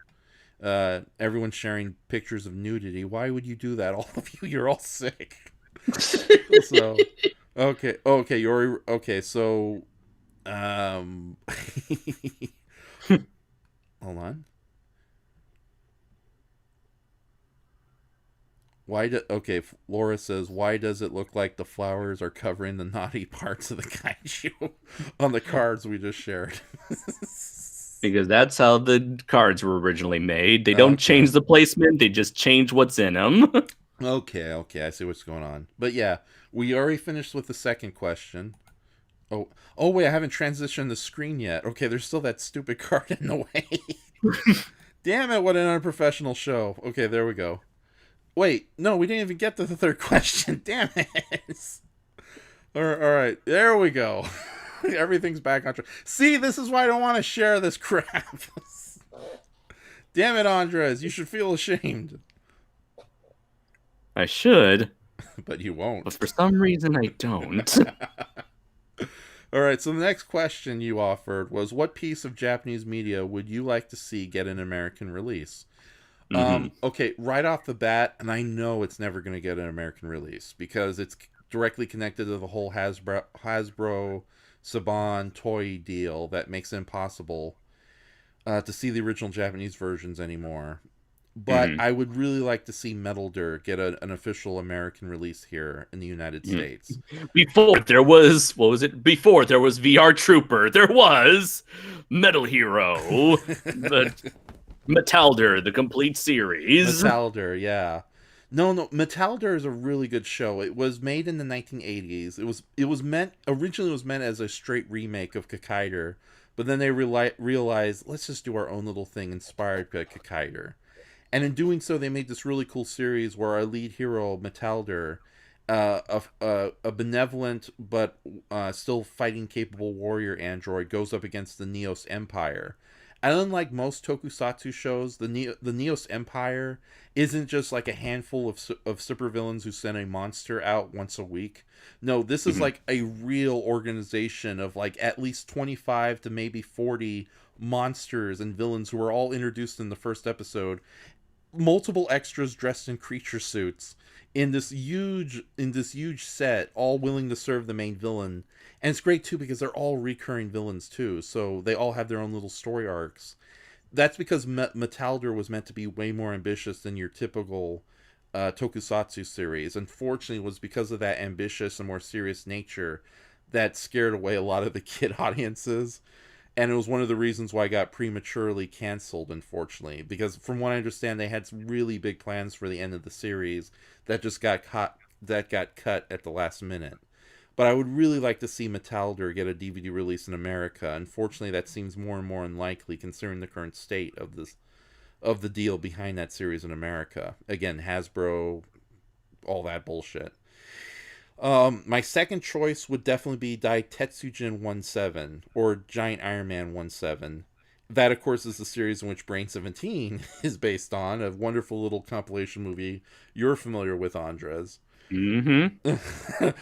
Everyone's sharing pictures of nudity. Why would you do that? All of you, you're all sick. So, okay, okay, you're okay. So, um, hold on. Okay? Laura says, why does it look like the flowers are covering the naughty parts of the kaiju on the cards we just shared? Because that's how the cards were originally made. They don't Okay. change the placement, they just change what's in them. Okay, okay, I see what's going on. But yeah, we already finished with the second question. Oh, oh wait, I haven't transitioned the screen yet. Okay, there's still that stupid card in the way. Damn it, what an unprofessional show. Okay, there we go. Wait, no, we didn't even get to the third question. Damn it. All right, there we go. Everything's back on track. See, this is why I don't want to share this crap. Damn it, Andres, you should feel ashamed. I should, But you but won't. for some reason I don't. All right, so the next question you offered was what piece of Japanese media would you like to see get an American release? Hmm. Okay, right off the bat, and I know it's never going to get an American release because it's directly connected to the whole Hasbro Saban toy deal that makes it impossible to see the original Japanese versions anymore. But Hmm. I would really like to see Metal Gear get an official American release here in the United States. Before there was, what was it? Before there was VR Trooper, there was Metal Hero, the Metalder, the complete series. Metalder, yeah. No, no, Metalder is a really good show. It was made in the 1980s. It was meant originally it was meant as a straight remake of Kakaider, but then they realized let's just do our own little thing inspired by Kakaider. And in doing so, they made this really cool series where our lead hero, Metalder, a benevolent but still fighting capable warrior android, goes up against the Neos Empire. And unlike most tokusatsu shows, the Neos Empire isn't just like a handful of supervillains who send a monster out once a week. No, this is Mhm. like a real organization of like at least 25 to maybe 40 monsters and villains who are all introduced in the first episode, multiple extras dressed in creature suits in this huge set, all willing to serve the main villain. And it's great too because they're all recurring villains too, so they all have their own little story arcs. That's because Metalder was meant to be way more ambitious than your typical tokusatsu series. Unfortunately, it was because of that ambitious and more serious nature that scared away a lot of the kid audiences, and it was one of the reasons why I got prematurely canceled, unfortunately, because from what I understand, they had some really big plans for the end of the series that just got cut at the last minute. But I would really like to see Metalder get a DVD release in America. Unfortunately, that seems more and more unlikely considering the current state of the deal behind that series in America. Again, Hasbro, all that bullshit. My second choice would definitely be Daitetsujin 17 or Giant Iron Man 17. That, of course, is the series in which Brain 17 is based on, a wonderful little compilation movie you're familiar with, Andres. Hmm.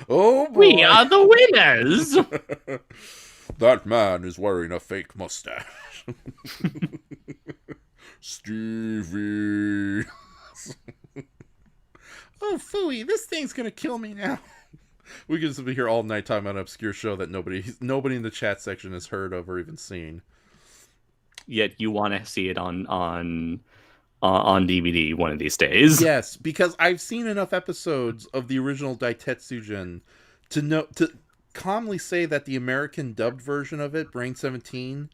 Oh We boy! are the winners. That man is wearing a fake mustache. Stevie! Oh, phooey, this thing's gonna kill me now. We could just be here all night talking about an obscure show that nobody in the chat section has heard of or even seen. Yet you want to see it on DVD one of these days. Yes, because I've seen enough episodes of the original Daitetsujin to calmly say that the American dubbed version of it, Brain 17,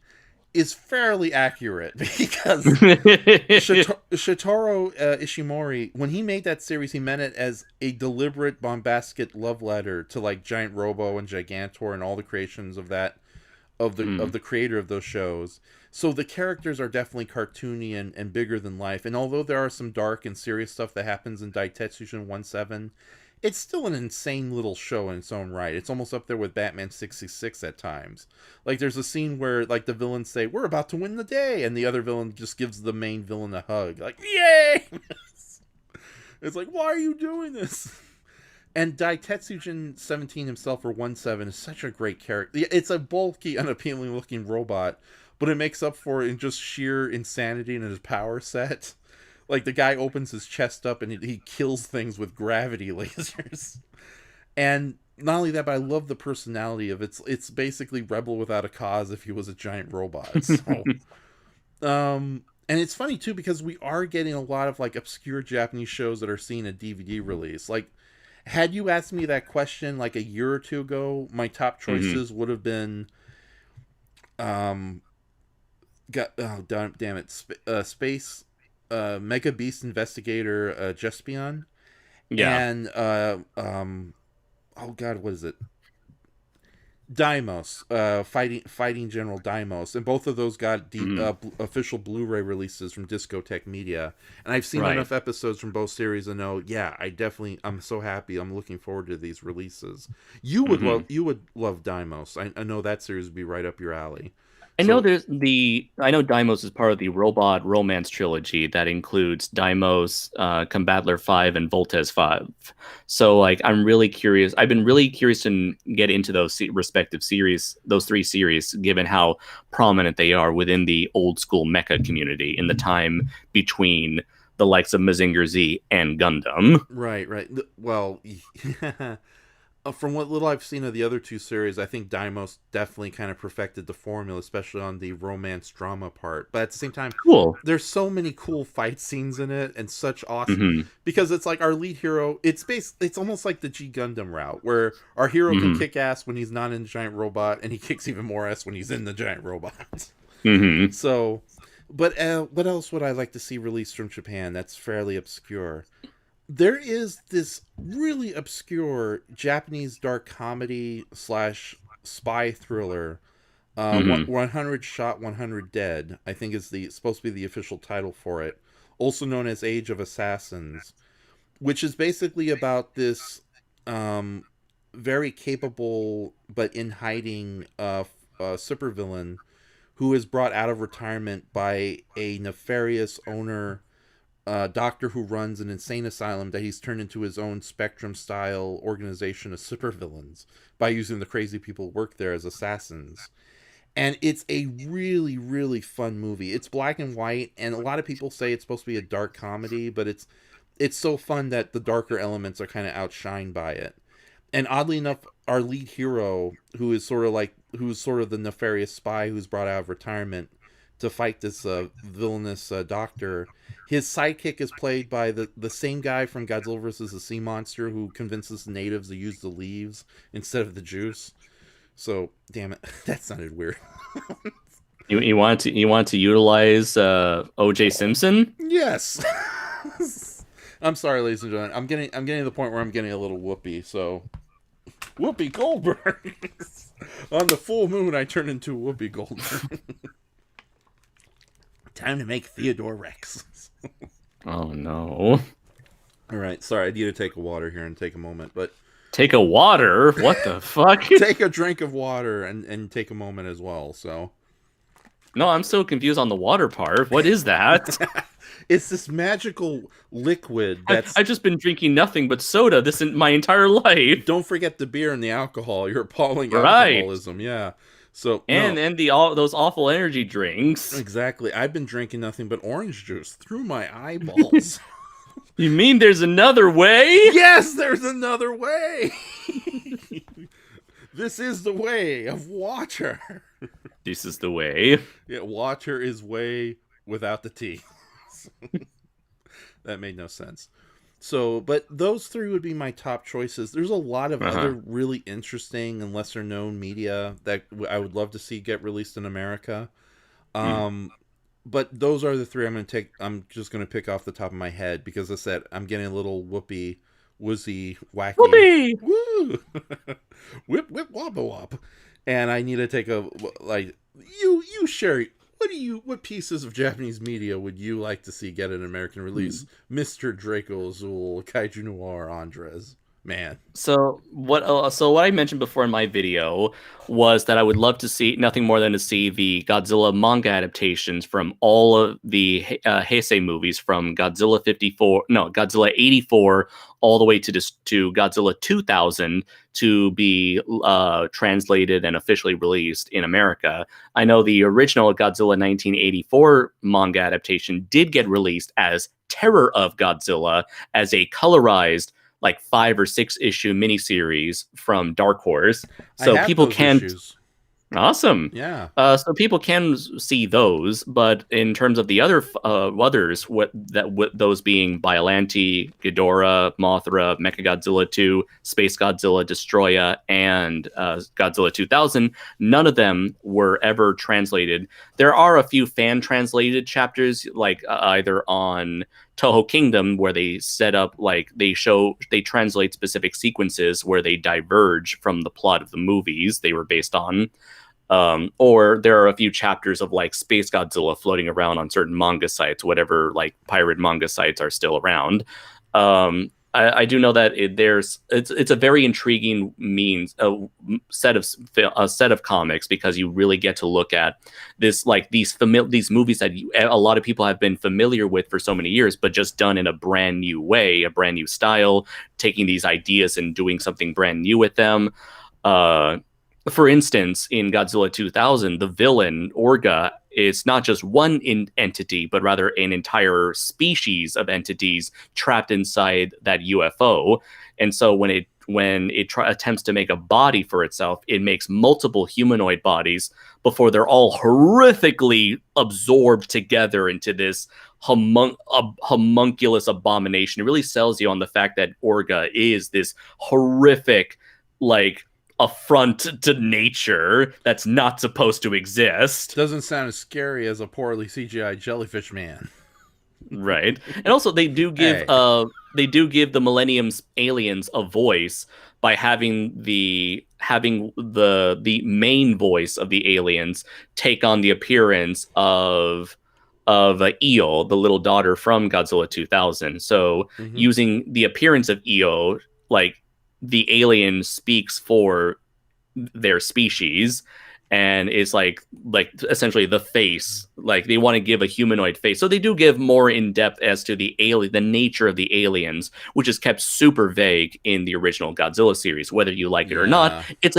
is fairly accurate because Shitaro Ishimori, when he made that series, he meant it as a deliberate bombastic love letter to like Giant Robo and Gigantor and all the creations of that of the creator of those shows. So the characters are definitely cartoony and bigger than life. And although there are some dark and serious stuff that happens in Daitetsujin 1-7, it's still an insane little show in its own right. It's almost up there with Batman 66 at times. Like there's a scene where like the villains say, "We're about to win the day," and the other villain just gives the main villain a hug. Like, "Yay!" It's like, "Why are you doing this?" And Daitetsujin 17 himself, or 1-7, is such a great character. It's a bulky, unappealing looking robot, but it makes up for it in just sheer insanity in his power set. Like, the guy opens his chest up and he kills things with gravity lasers. And not only that, but I love the personality of it. It's basically Rebel without a cause if he was a giant robot. So, and it's funny, too, because we are getting a lot of, like, obscure Japanese shows that are seeing a DVD release. Like, had you asked me that question, like, a year or two ago, my top choices would have been... damn it. Space... Mega Beast Investigator Jespion, and oh god, what is it? Deimos, fighting General Deimos, and both of those got official Blu-ray releases from Discotech Media, and I've seen enough episodes from both series to know, yeah, I'm so happy. I'm looking forward to these releases. You would love Deimos. I know that series would be right up your alley. I know Deimos is part of the Robot Romance trilogy that includes Deimos, Combattler 5, and Voltes 5. So, like, I'm really curious. I've been really curious to get into those respective series, those three series, given how prominent they are within the old school mecha community in the time between the likes of Mazinger Z and Gundam. Right. Well, from what little I've seen of the other two series, I think Deimos definitely kind of perfected the formula, especially on the romance drama part. But at the same time, there's so many cool fight scenes in it, and such awesome because it's like our lead hero. It's almost like the G Gundam route, where our hero can kick ass when he's not in the giant robot, and he kicks even more ass when he's in the giant robot. So, but what else would I like to see released from Japan that's fairly obscure? There is this really obscure Japanese dark comedy / spy thriller, 100 Shot, 100 Dead, I think is supposed to be the official title for it, also known as Age of Assassins, which is basically about this very capable but in hiding supervillain who is brought out of retirement by a nefarious owner, doctor who runs an insane asylum that he's turned into his own Spectrum-style organization of supervillains by using the crazy people who work there as assassins. And it's a really, really fun movie. It's black and white, and a lot of people say it's supposed to be a dark comedy, but it's so fun that the darker elements are kind of outshined by it. And oddly enough, our lead hero, who's sort of the nefarious spy who's brought out of retirement to fight this villainous doctor, his sidekick is played by the same guy from Godzilla vs. the Sea Monster who convinces the natives to use the leaves instead of the juice. So, damn it, that sounded weird. You want to utilize O.J. Simpson? Yes. I'm sorry, ladies and gentlemen. I'm getting to the point where I'm getting a little whoopee. So, Whoopi Goldberg. On the full moon, I turn into Whoopi Goldberg. Time to make Theodore Rex. Oh no! All right, sorry, I need to take a water here and take a moment, but take a water. What the fuck? Take a drink of water and take a moment as well. So, no, I'm still confused on the water part. What is that? It's this magical liquid that's... I've just been drinking nothing but soda my entire life. Don't forget the beer and the alcohol. You're appalling alcoholism, yeah. So and those awful energy drinks. Exactly. I've been drinking nothing but orange juice through my eyeballs. You mean there's another way? Yes, there's another way. This is the way of Watcher. This is the way. Yeah, Watcher is way without the T. That made no sense. So, but those three would be my top choices. There's a lot of other really interesting and lesser known media that I would love to see get released in America. But those are the three I'm going to take. I'm just going to pick off the top of my head because I said I'm getting a little whoopy, woozy, wacky. Whoopee! Woo! Whip, whip, wobble, wop. And I need to take a, like, you share, what pieces of Japanese media would you like to see get an American release? Mr. Draco Azul, KaijuNoir, Andres. Man. So what I mentioned before in my video was that I would love to see nothing more than to see the Godzilla manga adaptations from all of the Heisei movies from Godzilla 84 all the way to Godzilla 2000 to be translated and officially released in America. I know the original Godzilla 1984 manga adaptation did get released as Terror of Godzilla as a colorized like 5 or 6 issue miniseries from Dark Horse, so people can. Issues. Awesome. Yeah. So people can see those, but in terms of the others, those being Biollante, Ghidorah, Mothra, Mechagodzilla 2, Space Godzilla, Destroya, and Godzilla 2000, none of them were ever translated. There are a few fan translated chapters, like either on Toho Kingdom, where they set up they translate specific sequences where they diverge from the plot of the movies they were based on. Or there are a few chapters of like Space Godzilla floating around on certain manga sites, whatever like pirate manga sites are still around. I do know that it's a very intriguing set of comics, because you really get to look at this these movies that a lot of people have been familiar with for so many years, but just done in a brand new way, a brand new style, taking these ideas and doing something brand new with them. For instance, in Godzilla 2000, the villain, Orga, is not just one entity, but rather an entire species of entities trapped inside that UFO. And so when it attempts to make a body for itself, it makes multiple humanoid bodies before they're all horrifically absorbed together into this homunculus abomination. It really sells you on the fact that Orga is this horrific, affront to nature that's not supposed to exist. Doesn't sound as scary as a poorly CGI jellyfish man. Right. And also they do give the Millennium aliens a voice by having the main voice of the aliens take on the appearance of Io, the little daughter from Godzilla 2000. So using the appearance of Io, the alien speaks for their species, and is like essentially the face. They want to give a humanoid face, so they do give more in depth as to the nature of the aliens, which is kept super vague in the original Godzilla series. Whether you like it or not, it's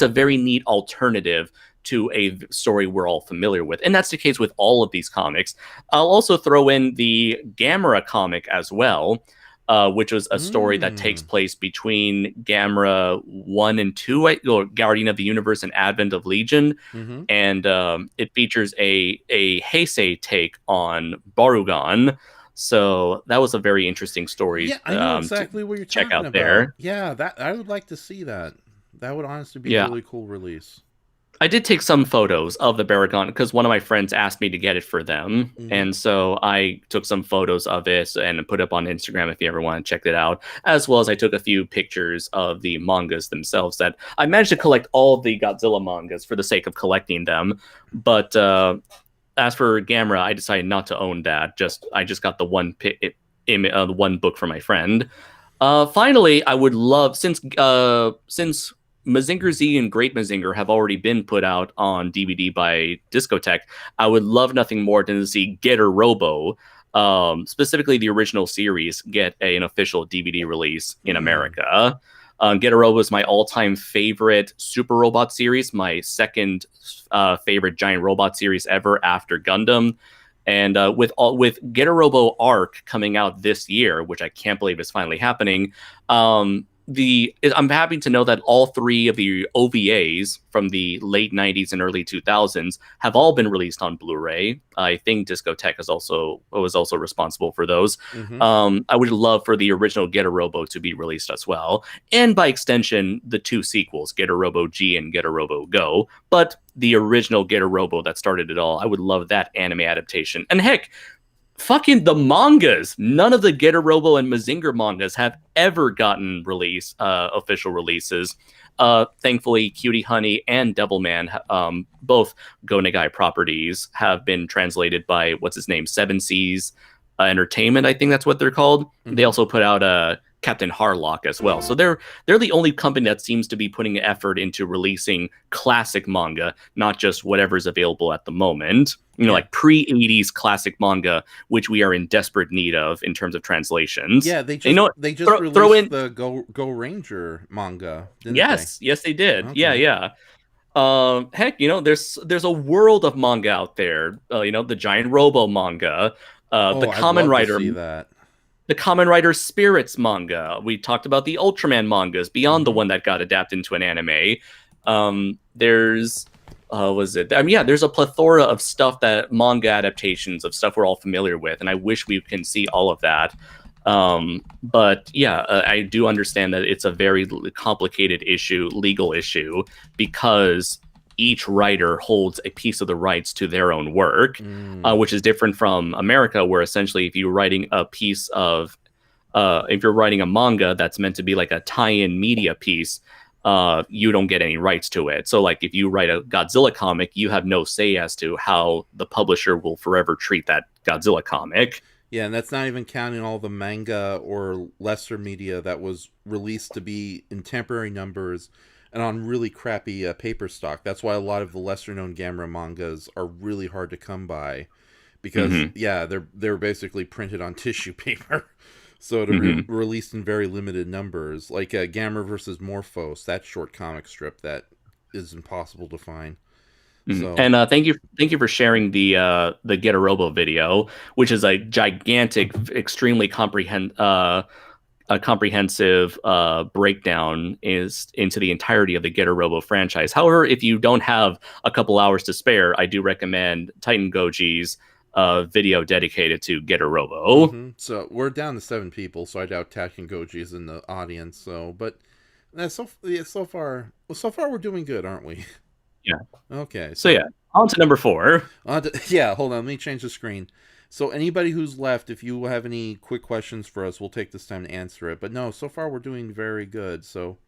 a very neat alternative to a story we're all familiar with, and that's the case with all of these comics. I'll also throw in the Gamera comic as well, which was a story that takes place between Gamera 1 and 2, or Guardian of the Universe and Advent of Legion. And it features a Heisei take on Barugon. So that was a very interesting story. Yeah, I know exactly what you're talking about. There. Yeah, that I would like to see that. That would honestly be a really cool release. I did take some photos of the Baragon because one of my friends asked me to get it for them. And so I took some photos of it and put up on Instagram if you ever want to check it out. As well as I took a few pictures of the mangas themselves. That I managed to collect all the Godzilla mangas for the sake of collecting them. But as for Gamera, I decided not to own that. I just got the one book for my friend. Finally, I would love, since Mazinger Z and Great Mazinger have already been put out on DVD by Discotech, I would love nothing more than to see Getter Robo, specifically the original series, get an official DVD release in America. Getter Robo is my all-time favorite super robot series, my second favorite giant robot series ever after Gundam. And with Getarobo Arc coming out this year, which I can't believe is finally happening, I'm happy to know that all three of the OVAs from the late 90s and early 2000s have all been released on Blu-ray. I think Discotek was also responsible for those. Mm-hmm. I would love for the original Getarobo to be released as well, and by extension, the two sequels, Getarobo G and Getarobo Go. But the original Getarobo that started it all, I would love that anime adaptation. And heck, fucking the mangas. None of the Getarobo and Mazinger mangas have ever gotten official releases. Thankfully, Cutie Honey and Devilman, both Go Nagai properties, have been translated by what's his name, Seven Seas Entertainment. I think that's what they're called. Mm-hmm. They also put out Captain Harlock as well. So they're the only company that seems to be putting effort into releasing classic manga, not just whatever's available at the moment. Like pre-80s classic manga, which we are in desperate need of in terms of translations. Yeah, they just released the Go Ranger manga, didn't they? Yes, they did. Okay. Yeah. Heck, there's a world of manga out there. The Giant Robo manga, the Kamen Rider. See that. The Kamen Rider Spirits manga. We talked about the Ultraman mangas beyond the one that got adapted into an anime. There's there's a plethora of stuff, that manga adaptations of stuff we're all familiar with, and I wish we can see all of that. But yeah, I do understand that it's a very complicated legal issue, because each writer holds a piece of the rights to their own work, which is different from America, where essentially if you're writing if you're writing a manga that's meant to be like a tie-in media piece, you don't get any rights to it. So like if you write a Godzilla comic, you have no say as to how the publisher will forever treat that Godzilla comic. Yeah, and that's not even counting all the manga or lesser media that was released to be in temporary numbers and on really crappy paper stock. That's why a lot of the lesser-known Gamera mangas are really hard to come by, because they're basically printed on tissue paper, so they're released in very limited numbers. Like Gamera versus Morphos, that short comic strip that is impossible to find. So. And thank you for sharing the Getarobo video, which is a gigantic, extremely comprehensive breakdown into the entirety of the Getarobo franchise. However, if you don't have a couple hours to spare, I do recommend Titan Goji's video dedicated to Getarobo. So we're down to 7 people, so I doubt Titan Goji is in the audience. So, but so far we're doing good, aren't we? Yeah. Okay. So yeah, on to number 4. Hold on. Let me change the screen. So anybody who's left, if you have any quick questions for us, we'll take this time to answer it. But no, so far we're doing very good. So,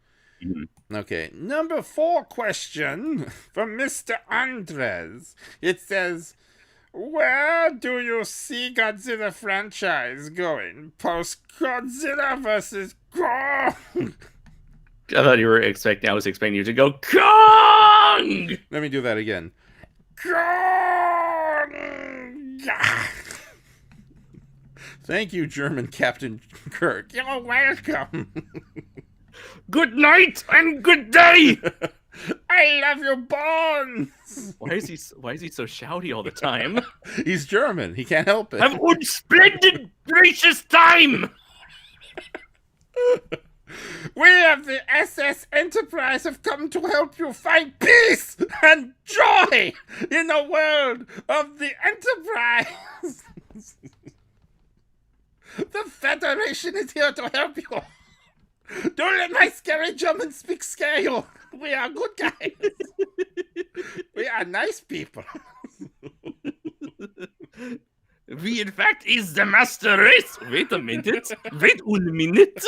okay. Number 4 question from Mr. Andres. It says, where do you see Godzilla franchise going post Godzilla vs. Kong? I was expecting you to go Kong! Let me do that again. Kong! Thank you, German Captain Kirk. You're welcome. Good night and good day! I love your bones! Why is he so shouty all the time? He's German. He can't help it. Have a splendid, gracious time! We of the SS Enterprise have come to help you find peace and joy in the world of the Enterprise. The Federation is here to help you. Don't let my scary German speak scare you. We are good guys. We are nice people. We, in fact, is the master race. Wait a minute. Wait 1 minute.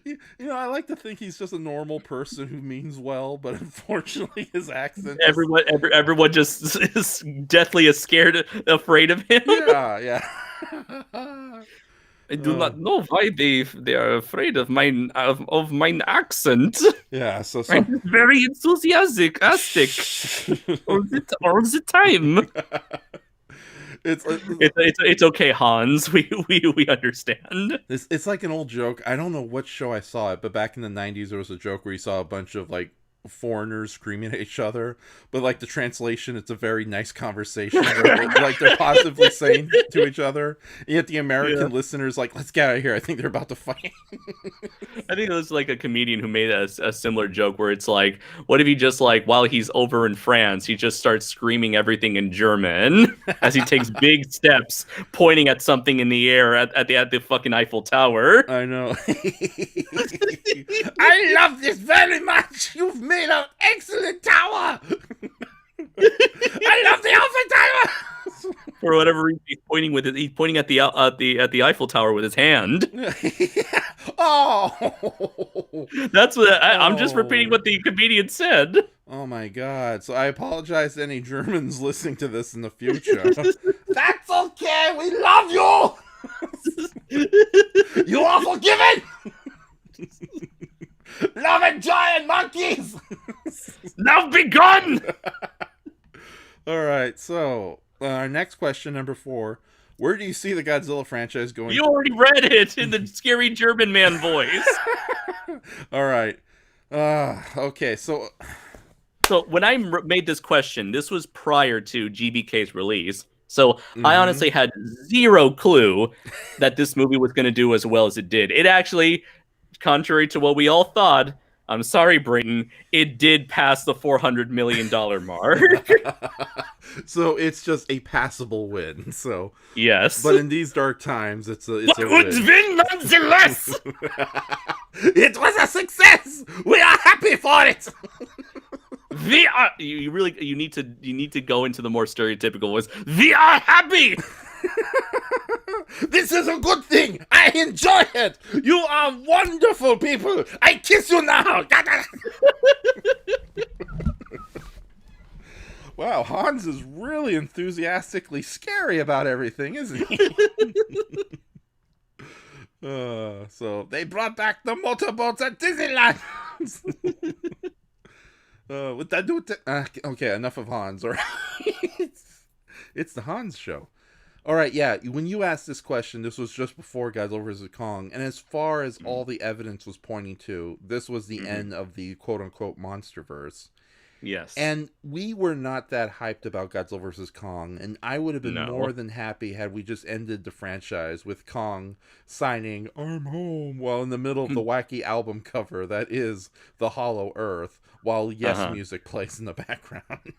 You know, I like to think he's just a normal person who means well, but unfortunately his accent... Everyone just is deathly afraid of him. Yeah. I do not know why they are afraid of mine accent. Yeah, so I'm very enthusiastic all the time. It's okay, Hans. We understand. It's like an old joke. I don't know what show I saw it, but back in the 90s there was a joke where you saw a bunch of like foreigners screaming at each other, but like the translation, it's a very nice conversation. Like they're positively saying to each other. Yet the Yeah. American listeners like, let's get out of here. I think they're about to fight. I think it was like a comedian who made a similar joke where it's like, what if he just like while he's over in France, he just starts screaming everything in German as he takes big steps, pointing at something in the air at the fucking Eiffel Tower. I know. I love this very much. You've made an excellent tower. I love the Eiffel Tower. For whatever reason, he's pointing at the Eiffel Tower with his hand. Oh, That's what I'm just repeating what the comedian said. oh my god. So I apologize to any Germans listening to this in the future. That's okay. We love you. You are forgiven. Love and joy and monkeys. Now begun. All right. So our next question, number 4. Where do you see the Godzilla franchise going? You already read it in the scary German man voice. All right. Okay. So when I made this question, this was prior to GBK's release. So I honestly had zero clue that this movie was going to do as well as it did. It actually, contrary to what we all thought, I'm sorry, Brayton, it did pass the $400 million mark. so it's just a passable win. So Yes. but in these dark times, it's a win. nonetheless. It was a success. We are happy for it. You need to go into the more stereotypical voice. We are happy. This is a good thing. I enjoy it. You are wonderful people. I kiss you now. Wow, Hans is really enthusiastically scary about everything, isn't he? So they brought back the motorboats at Disneyland. What that do with okay, enough of Hans. All right. It's the Hans show. All right, yeah. When you asked this question, this was just before Godzilla vs. Kong, and as far as all the evidence was pointing to, this was the end of the quote-unquote MonsterVerse. Yes. And we were not that hyped about Godzilla vs. Kong, and I would have been more than happy had we just ended the franchise with Kong signing "I'm home" while in the middle of the wacky album cover that is the Hollow Earth, while Yes music plays in the background.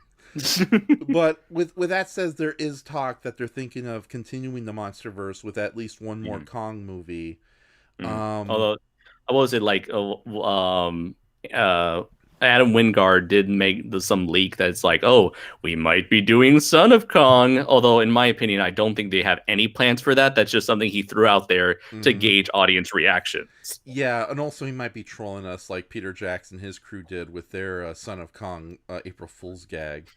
But with that says, there is talk that they're thinking of continuing the MonsterVerse with at least one more Kong movie. Although, what was it like? Adam Wingard did make some leak that's like, oh, we might be doing Son of Kong. Although, in my opinion, I don't think they have any plans for that. That's just something he threw out there to gauge audience reactions. Yeah, and also he might be trolling us like Peter Jackson, his crew did with their Son of Kong April Fool's gag.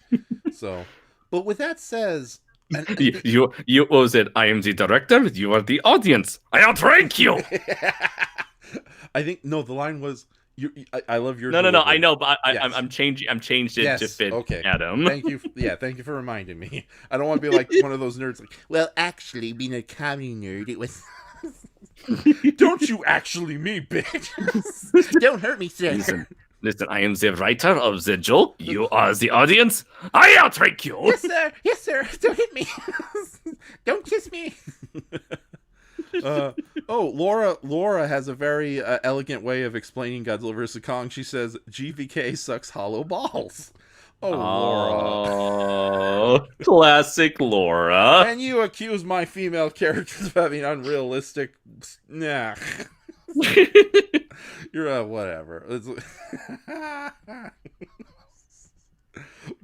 So, but with that says, you what was it? I am the director. You are the audience. I outrank you. I think no. The line was, I love your no. I know, but yes. I'm changed it to fit Adam. Thank you. Thank you for reminding me. I don't want to be like one of those nerds. Like, well, actually, being a comedy nerd, it was. Don't you actually me, bitch? Don't hurt me, sir. Listen, I am the writer of the joke. You are the audience. I outrank you. Yes, sir. Yes, sir. Don't hit me. Don't kiss me. Laura has a very elegant way of explaining Godzilla vs. Kong. She says, GVK sucks hollow balls. Oh, Laura. Classic Laura. And you accuse my female characters of having unrealistic... Nah. You're whatever.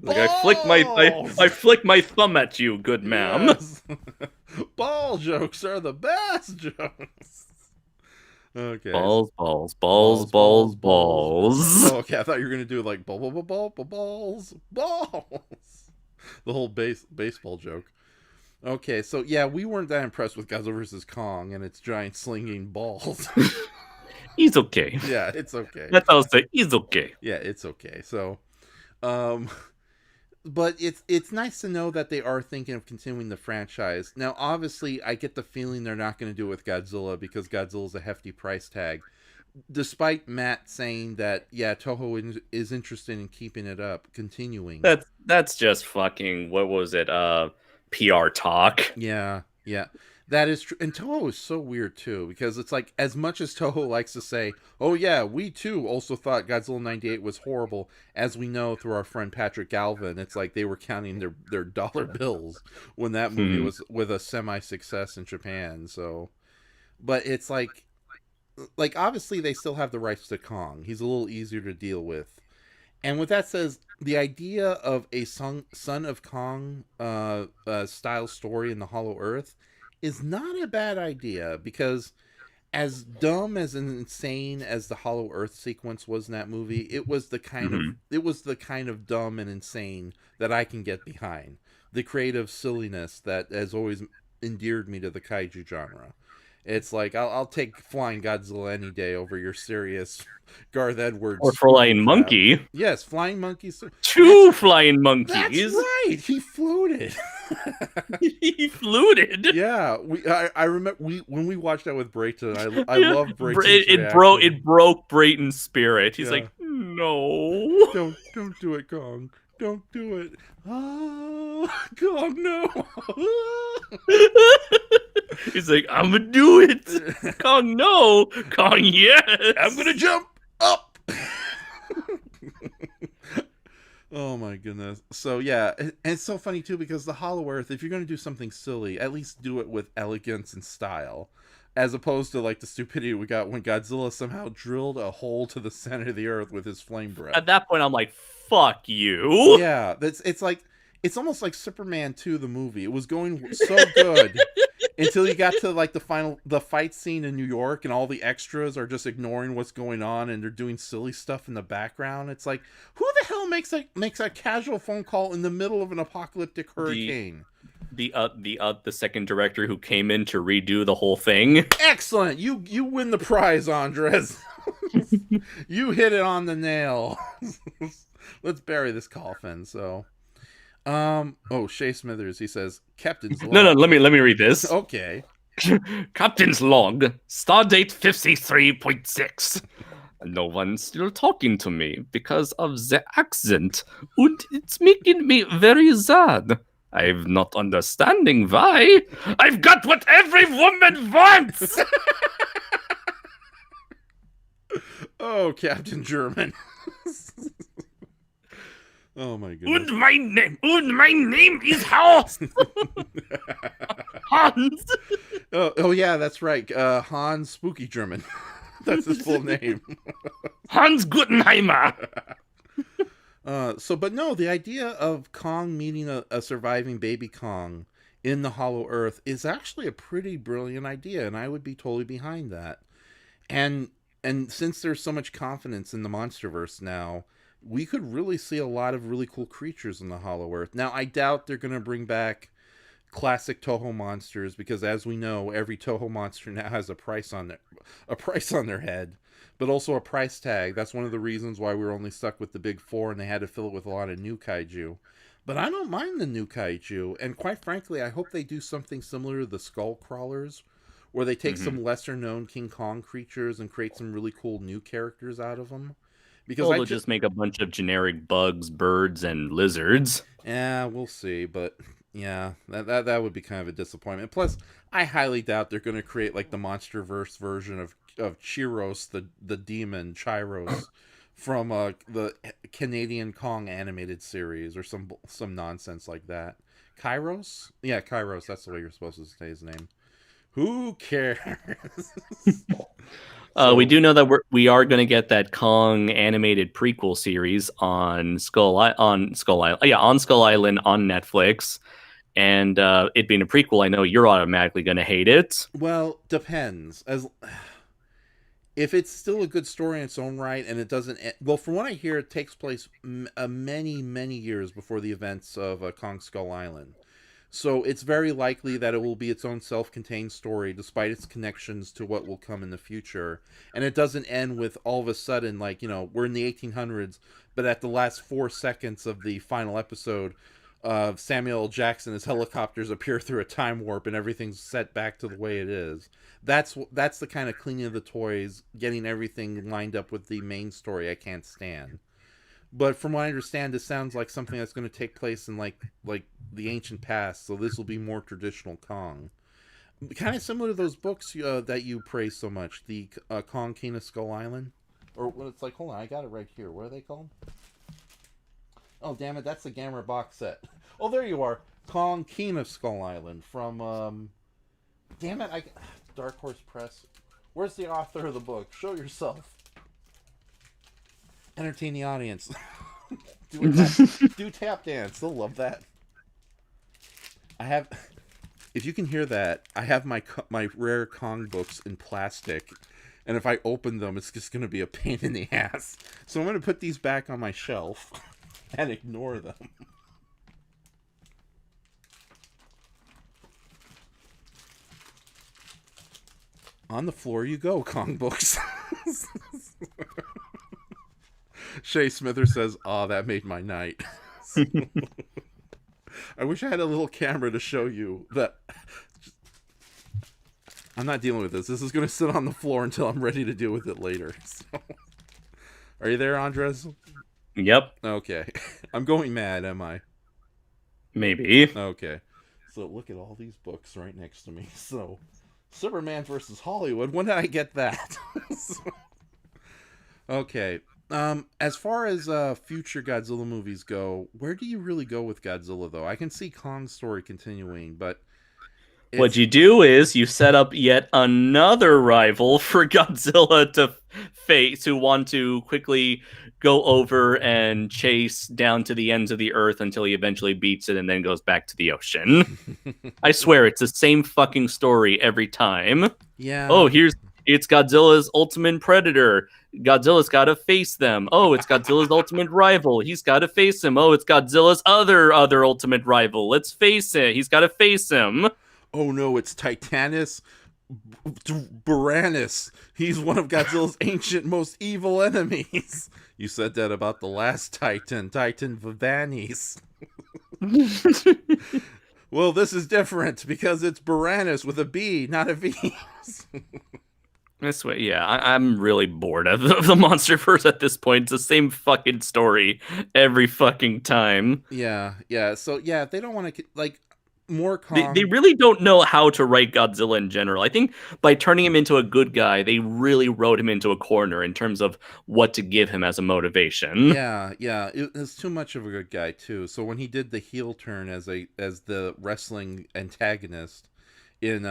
Like I flick my thumb at you, good ma'am. Yes. Ball jokes are the best jokes. Okay. Balls. Oh, okay, I thought you were gonna do like balls. The whole baseball joke. Okay, so yeah, we weren't that impressed with Godzilla vs. Kong and its giant slinging balls. He's okay. Yeah, it's okay. That's how I say. He's okay. Yeah, it's okay. So, but it's nice to know that they are thinking of continuing the franchise. Now, obviously, I get the feeling they're not going to do it with Godzilla because Godzilla's a hefty price tag. despite Matt saying that, yeah, is interested in keeping it up, continuing. That's just fucking what was it? PR talk. Yeah, yeah. That is true. And Toho is so weird too, because it's like, as much as Toho likes to say, "Oh yeah, we too also thought Godzilla '98 was horrible," as we know through our friend Patrick Galvin, it's like they were counting their dollar bills when that movie Hmm. was with a semi success in Japan. So, but it's like obviously they still have the rights to Kong. He's a little easier to deal with. And with that says, the idea of a Son of Kong style story in the Hollow Earth is not a bad idea, because as dumb as and insane as the Hollow Earth sequence was in that movie, Hmm. it was the kind of dumb and insane that I can get behind. The creative silliness that has always endeared me to the kaiju genre. It's like I'll take Flying Godzilla any day over your serious Garth Edwards Or spooky flying crap. monkey. Yes, Flying Monkeys. That's Two flying that's monkeys. right. He floated. He fluted. Yeah, I remember we when we watched that with Brayton. I Yeah. love Brayton's It reaction. broke Brayton's spirit. He's Yeah, like, no. don't do it, Kong. Don't do it. Ah, Kong, no. He's like, I'm gonna do it. Kong, no. Kong, I'm yes. gonna jump up. Oh my goodness. So yeah, and it's so funny too, because the Hollow Earth, if you're going to do something silly, at least do it with elegance and style, as opposed to like the stupidity we got when Godzilla somehow drilled a hole to the center of the earth with his flame breath. At that point, I'm like, fuck you. Yeah, that's it's like it's almost like Superman 2 the movie. It was going so good until you got to like the fight scene in New York, and all the extras are just ignoring what's going on and they're doing silly stuff in the background. It's like, who the hell makes a casual phone call in the middle of an apocalyptic The hurricane? the second director who came in to redo the whole thing. Excellent. You win the prize, Andres. You hit it on the nail. Let's bury this coffin. So, oh, Shay Smithers, he says, Captain's No, log. no, let me read this. Okay. Captain's log, stardate 53.6. No one's still talking to me because of the accent, and it's making me very sad. I'm not understanding why. I've got what every woman wants! Oh, Captain German. Oh my goodness. And my name is Hans! Hans! Oh yeah, that's right. Hans Spooky German. That's his full name. Hans Guttenheimer! But no, the idea of Kong meeting a surviving baby Kong in the Hollow Earth is actually a pretty brilliant idea, and I would be totally behind that. And and since there's so much confidence in the MonsterVerse now, we could really see a lot of really cool creatures in the Hollow Earth. Now, I doubt they're going to bring back classic Toho monsters, because as we know, every Toho monster now has a price on their head, but also a price tag. That's one of the reasons why we were only stuck with the big four and they had to fill it with a lot of new kaiju. But I don't mind the new kaiju, and quite frankly, I hope they do something similar to the Skull Crawlers, where they take Mm-hmm. some lesser known King Kong creatures and create some really cool new characters out of them. Because Well, I they'll just just make a bunch of generic bugs, birds, and lizards. Yeah, we'll see, but yeah, that would be kind of a disappointment. Plus, I highly doubt they're going to create like the MonsterVerse version of Chiros, the demon Chiros from the Canadian Kong animated series, or some nonsense like that. Kairos? Yeah, Kairos. That's the way you're supposed to say his name. Who cares? We So do know that we are going to get that Kong animated prequel series on Skull Island. Yeah, on Skull Island on Netflix. And it being a prequel, I know you're automatically going to hate it. well, depends. As if it's still a good story in its own right, and it doesn't well, from what I hear, it takes place many years before the events of Kong Skull Island, so it's very likely that it will be its own self-contained story despite its connections to what will come in the future. And it doesn't end with all of a sudden, like, we're in the 1800s, but at the last 4 seconds of the final episode, Samuel L. Jackson, his helicopters appear through a time warp and everything's set back to the way it is. That's the kind of cleaning of the toys, getting everything lined up with the main story I can't stand. But from what I understand, this sounds like something that's going to take place in like the ancient past. So this will be more traditional Kong, kind of similar to those books that you praise so much, the Kong King of Skull Island, or what it's like. Hold on, I got it right here. What are they called? Oh damn it, that's the Gamera box set. Oh, there you are, Kong King of Skull Island from. Damn it, Dark Horse Press. Where's the author of the book? Show yourself. Entertain the audience. do tap dance. They'll love that. I have. If you can hear that, I have my rare Kong books in plastic, and if I open them, it's just going to be a pain in the ass. So I'm going to put these back on my shelf and ignore them. On the floor you go, Kong books. Shay Smither says, "Aw, that made my night." I wish I had a little camera to show you that. I'm not dealing with this. This is going to sit on the floor until I'm ready to deal with it later. So. Are you there, Andres? Yep. Okay. I'm going mad, am I? Maybe. Okay. So look at all these books right next to me. So, Superman versus Hollywood. When did I get that? Okay. As far as future Godzilla movies go, where do you really go with Godzilla, though? I can see Kong's story continuing, but what you do is you set up yet another rival for Godzilla to face, who want to quickly go over and chase down to the ends of the earth until he eventually beats it and then goes back to the ocean. I swear, it's the same fucking story every time. Yeah. Oh, it's Godzilla's ultimate predator. Godzilla's got to face them. Oh, it's Godzilla's ultimate rival. He's got to face him. Oh, it's Godzilla's other ultimate rival. Let's face it. He's got to face him. Oh no, it's Titanus Buranus. He's one of Godzilla's ancient, most evil enemies. You said that about the last Titan Vivanis. Well, this is different because it's Buranus with a B, not a V. This way, yeah, I'm really bored of the MonsterVerse at this point. It's the same fucking story every fucking time. Yeah. So yeah, they don't want to like more Kong. They really don't know how to write Godzilla in general. I think by turning him into a good guy, they really wrote him into a corner in terms of what to give him as a motivation. Yeah, it was too much of a good guy too. So when he did the heel turn as the wrestling antagonist in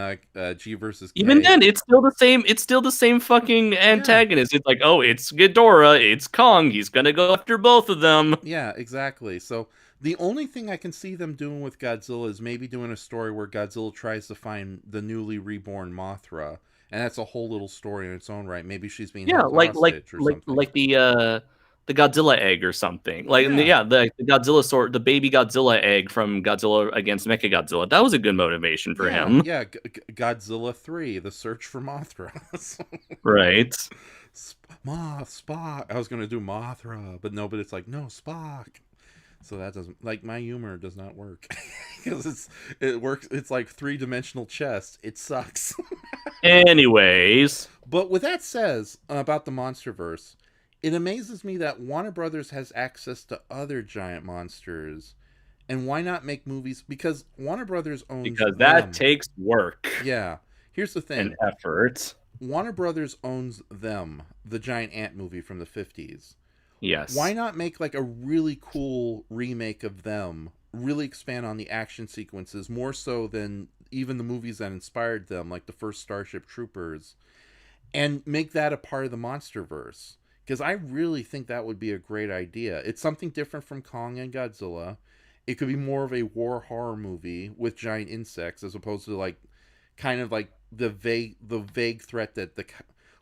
G versus K, even then, it's still the same. It's still the same fucking antagonist. Yeah. It's like, oh, it's Ghidorah, it's Kong. He's gonna go after both of them. Yeah, exactly. So the only thing I can see them doing with Godzilla is maybe doing a story where Godzilla tries to find the newly reborn Mothra, and that's a whole little story in its own right. Maybe she's being held hostage or something. like the Godzilla egg or something. Like the Godzilla sword, the baby Godzilla egg from Godzilla against Mechagodzilla. That was a good motivation for him. Yeah, Godzilla 3, The Search for Mothra. Right. Spock. I was going to do Mothra, but it's like, no, Spock. So that doesn't, like, my humor does not work. Because it works, it's like 3-dimensional chess. It sucks. Anyways. But with that says about the MonsterVerse, it amazes me that Warner Brothers has access to other giant monsters. And why not make movies? Because Warner Brothers owns Because that takes work. Yeah. Here's the thing. And effort. Warner Brothers owns them, the giant ant movie from the 50s. Yes. Why not make like a really cool remake of them, really expand on the action sequences more so than even the movies that inspired them, like the first Starship Troopers, and make that a part of the MonsterVerse? Because I really think that would be a great idea. It's something different from Kong and Godzilla. It could be more of a war horror movie with giant insects as opposed to like kind of like the vague threat that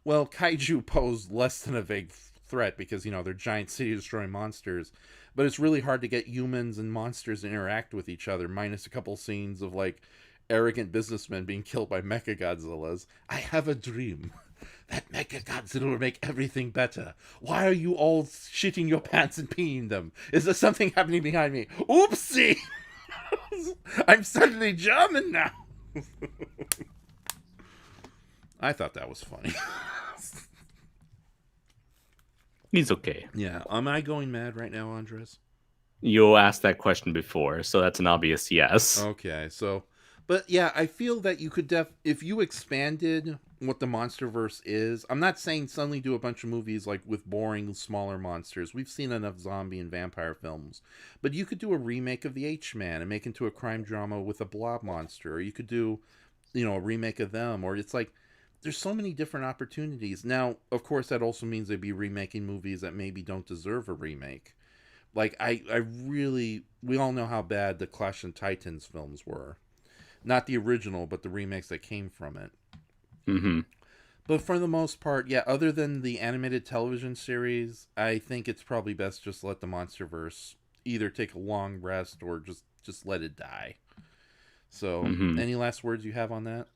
kaiju pose less than a vague threat because, you know, they're giant city destroying monsters, but it's really hard to get humans and monsters to interact with each other, minus a couple scenes of like arrogant businessmen being killed by Mechagodzillas. I have a dream. That Mecha Godzilla will make everything better. Why are you all shitting your pants and peeing them? Is there something happening behind me? Oopsie! I'm suddenly German now. I thought that was funny. He's okay. Yeah. Am I going mad right now, Andres? You asked that question before, so that's an obvious yes. Okay, so, but yeah, I feel that you could if you expanded what the MonsterVerse is. I'm not saying suddenly do a bunch of movies like with boring smaller monsters. We've seen enough zombie and vampire films, but you could do a remake of the H-Man and make into a crime drama with a blob monster, or you could do, a remake of them, or it's like there's so many different opportunities. Now, of course, that also means they'd be remaking movies that maybe don't deserve a remake. Like, we all know how bad the Clash of Titans films were. Not the original, but the remakes that came from it. Mm-hmm. But for the most part, yeah, other than the animated television series, I think it's probably best just let the MonsterVerse either take a long rest or just let it die. So, any last words you have on that?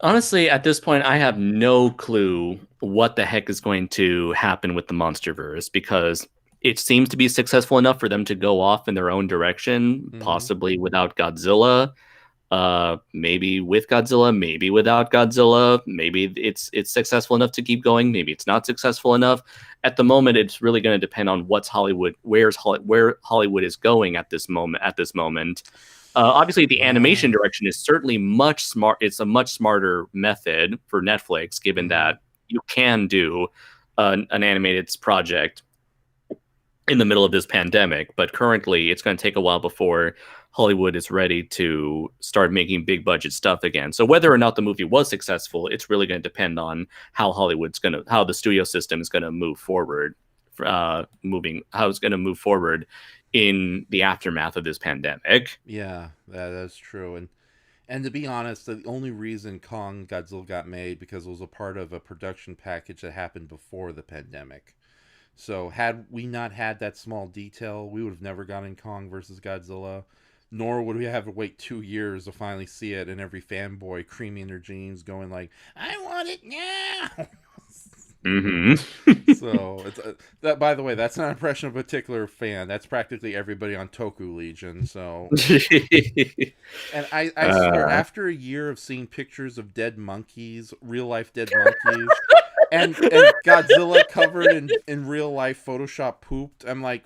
Honestly, at this point, I have no clue what the heck is going to happen with the MonsterVerse, because it seems to be successful enough for them to go off in their own direction, possibly without Godzilla, maybe with Godzilla, maybe without Godzilla. Maybe it's successful enough to keep going. Maybe it's not successful enough. At the moment, it's really going to depend on where Hollywood is going at this moment. Obviously, the animation direction is certainly much smart. It's a much smarter method for Netflix, given that you can do an animated project in the middle of this pandemic, but currently it's going to take a while before Hollywood is ready to start making big budget stuff again. So whether or not the movie was successful, it's really going to depend on how the studio system is going to move forward, how it's going to move forward in the aftermath of this pandemic. Yeah, that's true. And to be honest, the only reason Kong Godzilla got made because it was a part of a production package that happened before the pandemic. So had we not had that small detail, we would have never gotten Kong versus Godzilla, nor would we have to wait 2 years to finally see it, and every fanboy creaming their jeans going like, I want it now! So, it's that. By the way, that's not an impression of a particular fan. That's practically everybody on Toku Legion, so... And I swear, after a year of seeing pictures of dead monkeys, real-life dead monkeys... And Godzilla covered in real life Photoshop pooped. I'm like,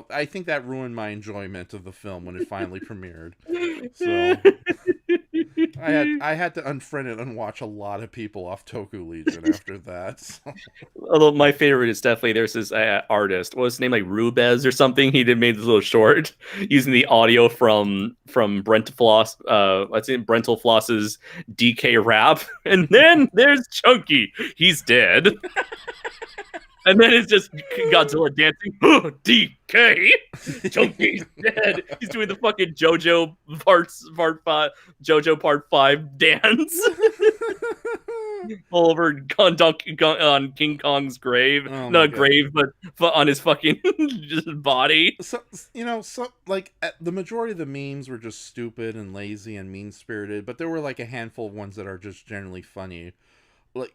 I think that ruined my enjoyment of the film when it finally premiered. So I had to unfriend and unwatch a lot of people off Toku Legion after that. So. Although my favorite is definitely there's this artist. What was his name, like Rubez or something? He made this little short using the audio from Brental Floss's DK rap, and then there's Chunky. He's dead. And then it's just Godzilla dancing. Oh, DK, Chunky's dead. He's doing the fucking JoJo Part 5 dance all over on King Kong's grave. Not grave, but on his fucking just body. So the majority of the memes were just stupid and lazy and mean spirited, but there were like a handful of ones that are just generally funny.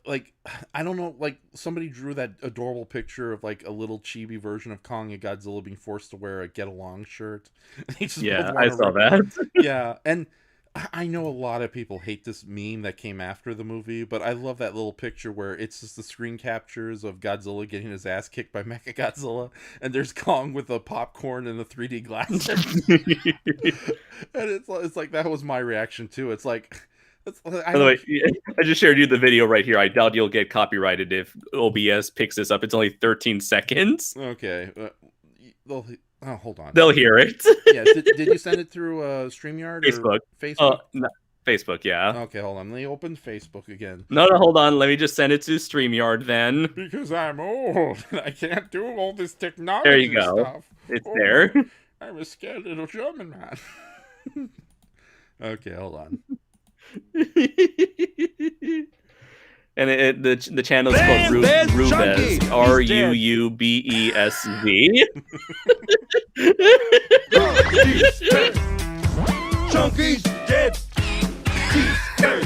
Like I don't know, like somebody drew that adorable picture of like a little chibi version of Kong and Godzilla being forced to wear a Get Along shirt. Yeah, I saw that. Yeah, and I know a lot of people hate this meme that came after the movie, but I love that little picture where it's just the screen captures of Godzilla getting his ass kicked by Mechagodzilla, and there's Kong with the popcorn and the 3D glasses. And it's like that was my reaction too. It's like... By the way, I just shared you the video right here. I doubt you'll get copyrighted if OBS picks this up. It's only 13 seconds. Okay. Hold on. They'll hear it. Yeah. Did you send it through StreamYard? Facebook. Or Facebook? No, Facebook, yeah. Okay, hold on. Let me open Facebook again. No, hold on. Let me just send it to StreamYard then. Because I'm old and I can't do all this technology there you go. Stuff. It's there. I'm a scared little German man. Okay, hold on. And the channel is called Rubez, Ruubesv. Chunky's dead. He's dead.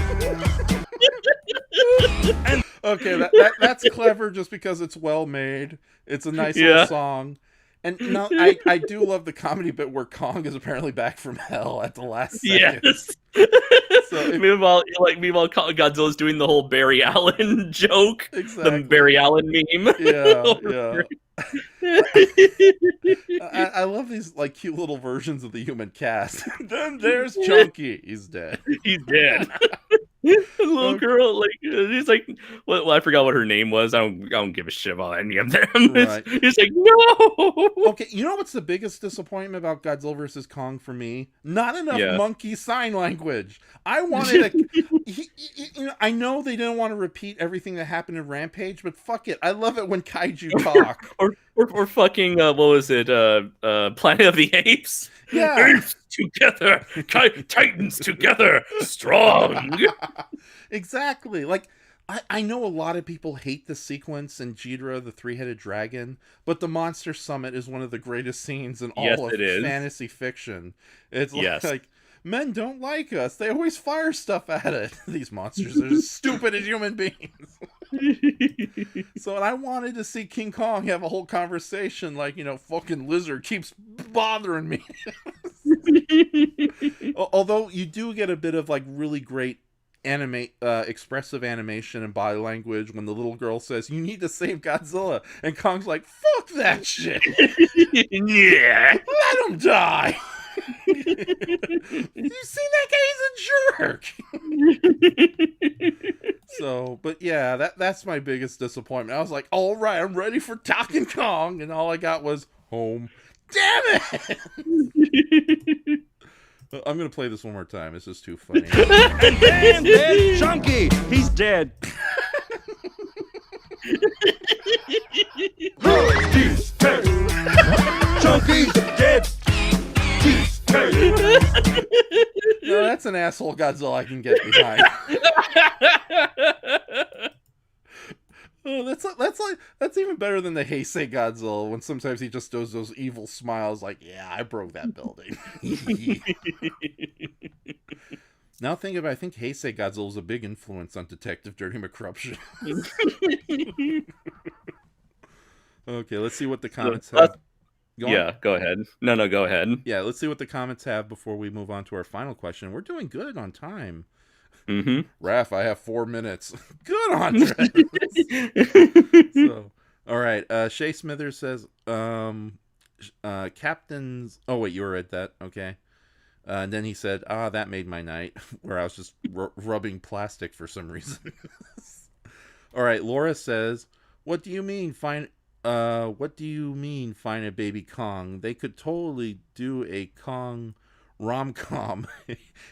Okay, that's clever just because it's well made. It's a nice little Yeah. song. And no, I do love the comedy bit where Kong is apparently back from hell at the last second. Yes. So if, meanwhile, Godzilla's doing the whole Barry Allen joke, the exactly. Barry Allen meme. Yeah, yeah. I love these like cute little versions of the human cast. Then there's Chunky. He's dead. He's dead. The little girl, like, he's like, well, I forgot what her name was. I don't give a shit about any of them. Right. It's like, no. Okay, you know what's the biggest disappointment about Godzilla vs. Kong for me? Not enough Yeah. monkey sign language. I wanted I know they didn't want to repeat everything that happened in Rampage, but fuck it. I love it when kaiju talk. or fucking, what was it? Planet of the Apes? Yeah. Apes together, titans together, strong. Exactly. Like, I know a lot of people hate the sequence in Ghidorah, the three-headed dragon, but the Monster Summit is one of the greatest scenes in all of fantasy fiction. It's like, men don't like us. They always fire stuff at it. These monsters are as stupid as human beings. So, and I wanted to see King Kong have a whole conversation like, fucking lizard keeps bothering me. Although you do get a bit of like really great expressive animation and body language when the little girl says, "You need to save Godzilla," and Kong's like, "Fuck that shit." Yeah. Let him die. You seen that guy? He's a jerk. So, but yeah, that's my biggest disappointment. I was like, all right, I'm ready for Talking Kong, and all I got was home. Damn it. I'm gonna play this one more time. This is too funny. And then there's Chunky. He's dead. He's dead. Chunky's dead. He's dead. No, that's an asshole Godzilla I can get behind. Oh, that's even better than the Heisei Godzilla when sometimes he just does those evil smiles like, "Yeah, I broke that building." Now think about it, I think Heisei Godzilla was a big influence on Detective Dirty McCruption. Okay, let's see what the comments have. Go ahead. No, go ahead. Yeah, let's see what the comments have before we move on to our final question. We're doing good on time. Mm-hmm. Raph, I have 4 minutes. Good on So, all right. Shay Smithers says, captains. Oh wait, you were at that. Okay. And then he said, that made my night. Where I was just rubbing plastic for some reason. All right. Laura says, what do you mean find a baby Kong? They could totally do a Kong rom-com.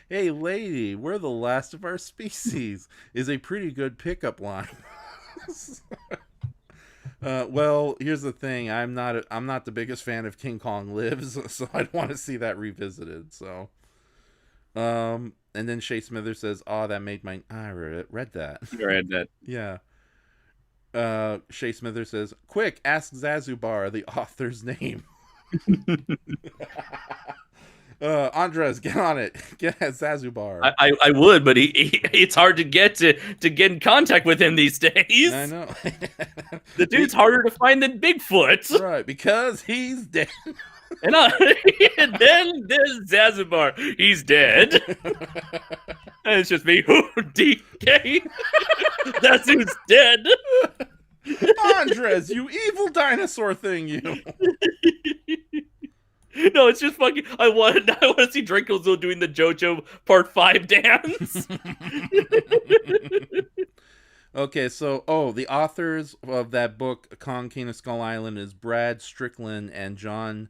Hey lady, we're the last of our species is a pretty good pickup line. Well, here's the thing. I'm not the biggest fan of King Kong Lives, so I'd want to see that revisited. So, and then Shay Smithers says, that made my... I read that. You read that. Yeah. Shay Smithers says, quick, ask Zazubar the author's name. Andres, get on it. Get at Zazubar. I would, but it's hard to get in contact with him these days. I know. The dude's harder to find than Bigfoot. Right, because he's dead. And then there's Zazubar. He's dead. And it's just me. DK. That's who's dead. Andres, you evil dinosaur thing, you. No, it's just fucking. I want to see Dracozo doing the JoJo Part 5 dance. Okay, so the authors of that book, Kong King of Skull Island, is Brad Strickland and John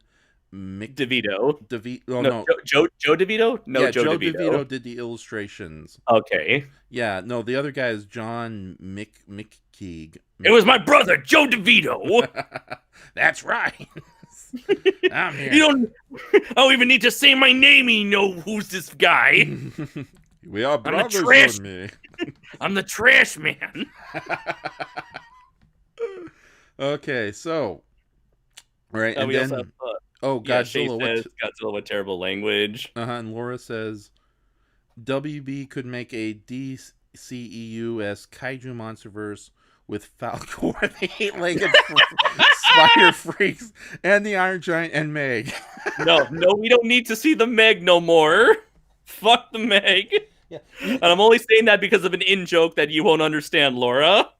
DeVito. No. Joe DeVito? No, yeah, Joe DeVito. DeVito Did the illustrations. Okay. Yeah, no, the other guy is John McKeague. It was my brother, Joe DeVito. That's right. I'm here. I don't even need to say my name. You know who's this guy. We are brothers, me. I'm the trash man. Okay, so right, and we then also have, Godzilla. Says, Godzilla, what terrible language. And Laura says, WB could make a DCEU as Kaiju Monsterverse with Falcor, the 8-legged spider freaks, and the Iron Giant and Meg. No, we don't need to see the Meg no more. Fuck the Meg. Yeah. And I'm only saying that because of an in-joke that you won't understand, Laura.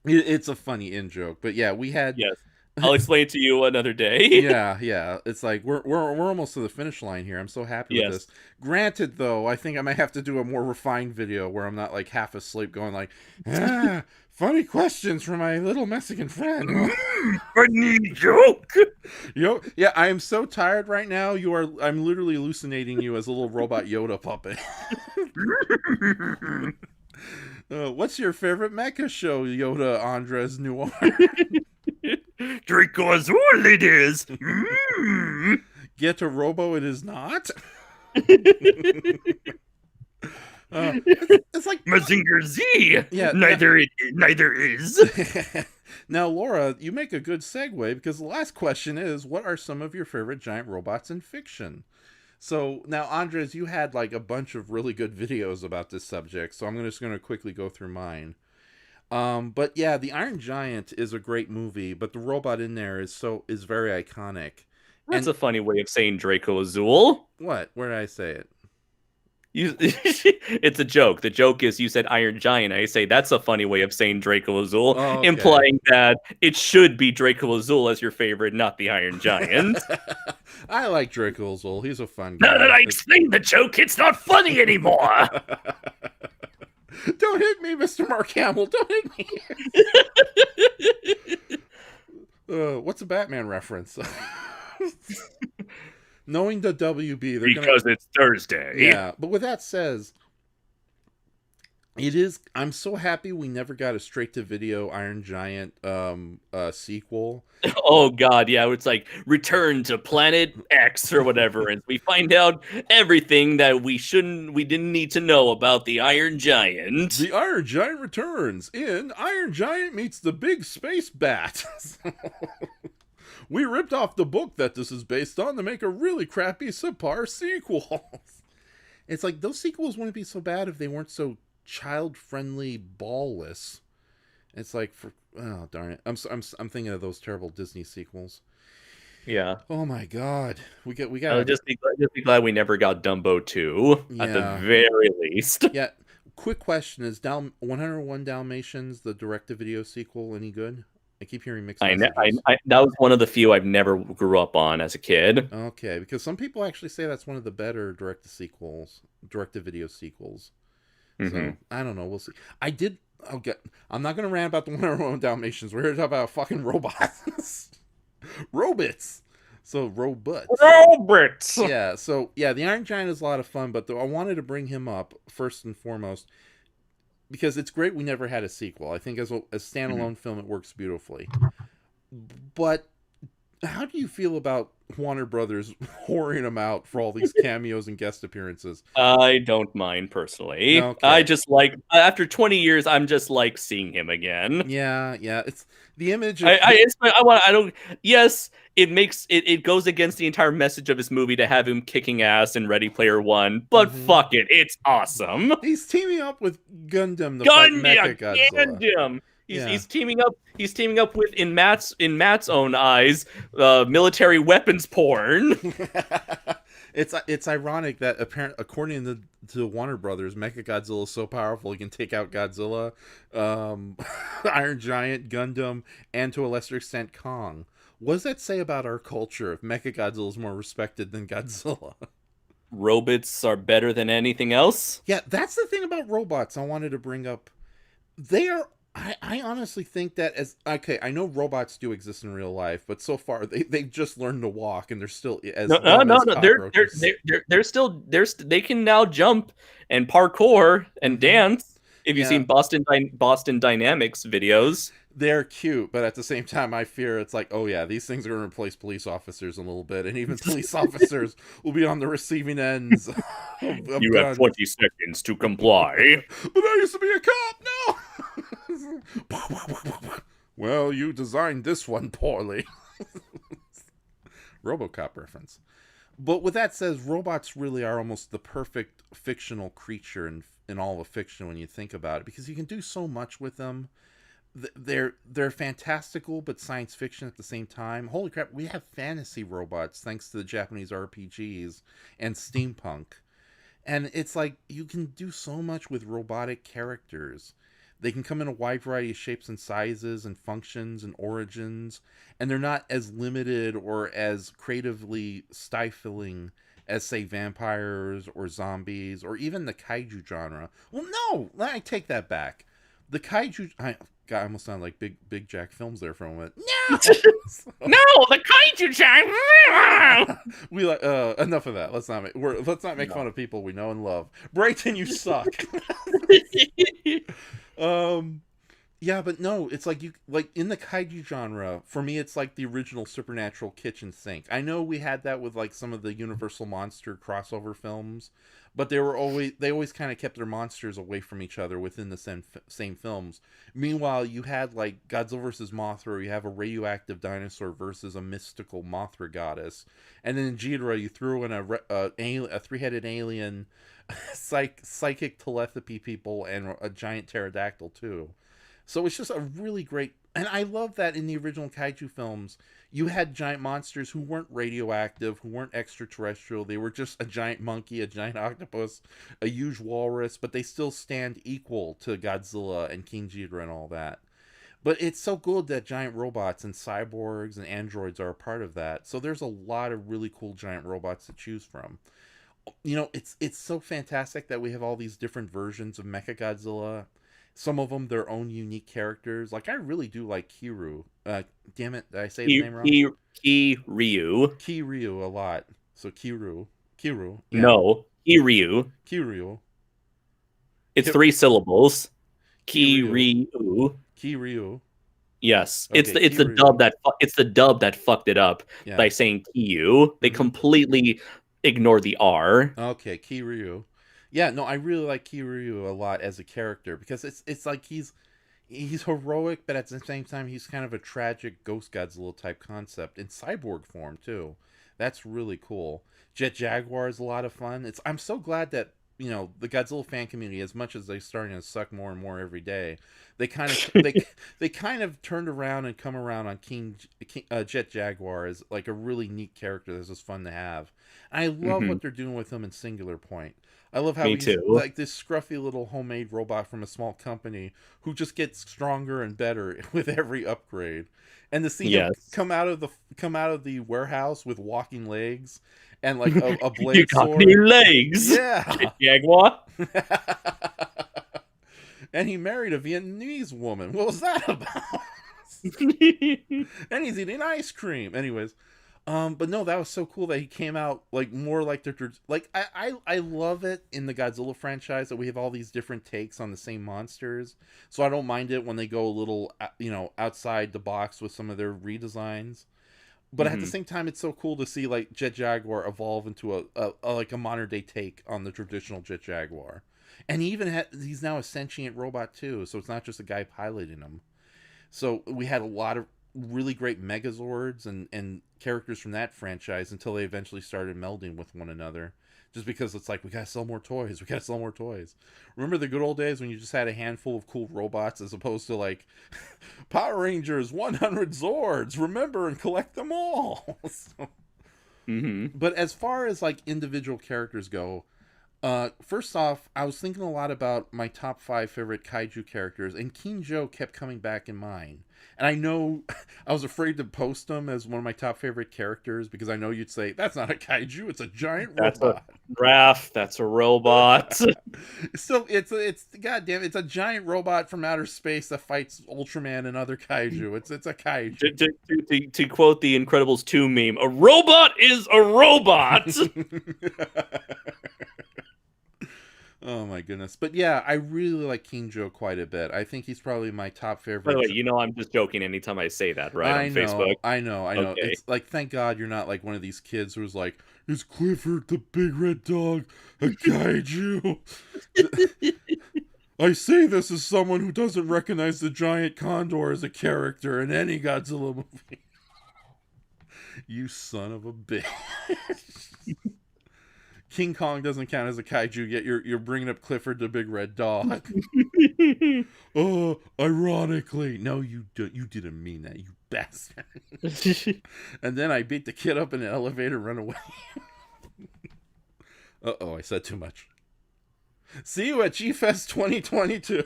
It's a funny in-joke, but yeah, we had... Yes. I'll explain it to you another day. Yeah. It's like we're almost to the finish line here. I'm so happy with this. Granted, though, I think I might have to do a more refined video where I'm not like half asleep, going like, funny questions from my little Mexican friend. Funny joke. Yeah, I am so tired right now. I'm literally hallucinating you as a little robot Yoda puppet. What's your favorite mecha show, Yoda Andres Noir? Draco Azul it is. Get a Robo it is not. It's like Mazinger Z. Yeah, neither is. Now, Laura, you make a good segue because the last question is, what are some of your favorite giant robots in fiction? So now, Andres, you had like a bunch of really good videos about this subject, so I'm just going to quickly go through mine. But yeah, the Iron Giant is a great movie, but the robot in there is very iconic. That's a funny way of saying Draco Azul. What? Where did I say it? It's a joke. The joke is you said Iron Giant. I say that's a funny way of saying Draco Azul, okay. Implying that it should be Draco Azul as your favorite, not the Iron Giant. I like Draco Azul. He's a fun guy. Now that I explained the joke, it's not funny anymore. Don't hit me, Mr. Mark Hamill. Don't hit me. What's a Batman reference? Knowing the WB, because it's Thursday. Yeah, but with that says, I'm so happy we never got a straight-to-video Iron Giant sequel. Oh, God, yeah. It's like, return to Planet X or whatever, and we find out everything that we didn't need to know about the Iron Giant. The Iron Giant returns in Iron Giant Meets the Big Space Bat. We ripped off the book that this is based on to make a really crappy subpar sequel. It's like, those sequels wouldn't be so bad if they weren't so child-friendly, ballless. It's like, oh darn it, I'm thinking of those terrible Disney sequels. Yeah. Oh my God, we got. Just be glad we never got Dumbo 2 at the very least. Yeah. Quick question: is 101 Dalmatians, the direct-to-video sequel, any good? I keep hearing mixed messages. That was one of the few I've never grew up on as a kid. Okay, because some people actually say that's one of the better direct-to-video sequels. Mm-hmm. So, I don't know. We'll see. I'm not going to rant about the 101 Dalmatians. We're here to talk about fucking robots. Robots. So, robots. Yeah, so, yeah, the Iron Giant is a lot of fun, but I wanted to bring him up first and foremost because it's great we never had a sequel. I think as a standalone film, it works beautifully. But how do you feel about Warner Brothers whoring him out for all these cameos and guest appearances? I don't mind personally. Okay. I just like, after 20 years, I'm just like seeing him again. Yeah. It's the image. Yes, it goes against the entire message of his movie to have him kicking ass in Ready Player One, but fuck it, it's awesome. He's teaming up with Gundam to fight Mechagodzilla. Gundam. He's teaming up with, in Matt's own eyes, military weapons porn. It's ironic that according to Warner Brothers, Mechagodzilla is so powerful he can take out Godzilla, Iron Giant, Gundam, and to a lesser extent Kong. What does that say about our culture if Mechagodzilla is more respected than Godzilla? Robots are better than anything else? Yeah, that's the thing about robots I wanted to bring up. They are... I honestly think that I know robots do exist in real life, but so far they've just learned to walk and they're still as they can now jump and parkour and dance. If you've seen Boston Dynamics videos, they're cute, but at the same time, I fear it's like, oh yeah, these things are going to replace police officers a little bit, and even police officers will be on the receiving ends. You have 20 seconds to comply. But I used to be a cop. No. Well, you designed this one poorly. RoboCop reference. But with that said, robots really are almost the perfect fictional creature in all of fiction when you think about it, because you can do so much with them. They're fantastical but science fiction at the same time. Holy crap, we have fantasy robots thanks to the Japanese RPGs and steampunk. And it's like you can do so much with robotic characters. They can come in a wide variety of shapes and sizes and functions and origins, and they're not as limited or as creatively stifling as, say, vampires or zombies or even the kaiju genre. Well, no, I take that back. The kaiju, God, I almost sound like Big Jack Films there for a moment. No, No, the kaiju giant. we like enough of that. Let's not make fun of people we know and love. Brayton, you suck. Yeah, but no, it's like in the kaiju genre, for me it's like the original supernatural kitchen sink. I know we had that with like some of the Universal monster crossover films, but they always kind of kept their monsters away from each other within the same films. Meanwhile, you had like Godzilla versus Mothra, you have a radioactive dinosaur versus a mystical Mothra goddess, and then in Ghidorah you threw in a three-headed alien, psychic telepathy people, and a giant pterodactyl too. So it's just a really great, and I love that in the original kaiju films, you had giant monsters who weren't radioactive, who weren't extraterrestrial. They were just a giant monkey, a giant octopus, a huge walrus, but they still stand equal to Godzilla and King Ghidorah and all that. But it's so good that giant robots and cyborgs and androids are a part of that. So there's a lot of really cool giant robots to choose from. You know, it's so fantastic that we have all these different versions of Mechagodzilla. Some of them their own unique characters. Like I really do like Kiru. Damn it, did I say his name wrong? Kiryu. Kiryu a lot. So Kiru. Yeah. No, Kiryu. Kiryu. It's 3 syllables. Kiryu. Kiryu. Yes, Okay, it's the dub that fucked it up by saying Kiyu. They completely ignore the R. Okay, Kiryu. Yeah, no, I really like Kiryu a lot as a character because it's like he's heroic, but at the same time he's kind of a tragic ghost Godzilla type concept in cyborg form too. That's really cool. Jet Jaguar is a lot of fun. I'm so glad that the Godzilla fan community, as much as they're starting to suck more and more every day, they kind of they kind of turned around and come around on Jet Jaguar as like a really neat character that's just fun to have. And I love what they're doing with him in Singular Point. I love how he's like this scruffy little homemade robot from a small company who just gets stronger and better with every upgrade. And to see him come out of the warehouse with walking legs and like a blade you got sword. new legs. Yeah. Jaguar. And he married a Vietnamese woman. What was that about? And he's eating ice cream. Anyways. But no, that was so cool that he came out like more like I love it in the Godzilla franchise that we have all these different takes on the same monsters. So I don't mind it when they go a little outside the box with some of their redesigns. But at the same time, it's so cool to see like Jet Jaguar evolve into a modern day take on the traditional Jet Jaguar. And he's now a sentient robot too, so it's not just a guy piloting him. So we had a lot of really great Megazords and characters from that franchise until they eventually started melding with one another. Just because it's like, we gotta sell more toys. Remember the good old days when you just had a handful of cool robots as opposed to like Power Rangers 100 Zords, remember and collect them all. But as far as like individual characters go, first off, I was thinking a lot about my top 5 favorite kaiju characters, and King Joe kept coming back in mind. And I know I was afraid to post him as one of my top favorite characters because I know you'd say, that's not a kaiju, it's a giant robot. That's a robot. So it's goddamn, it's a giant robot from outer space that fights Ultraman and other kaiju. It's a kaiju. To quote the Incredibles 2 meme, a robot is a robot. Oh my goodness. But yeah, I really like King Joe quite a bit. I think he's probably my top favorite. By the way, I'm just joking anytime I say that, right? Facebook. I know. Okay. It's like, thank God you're not like one of these kids who's like, is Clifford the big red dog a kaiju? I say this as someone who doesn't recognize the giant condor as a character in any Godzilla movie. You son of a bitch. King Kong doesn't count as a kaiju, yet you're bringing up Clifford the Big Red Dog. Oh, ironically. No, you didn't mean that, you bastard. And then I beat the kid up in an elevator, run away. Uh-oh, I said too much. See you at G-Fest 2022.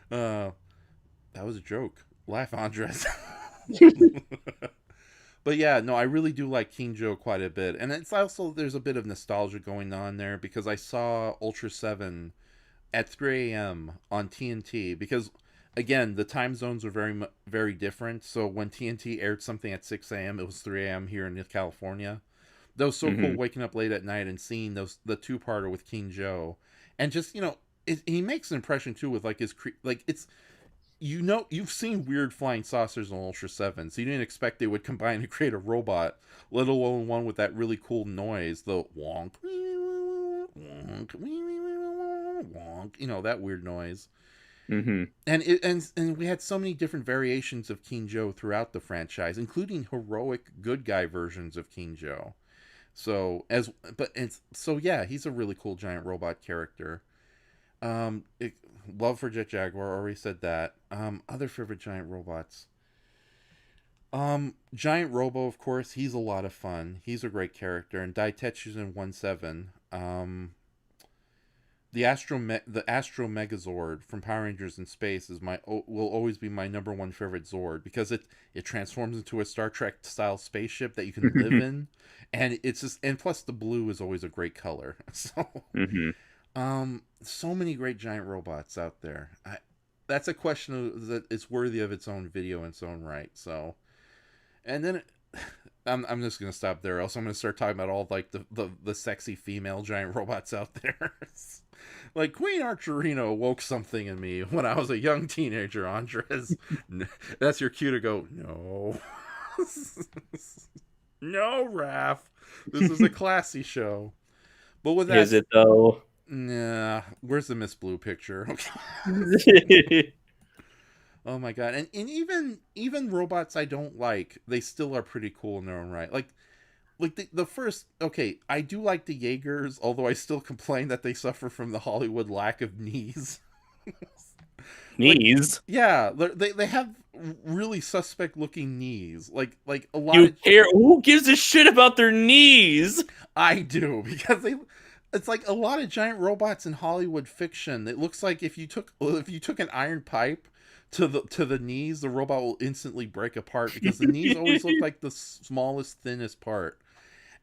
That was a joke. Laugh, Andres. But yeah, no, I really do like King Joe quite a bit. And it's also, there's a bit of nostalgia going on there because I saw Ultra 7 at 3 a.m. on TNT because, again, the time zones are very different. So when TNT aired something at 6 a.m., it was 3 a.m. here in California. That was so cool waking up late at night and seeing the two-parter with King Joe. And just, he makes an impression, too, with, like, it's... you've seen weird flying saucers on Ultra 7, so you didn't expect they would combine to create a robot, let alone one with that really cool noise, the wonk, wonk, wonk, that weird noise. And we had so many different variations of King Joe throughout the franchise, including heroic good guy versions of King Joe. So yeah, he's a really cool giant robot character. Love for Jet Jaguar, already said that. Other favorite giant robots. Giant Robo, of course, he's a lot of fun. He's a great character. And Daitetsuzen 1-7. The Astro Megazord from Power Rangers in Space will always be my number one favorite Zord because it transforms into a Star Trek style spaceship that you can live in, and and plus the blue is always a great color. So. So many great giant robots out there. That's a question that is worthy of its own video in its own right. So, and then I'm just gonna stop there. Else I'm gonna start talking about all like the sexy female giant robots out there. Like Queen Archerino woke something in me when I was a young teenager. Andres, that's your cue to go. No, no, Raph. This is a classy show. But with that, is it though? Nah, where's the Miss Blue picture? Oh my god. And even robots I don't like, they still are pretty cool in their own right. Like the first, okay, I do like the Jaegers, although I still complain that they suffer from the Hollywood lack of knees. Knees? Yeah, they have really suspect looking knees. Like a lot you care? Who gives a shit about their knees? I do, because it's like a lot of giant robots in Hollywood fiction. It looks like if you took an iron pipe to the knees, the robot will instantly break apart because the knees always look like the smallest, thinnest part.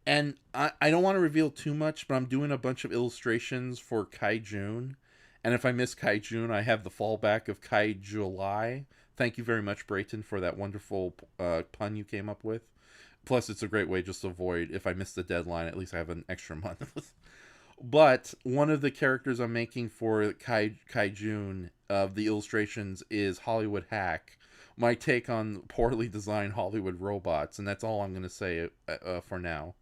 And I don't want to reveal too much, but I'm doing a bunch of illustrations for KaijuNoir. And if I miss KaijuNoir, I have the fallback of KaiJuly. Thank you very much, Brayton, for that wonderful pun you came up with. Plus, it's a great way just to avoid, if I miss the deadline, at least I have an extra month. But one of the characters I'm making for KaijuNoir of the illustrations is Hollywood Hack, my take on poorly designed Hollywood robots, and that's all I'm going to say for now.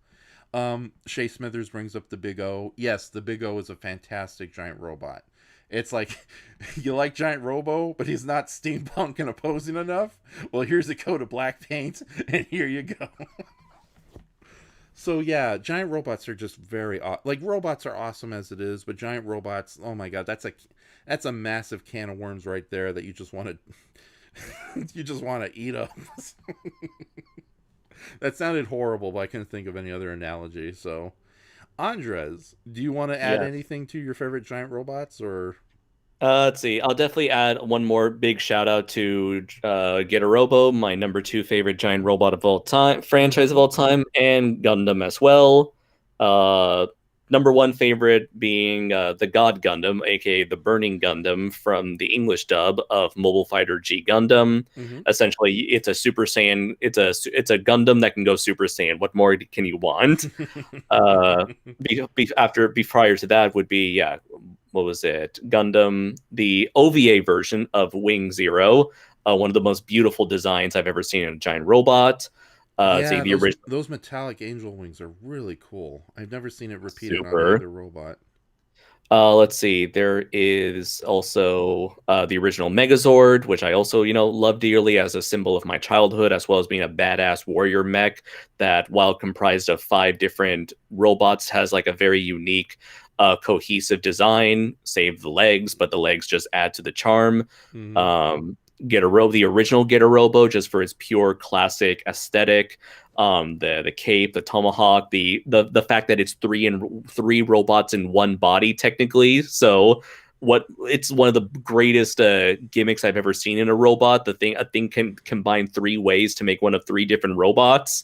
Shay Smithers brings up the Big O. Yes, the Big O is a fantastic giant robot. It's like, you like Giant Robo, but he's not steampunk and opposing enough? Well, here's a coat of black paint, and here you go. So yeah, giant robots are just like, robots are awesome as it is, but giant robots, oh my god, that's a massive can of worms right there that you just want to eat up. That sounded horrible, but I couldn't think of any other analogy. So, Andres, do you want to add anything to your favorite giant robots, or? Let's see. I'll definitely add one more big shout out to Get a Robo, my number 2 favorite giant robot of all time, franchise of all time, and Gundam as well. Number 1 favorite being the God Gundam, aka the Burning Gundam from the English dub of Mobile Fighter G Gundam. Essentially, it's a Super Saiyan. It's a Gundam that can go Super Saiyan. What more can you want? Prior to that would be what was it? Gundam, the OVA version of Wing Zero, one of the most beautiful designs I've ever seen in a giant robot. Those metallic angel wings are really cool. I've never seen it repeated on any other robot. Let's see. There is also the original Megazord, which I also, love dearly as a symbol of my childhood, as well as being a badass warrior mech that, while comprised of 5 different robots, has like a very unique, cohesive design. Save the legs, but the legs just add to the charm. Mhm. Um, the original Get a Robo, just for its pure classic aesthetic. The cape, the tomahawk, the fact that it's three robots in one body technically. So it's one of the greatest gimmicks I've ever seen in a robot. A thing can combine 3 ways to make one of 3 different robots.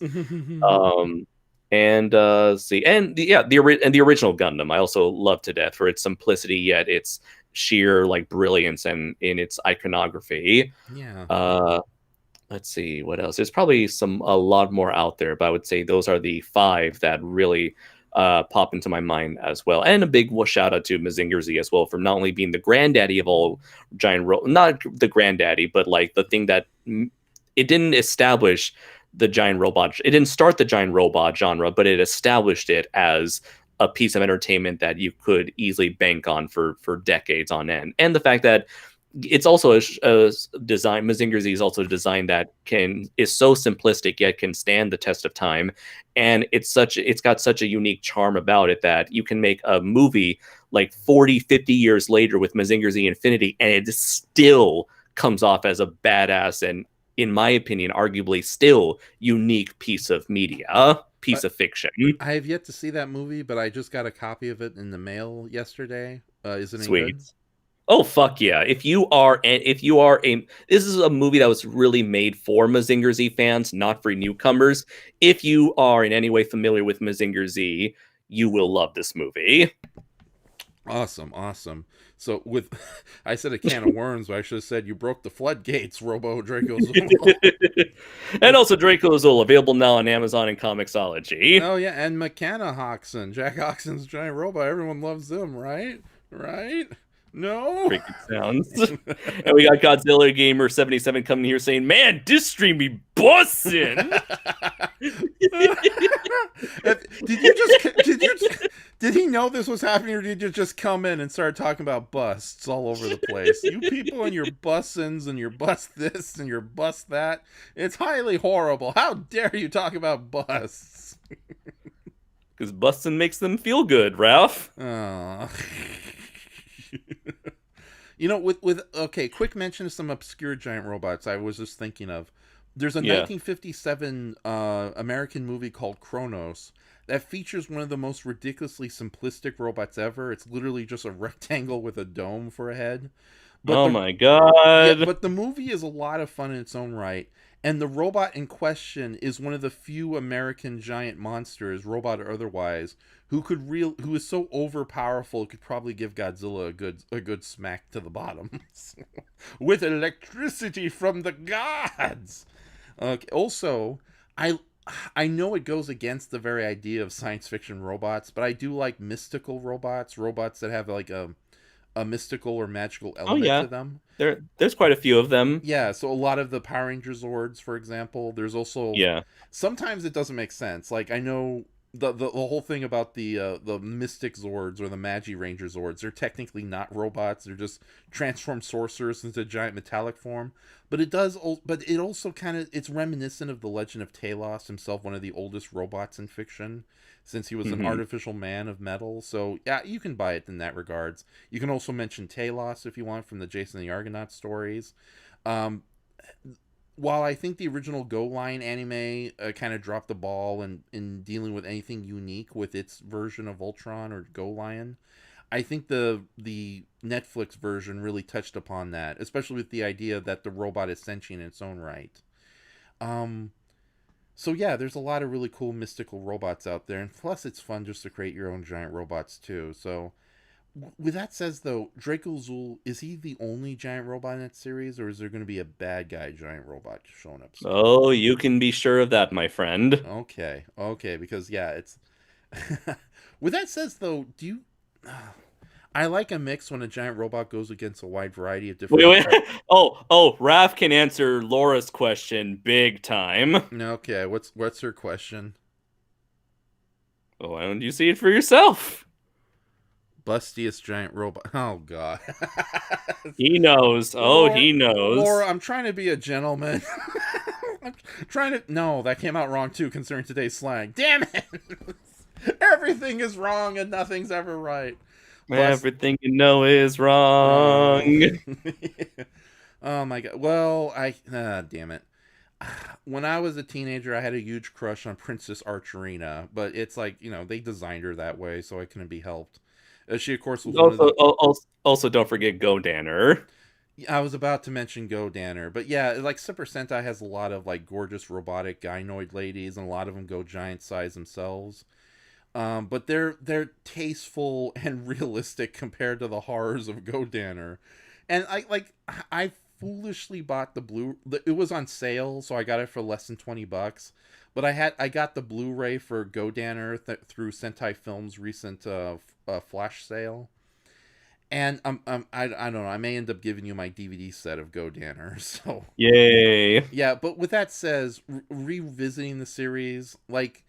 Um, and see, and the original Gundam I also love to death for its simplicity yet its sheer like brilliance and in its iconography. Yeah. Uh, let's see what else. There's probably a lot more out there, but I would say those are the 5 that really pop into my mind as well. And a big shout out to Mazinger Z as well for not only being the granddaddy of all not the granddaddy, but like the thing that it didn't establish the giant robot. It didn't start the giant robot genre, but it established it as a piece of entertainment that you could easily bank on for decades on end. And the fact that it's also a design. Mazinger Z is also a design that is so simplistic yet can stand the test of time, and it's got such a unique charm about it that you can make a movie like 40, 50 years later with Mazinger Z Infinity, and it still comes off as a badass and, in my opinion, arguably still unique piece of media, piece of fiction. I have yet to see that movie, but I just got a copy of it in the mail yesterday. Is it any Sweet. good? Oh fuck yeah! This is a movie that was really made for Mazinger Z fans, not for newcomers. If you are in any way familiar with Mazinger Z, you will love this movie. Awesome, awesome. So with, I said a can of worms, but I should have said you broke the floodgates, Robo Draco Zool. And also Draco Zool, available now on Amazon and Comixology. Oh yeah, and McKenna Hoxon, Jack Hoxon's giant robot. Everyone loves them, right? Right? No. Freaking sounds. And we got Godzilla Gamer 77 coming here saying, "Man, this stream be bussin'." Did he know this was happening, or did you just come in and start talking about busts all over the place? You people and your bussins and your bust this and your bust that. It's highly horrible. How dare you talk about busts? Because bustin' makes them feel good, Ralph. Oh. Okay, quick mention of some obscure giant robots I was just thinking of. There's a 1957 American movie called Kronos that features one of the most ridiculously simplistic robots ever. It's literally just a rectangle with a dome for a head. But my god. Yeah, but the movie is a lot of fun in its own right. And the robot in question is one of the few American giant monsters, robot or otherwise, who is so overpowerful it could probably give Godzilla a good smack to the bottom with electricity from the gods. Also, I know it goes against the very idea of science fiction robots, but I do like mystical robots that have like a mystical or magical element to them. There's quite a few of them. Yeah, so a lot of the Power Ranger Zords, for example, there's also sometimes it doesn't make sense. Like I know the whole thing about the Mystic Zords or the Magi Ranger Zords, they're technically not robots. They're just transformed sorcerers into giant metallic form. But it also kind of it's reminiscent of the legend of Talos himself, one of the oldest robots in fiction, since he was an artificial man of metal. So yeah, you can buy it in that regards. You can also mention Talos if you want from the Jason the Argonaut stories. While I think the original Go Line anime kind of dropped the ball in dealing with anything unique with its version of Ultron or Go Lion, I think the Netflix version really touched upon that, especially with the idea that the robot is sentient in its own right. So yeah, there's a lot of really cool mystical robots out there, and plus it's fun just to create your own giant robots too. So with that says though, Draco Zool, is he the only giant robot in that series, or is there going to be a bad guy giant robot showing up soon? Oh, you can be sure of that, my friend. Okay, because yeah, it's with that says though, do you I like a mix when a giant robot goes against a wide variety of different Wait. Oh, Raph can answer Laura's question big time. Okay, what's her question? Oh, why don't you see it for yourself? bustiest giant robot. Oh god. He knows. Oh, he knows. Laura, I'm trying to be a gentleman. I'm trying to. No, that came out wrong too, considering today's slang. Damn it! Everything is wrong and nothing's ever right. Everything you know is wrong. Oh my god. Well, damn it. When I was a teenager, I had a huge crush on Princess Archerina, but it's like, they designed her that way, so I couldn't be helped. She, of course, was Also, don't forget Godanner. I was about to mention Godanner, but yeah, like Super Sentai has a lot of like gorgeous robotic gynoid ladies, and a lot of them go giant size themselves. But they're tasteful and realistic compared to the horrors of Godanner. And I foolishly bought it was on sale, so I got it for less than $20. But I got the Blu-ray for Godanner through Sentai Films' recent flash sale. And I don't know, I may end up giving you my DVD set of Godanner. So yay. Yeah, but with that says, revisiting the series, like,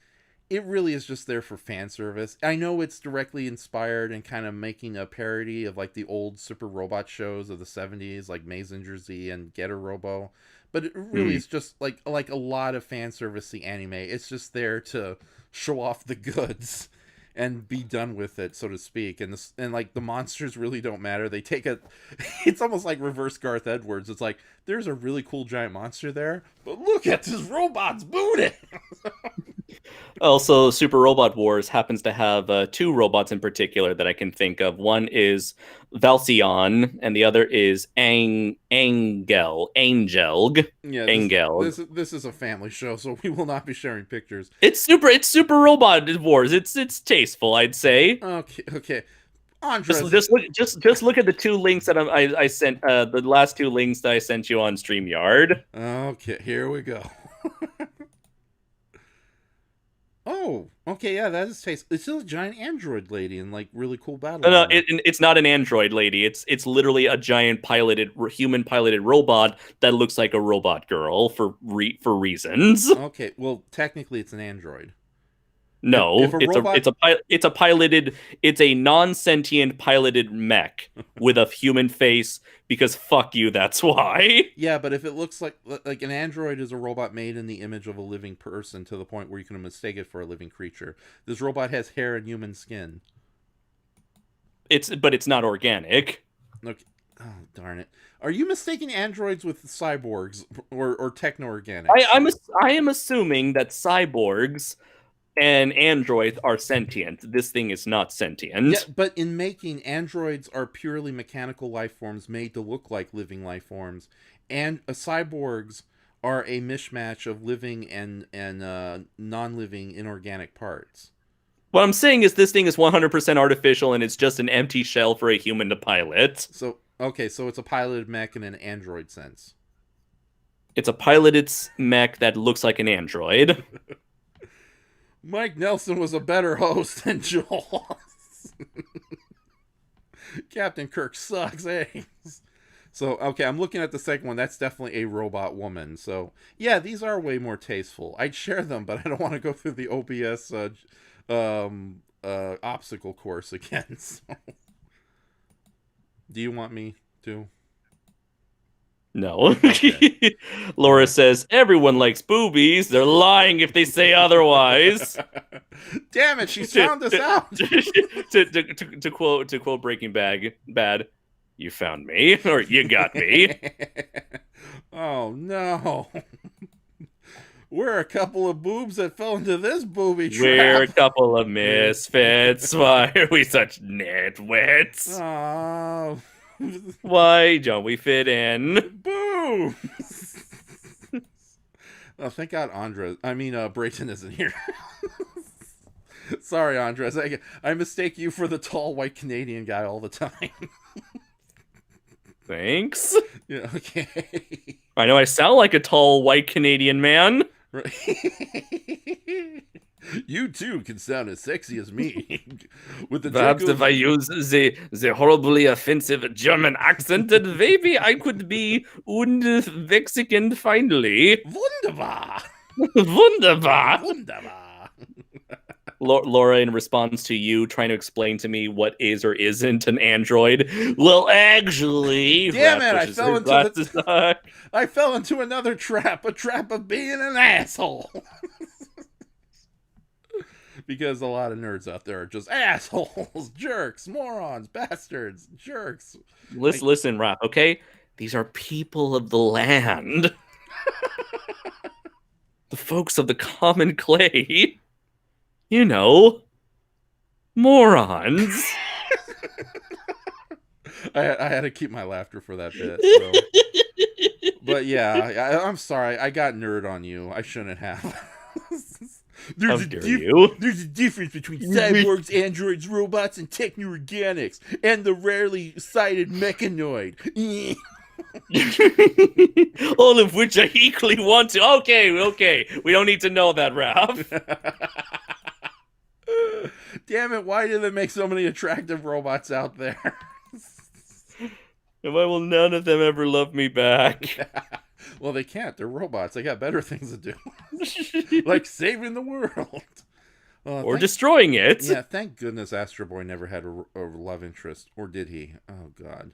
it really is just there for fan service. I know it's directly inspired and kind of making a parody of like the old Super Robot shows of the 70s, like Mazinger Z and Getter Robo. But it really is just like a lot of fan service-y anime. It's just there to show off the goods and be done with it, so to speak. And like the monsters really don't matter. They take it's almost like reverse Garth Edwards. It's like, there's a really cool giant monster there, but look at this robot's booty. Also, Super Robot Wars happens to have two robots in particular that I can think of. One is Valcion, and the other is Angelg. Yeah, Angelg. This is a family show, so we will not be sharing pictures. It's Super Robot Wars. It's tasteful, I'd say. Okay. Andres, just look at the two links that I sent. The last two links that I sent you on StreamYard. Okay, here we go. Oh, okay, yeah, that is taste. It's still a giant android lady and like really cool battle. No, it's not an android lady. It's literally a giant human piloted robot that looks like a robot girl for reasons. Okay, well, technically it's an android. No, it's a non-sentient piloted mech with a human face, because fuck you, that's why. Yeah, but if it looks like an android is a robot made in the image of a living person to the point where you can mistake it for a living creature. This robot has hair and human skin. But it's not organic. Okay. Oh, darn it. Are you mistaking androids with cyborgs or techno-organic? I am assuming that cyborgs and androids are sentient. This thing is not sentient. Yeah, but in making, androids are purely mechanical life forms made to look like living life forms, and cyborgs are a mishmash of living and non-living inorganic parts. What I'm saying is this thing is 100% artificial, and it's just an empty shell for a human to pilot. So it's a piloted mech in an android sense. It's a piloted mech that looks like an android. Mike Nelson was a better host than Joel. Captain Kirk sucks, eh? So, okay, I'm looking at the second one. That's definitely a robot woman. So, yeah, these are way more tasteful. I'd share them, but I don't want to go through the OBS obstacle course again. So. Do you want me to? No. Okay. Laura says, everyone likes boobies. They're lying if they say otherwise. Damn it, she's found us out. to quote Breaking Bad, you found me, or you got me. Oh, no. We're a couple of boobs that fell into this booby trap. We're a couple of misfits. Why are we such nitwits? Oh. Why don't we fit in? Boo! Oh, thank God Brayton isn't here. Sorry, Andres. I mistake you for the tall white Canadian guy all the time. Thanks. Yeah, okay. I know I sound like a tall white Canadian man. Right. You too can sound as sexy as me. With the Perhaps if I use the horribly offensive German accent, then maybe I could be Mexican finally. Wunderbar. Wunderbar. Wunderbar. Laura, in response to you trying to explain to me what is or isn't an android. Well, actually, Damn Raph it! pushes her glasses back. I fell into another trap, a trap of being an asshole. Because a lot of nerds out there are just assholes, jerks, morons, bastards, jerks. Listen, Raph. Okay, these are people of the land. The folks of the common clay. You know, morons. I had to keep my laughter for that bit. So. But yeah, I'm sorry. I got nerd on you. I shouldn't have. There's a difference between cyborgs, androids, robots, and techno-organics, and the rarely sighted mechanoid. All of which I equally want to. Okay. We don't need to know that, Ralph. Damn it, why do they make so many attractive robots out there? And why will none of them ever love me back? Well, they can't. They're robots. They got better things to do. Like saving the world. Or destroying it. Yeah, thank goodness Astro Boy never had a love interest. Or did he? Oh, God.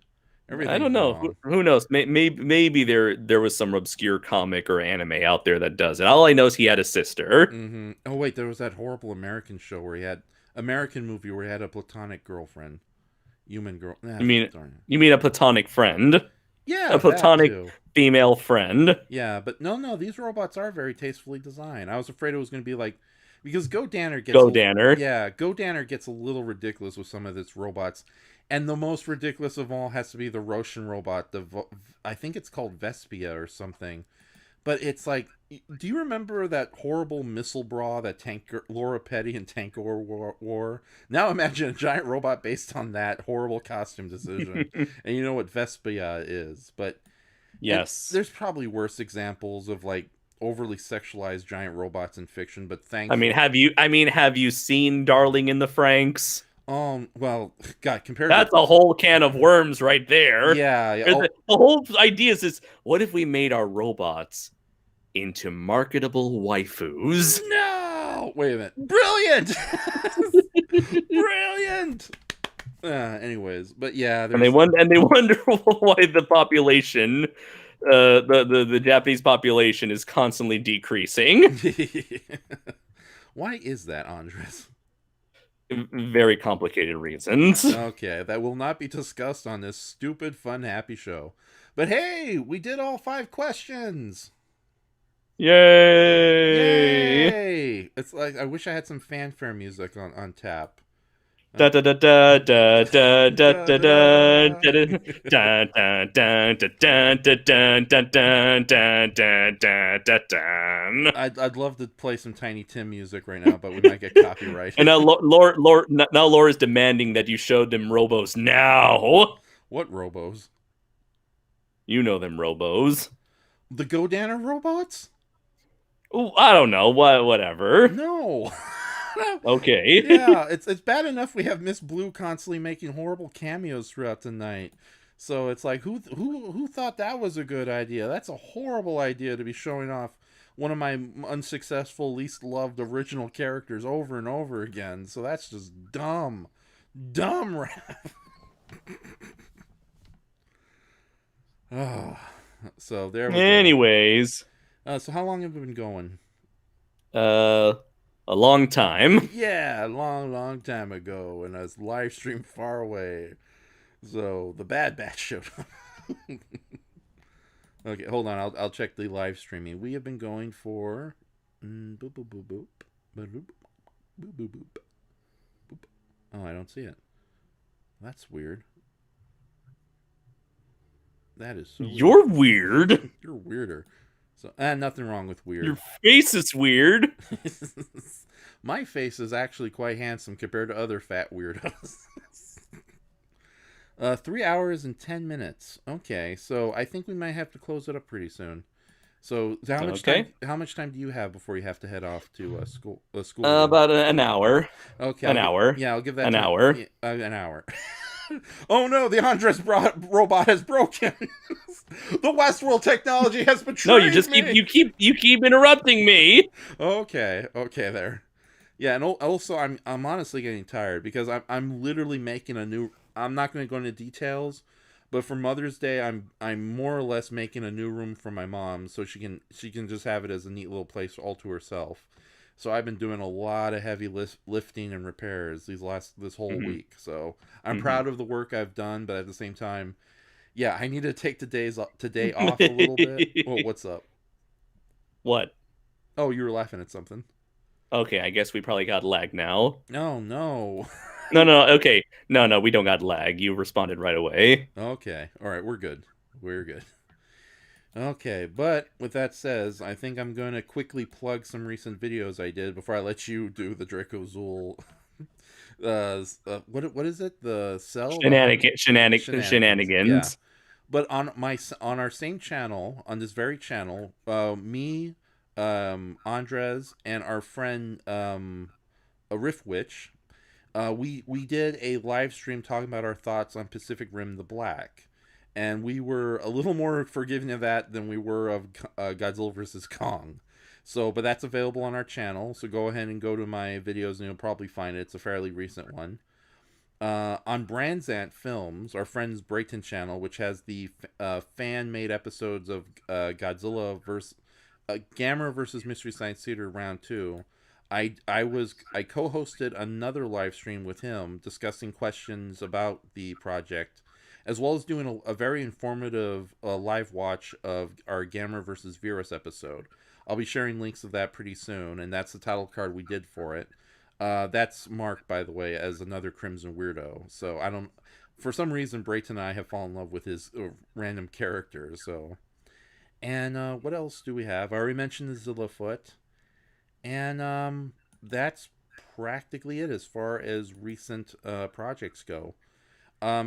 I don't know. Who knows? Maybe there was some obscure comic or anime out there that does it. All I know is he had a sister. Mm-hmm. Oh, wait. There was that horrible American show where he had... American movie where he had a platonic girlfriend. Human girl. You mean a platonic friend? Yeah, a platonic female friend. Yeah, but no, these robots are very tastefully designed. I was afraid it was going to be like, because Go Danner gets a little ridiculous with some of its robots, and the most ridiculous of all has to be the Roshan robot. I think it's called Vespia or something, but it's like, do you remember that horrible missile bra that Laura Petty and Tankor wore? Now imagine a giant robot based on that horrible costume decision, and you know what Vespia is, but. Yes. There's probably worse examples of like overly sexualized giant robots in fiction, but thankfully... have you seen Darling in the Franxx? Well, God, That's a whole can of worms right there. Yeah. The whole idea is what if we made our robots into marketable waifus? No! Wait a minute. Brilliant! Brilliant! Anyways, but yeah, and they wonder why the population, the Japanese population, is constantly decreasing. Why is that, Andres? Very complicated reasons. Okay, that will not be discussed on this stupid, fun, happy show. But hey, we did all 5 questions. Yay! It's like I wish I had some fanfare music on tap. Da da da da da da da da da da da da da. I'd love to play some Tiny Tim music right now, but we might get copyright. And now Laura's demanding that you show them Robos now. What Robos? You know them Robos. The Go Danner robots? Oh, I don't know. Whatever. No. Okay. Yeah, it's bad enough we have Miss Blue constantly making horrible cameos throughout the night. So it's like, who thought that was a good idea? That's a horrible idea to be showing off one of my unsuccessful, least loved original characters over and over again. So that's just dumb. Dumb, Raph. Oh, so there we go. Anyways. So how long have we been going? A long time. Yeah, a long time ago, and I was live streamed far away. So the Bad Batch showed up. Okay, hold on. I'll check the live streaming. We have been going for boop boop boop boop boop boop boop boop boop. Oh, I don't see it. That's weird. That is so. You're weird. You're weirder. So, nothing wrong with weird. Your face is weird. My face is actually quite handsome compared to other fat weirdos. 3 hours and 10 minutes. Okay, so I think we might have to close it up pretty soon. So how much time do you have before you have to head off to school? About an hour. Okay, an hour. Yeah, I'll give that an hour. An hour. Oh no, the Andres robot has broken. The Westworld technology has betrayed me. No, you keep interrupting me. Okay there. Yeah, and also I'm honestly getting tired because I'm literally making a new. I'm not going to go into details, but for Mother's Day, I'm more or less making a new room for my mom so she can just have it as a neat little place all to herself. So I've been doing a lot of heavy lifting and repairs this whole Hmm. week. So I'm Hmm. proud of the work I've done, but at the same time, yeah, I need to take today off a little bit. Well, what's up? What? Oh, you were laughing at something. Okay, I guess we probably got lag now. No, no. No, no, okay. No, no, we don't got lag. You responded right away. Okay. All right, we're good. We're good. Okay, but with that says, I think I'm going to quickly plug some recent videos I did before I let you do the Dracozool. What is it? The cell, the shenanigans. Yeah, Shenanigans. but on our same channel, on this very channel, me, Andres, and our friend a Riff Witch, we did a live stream talking about our thoughts on Pacific Rim: The Black, and we were a little more forgiving of that than we were of Godzilla vs Kong. So, but that's available on our channel. So go ahead and go to my videos, and you'll probably find it. It's a fairly recent one. On Brandzant Films, our friend's Brayton channel, which has the fan-made episodes of Godzilla versus Gamera versus Mystery Science Theater Round 2. I co-hosted another live stream with him discussing questions about the project, as well as doing a very informative live watch of our Gamera versus Virus episode. I'll be sharing links of that pretty soon, and that's the title card we did for it. That's marked, by the way, as another Crimson Weirdo. So I don't. For some reason, Brayton and I have fallen in love with his random characters. So, and what else do we have? I already mentioned the Zillafoot, and that's practically it as far as recent projects go.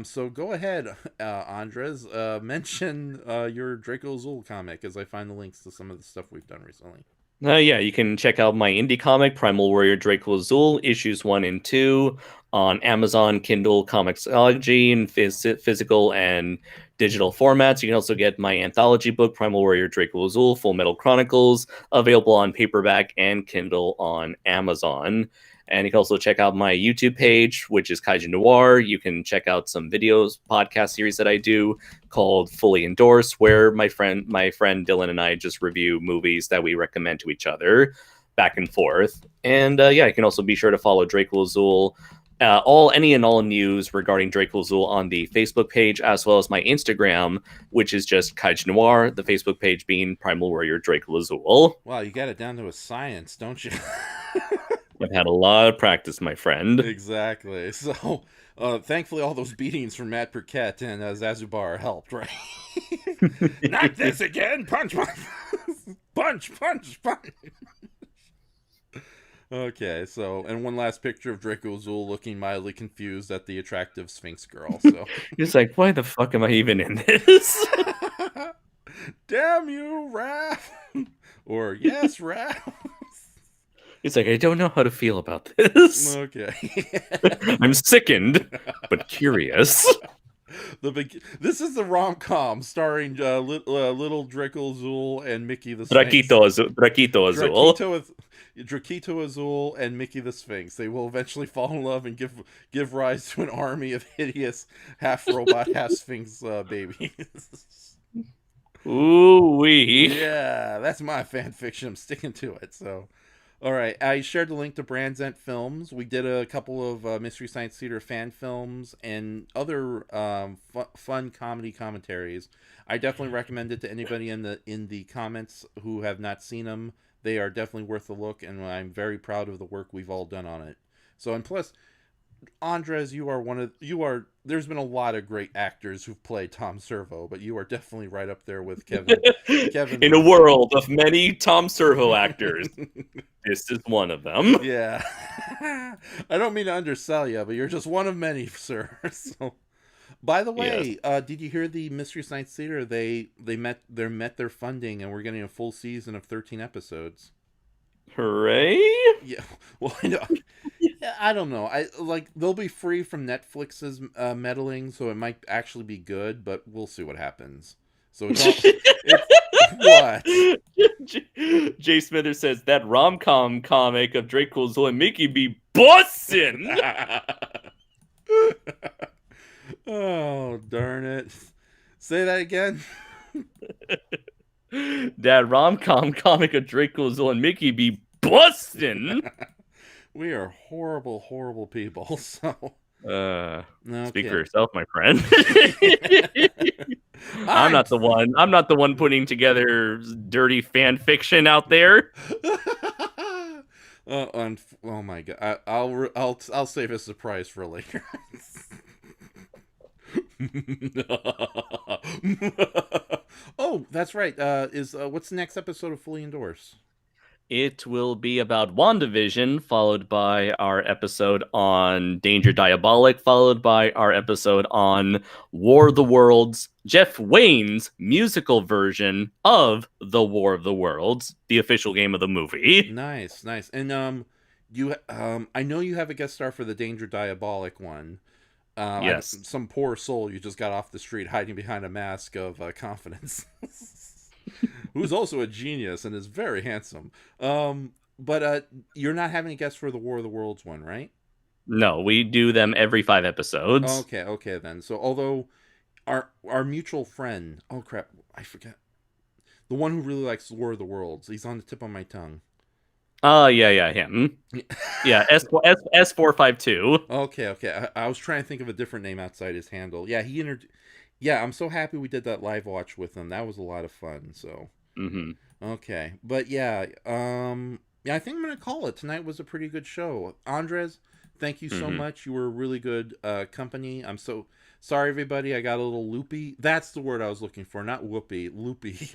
So go ahead, Andres. Mention your Draco Zul comic as I find the links to some of the stuff we've done recently. Yeah, you can check out my indie comic, Primal Warrior Draco Azul, issues 1 and 2, on Amazon, Kindle, Comixology, and physical and digital formats. You can also get my anthology book, Primal Warrior Draco Azul, Full Metal Chronicles, available on paperback and Kindle on Amazon. And you can also check out my YouTube page, which is KaijuNoir. You can check out some videos, podcast series that I do called Fully Endorsed, where my friend Dylan and I just review movies that we recommend to each other back and forth. And yeah, you can also be sure to follow Draco Azul. Any and all news regarding Draco Azul on the Facebook page, as well as my Instagram, which is just KaijuNoir, the Facebook page being Primal Warrior Draco Azul. Wow, you got it down to a science, don't you? I've had a lot of practice, my friend. Exactly. So, thankfully, all those beatings from Matt Burkett and Zazubar helped, right? Not this again! Punch, punch, punch, punch, punch. Okay, so, and one last picture of Draco Azul looking mildly confused at the attractive Sphinx girl. So, He's like, why the fuck am I even in this? damn you, Raph! Or yes, Raph. He's like, I don't know how to feel about this. Okay. I'm sickened, but curious. This is the rom-com starring little Draco Azul and Mickey the Sphinx. Draquito Azul. Draquito Azul and Mickey the Sphinx. They will eventually fall in love and give rise to an army of hideous half robot, half Sphinx babies. Ooh wee. Yeah, that's my fan fiction. I'm sticking to it. So, all right. I shared the link to Brandzant Films. We did a couple of Mystery Science Theater fan films and other fun comedy commentaries. I definitely recommend it to anybody in the comments who have not seen them. They are definitely worth a look, and I'm very proud of the work we've all done on it. So, and plus, Andres, there's been a lot of great actors who've played Tom Servo, but you are definitely right up there with Kevin. In a world of many Tom Servo actors, this is one of them. Yeah. I don't mean to undersell you, but you're just one of many, sir. So, by the way, Yes. did you hear the Mystery Science Theater? They met their funding, and we're getting a full season of 13 episodes. Hooray! Yeah. Well, I don't know. They'll be free from Netflix's meddling, so it might actually be good, but we'll see what happens. So What? Jay Smithers says that rom-com comic of Drake Coolsville and Mickey be bussin'. Oh, darn it. Say that again. That rom-com comic of Drake Coolsville and Mickey be bussin'. We are horrible, horrible people. So, Speak for yourself, my friend. I'm not the one putting together dirty fan fiction out there. Oh my god! I'll save a surprise for later. Oh, that's right. What's the next episode of Fully Endorse? It will be about WandaVision, followed by our episode on Danger Diabolic, followed by our episode on War of the Worlds, Jeff Wayne's musical version of The War of the Worlds, the official game of the movie. Nice. And I know you have a guest star for the Danger Diabolic one. Yes. Some poor soul you just got off the street hiding behind a mask of confidence. Who's also a genius and is very handsome. But you're not having a guest for the War of the Worlds one, right? No, we do them every 5 episodes. Okay then. So although our mutual friend, oh crap, I forget. The one who really likes War of the Worlds, he's on the tip of my tongue. Yeah, him. Yeah, S452. Okay. I was trying to think of a different name outside his handle. Yeah, Yeah, I'm so happy we did that live watch with him. That was a lot of fun. So, Okay, but yeah, I think I'm gonna call it. Tonight was a pretty good show. Andres, thank you so much. You were a really good company. I'm so sorry, everybody. I got a little loopy. That's the word I was looking for, not whoopee. Loopy.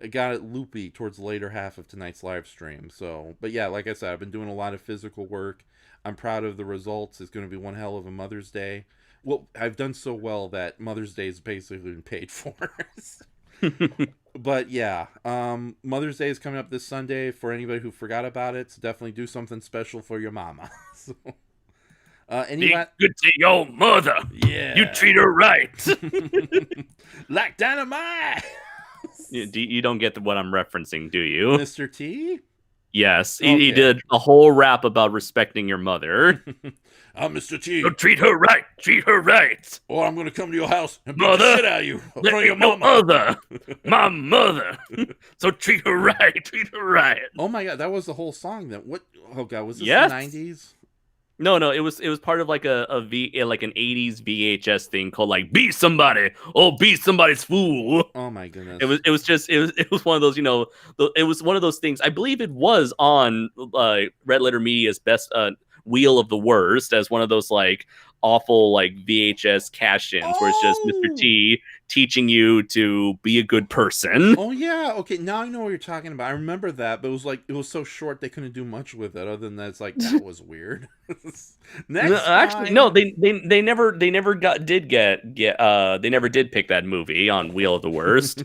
I got it loopy towards the later half of tonight's live stream. So, but yeah, like I said, I've been doing a lot of physical work. I'm proud of the results. It's going to be one hell of a Mother's Day. Well, I've done so well that Mother's Day has basically been paid for. But yeah, Mother's Day is coming up this Sunday. For anybody who forgot about it, so definitely do something special for your mama. So, Be good to your mother. Yeah, you treat her right. Like dynamite. You don't get what I'm referencing, do you, Mr. T? Yes, he did a whole rap about respecting your mother. I'm Mr. T. So treat her right. Treat her right. Or I'm going to come to your house and beat the shit out of you. From your mother. My mother. So treat her right. Treat her right. Oh my god, that was the whole song then. What? Oh god, was this the 90s? No, it was part of like an 80s VHS thing called like Be Somebody. Oh, be somebody's fool. Oh my goodness. It was one of those, it was one of those things. I believe it was on Red Letter Media's best Wheel of the Worst as one of those like awful like VHS cash-ins where it's just Mr. T teaching you to be a good person. Oh yeah, okay, now I know what you're talking about. I remember that, but it was so short they couldn't do much with it. Other than that, it's like that was weird. Actually, no, they never did pick that movie on Wheel of the Worst.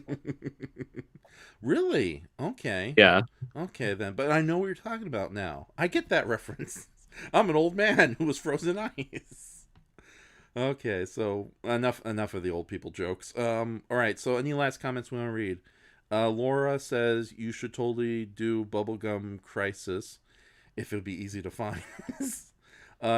Really? Okay. Yeah. Okay then, but I know what you're talking about now. I get that reference. I'm an old man who was frozen ice. Okay, so enough of the old people jokes. All right, so any last comments we want to read? Laura says you should totally do Bubblegum Crisis if it would be easy to find.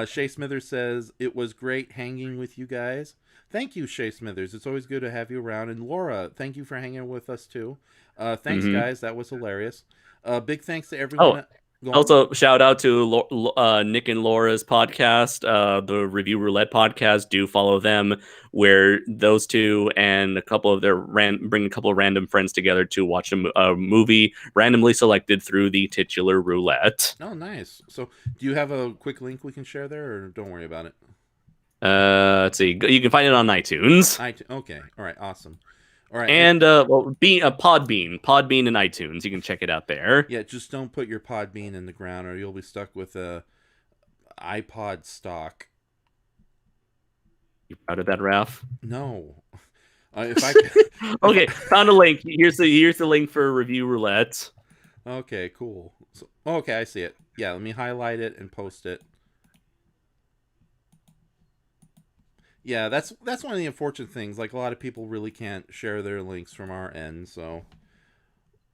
Shay Smithers says it was great hanging with you guys. Thank you, Shay Smithers. It's always good to have you around. And Laura, thank you for hanging with us too. Thanks, guys. That was hilarious. Big thanks to everyone. Also, shout out to Nick and Laura's podcast, the Review Roulette podcast. Do follow them, where those two and a couple of their bring a couple of random friends together to watch a movie randomly selected through the titular roulette. Oh, nice. So, do you have a quick link we can share there, or don't worry about it? Let's see. You can find it on iTunes. Okay. All right. Awesome. All right. And Podbean and iTunes. You can check it out there. Yeah, just don't put your Podbean in the ground, or you'll be stuck with a iPod stock. You proud of that, Ralph? No. If I okay, found a link. Here's the link for Review Roulette. Okay, cool. So, okay, I see it. Yeah, let me highlight it and post it. Yeah, that's one of the unfortunate things. Like, a lot of people really can't share their links from our end, so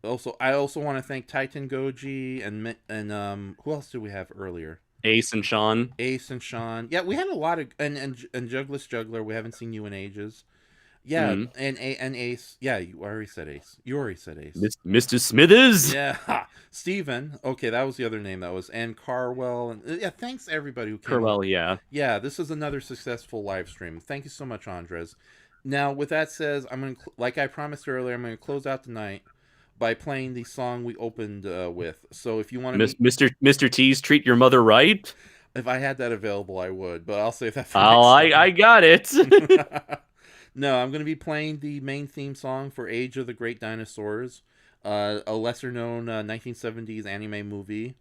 I also want to thank Titan Goji and who else did we have earlier? Ace and Sean. Ace and Sean. Yeah, we had a lot of and Jugless Juggler. We haven't seen you in ages. Yeah, Mm. and Ace. Yeah, you already said Ace. You already said Ace. Mr. Smithers. Yeah, Steven. Okay, that was the other name that was. And Carwell. And yeah, thanks everybody who came over. Well, yeah. Yeah, this is another successful live stream. Thank you so much, Andres. Now, with that said, I'm gonna like I promised earlier, I'm gonna close out the night by playing the song we opened with. So if you want to meet, Mr. T's treat your mother right. if I had that available, I would, but I'll save that for Oh, next time. I got it. No, I'm going to be playing the main theme song for Age of the Great Dinosaurs, a lesser known 1970s anime movie.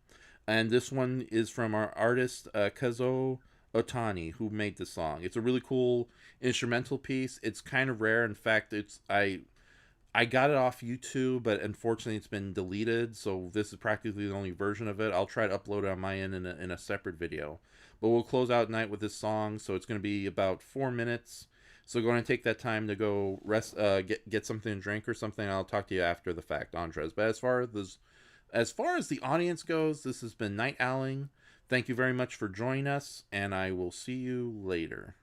And this one is from our artist, Kazuo Otani, who made the song. It's a really cool instrumental piece. It's kind of rare. In fact, I got it off YouTube, but unfortunately it's been deleted, so this is practically the only version of it. I'll try to upload it on my end in a separate video. But we'll close out tonight with this song, so it's going to be about 4 minutes. So go and take that time to go rest, get something to drink or something. I'll talk to you after the fact, Andres. But as far as the audience goes, this has been Night Owling. Thank you very much for joining us, and I will see you later.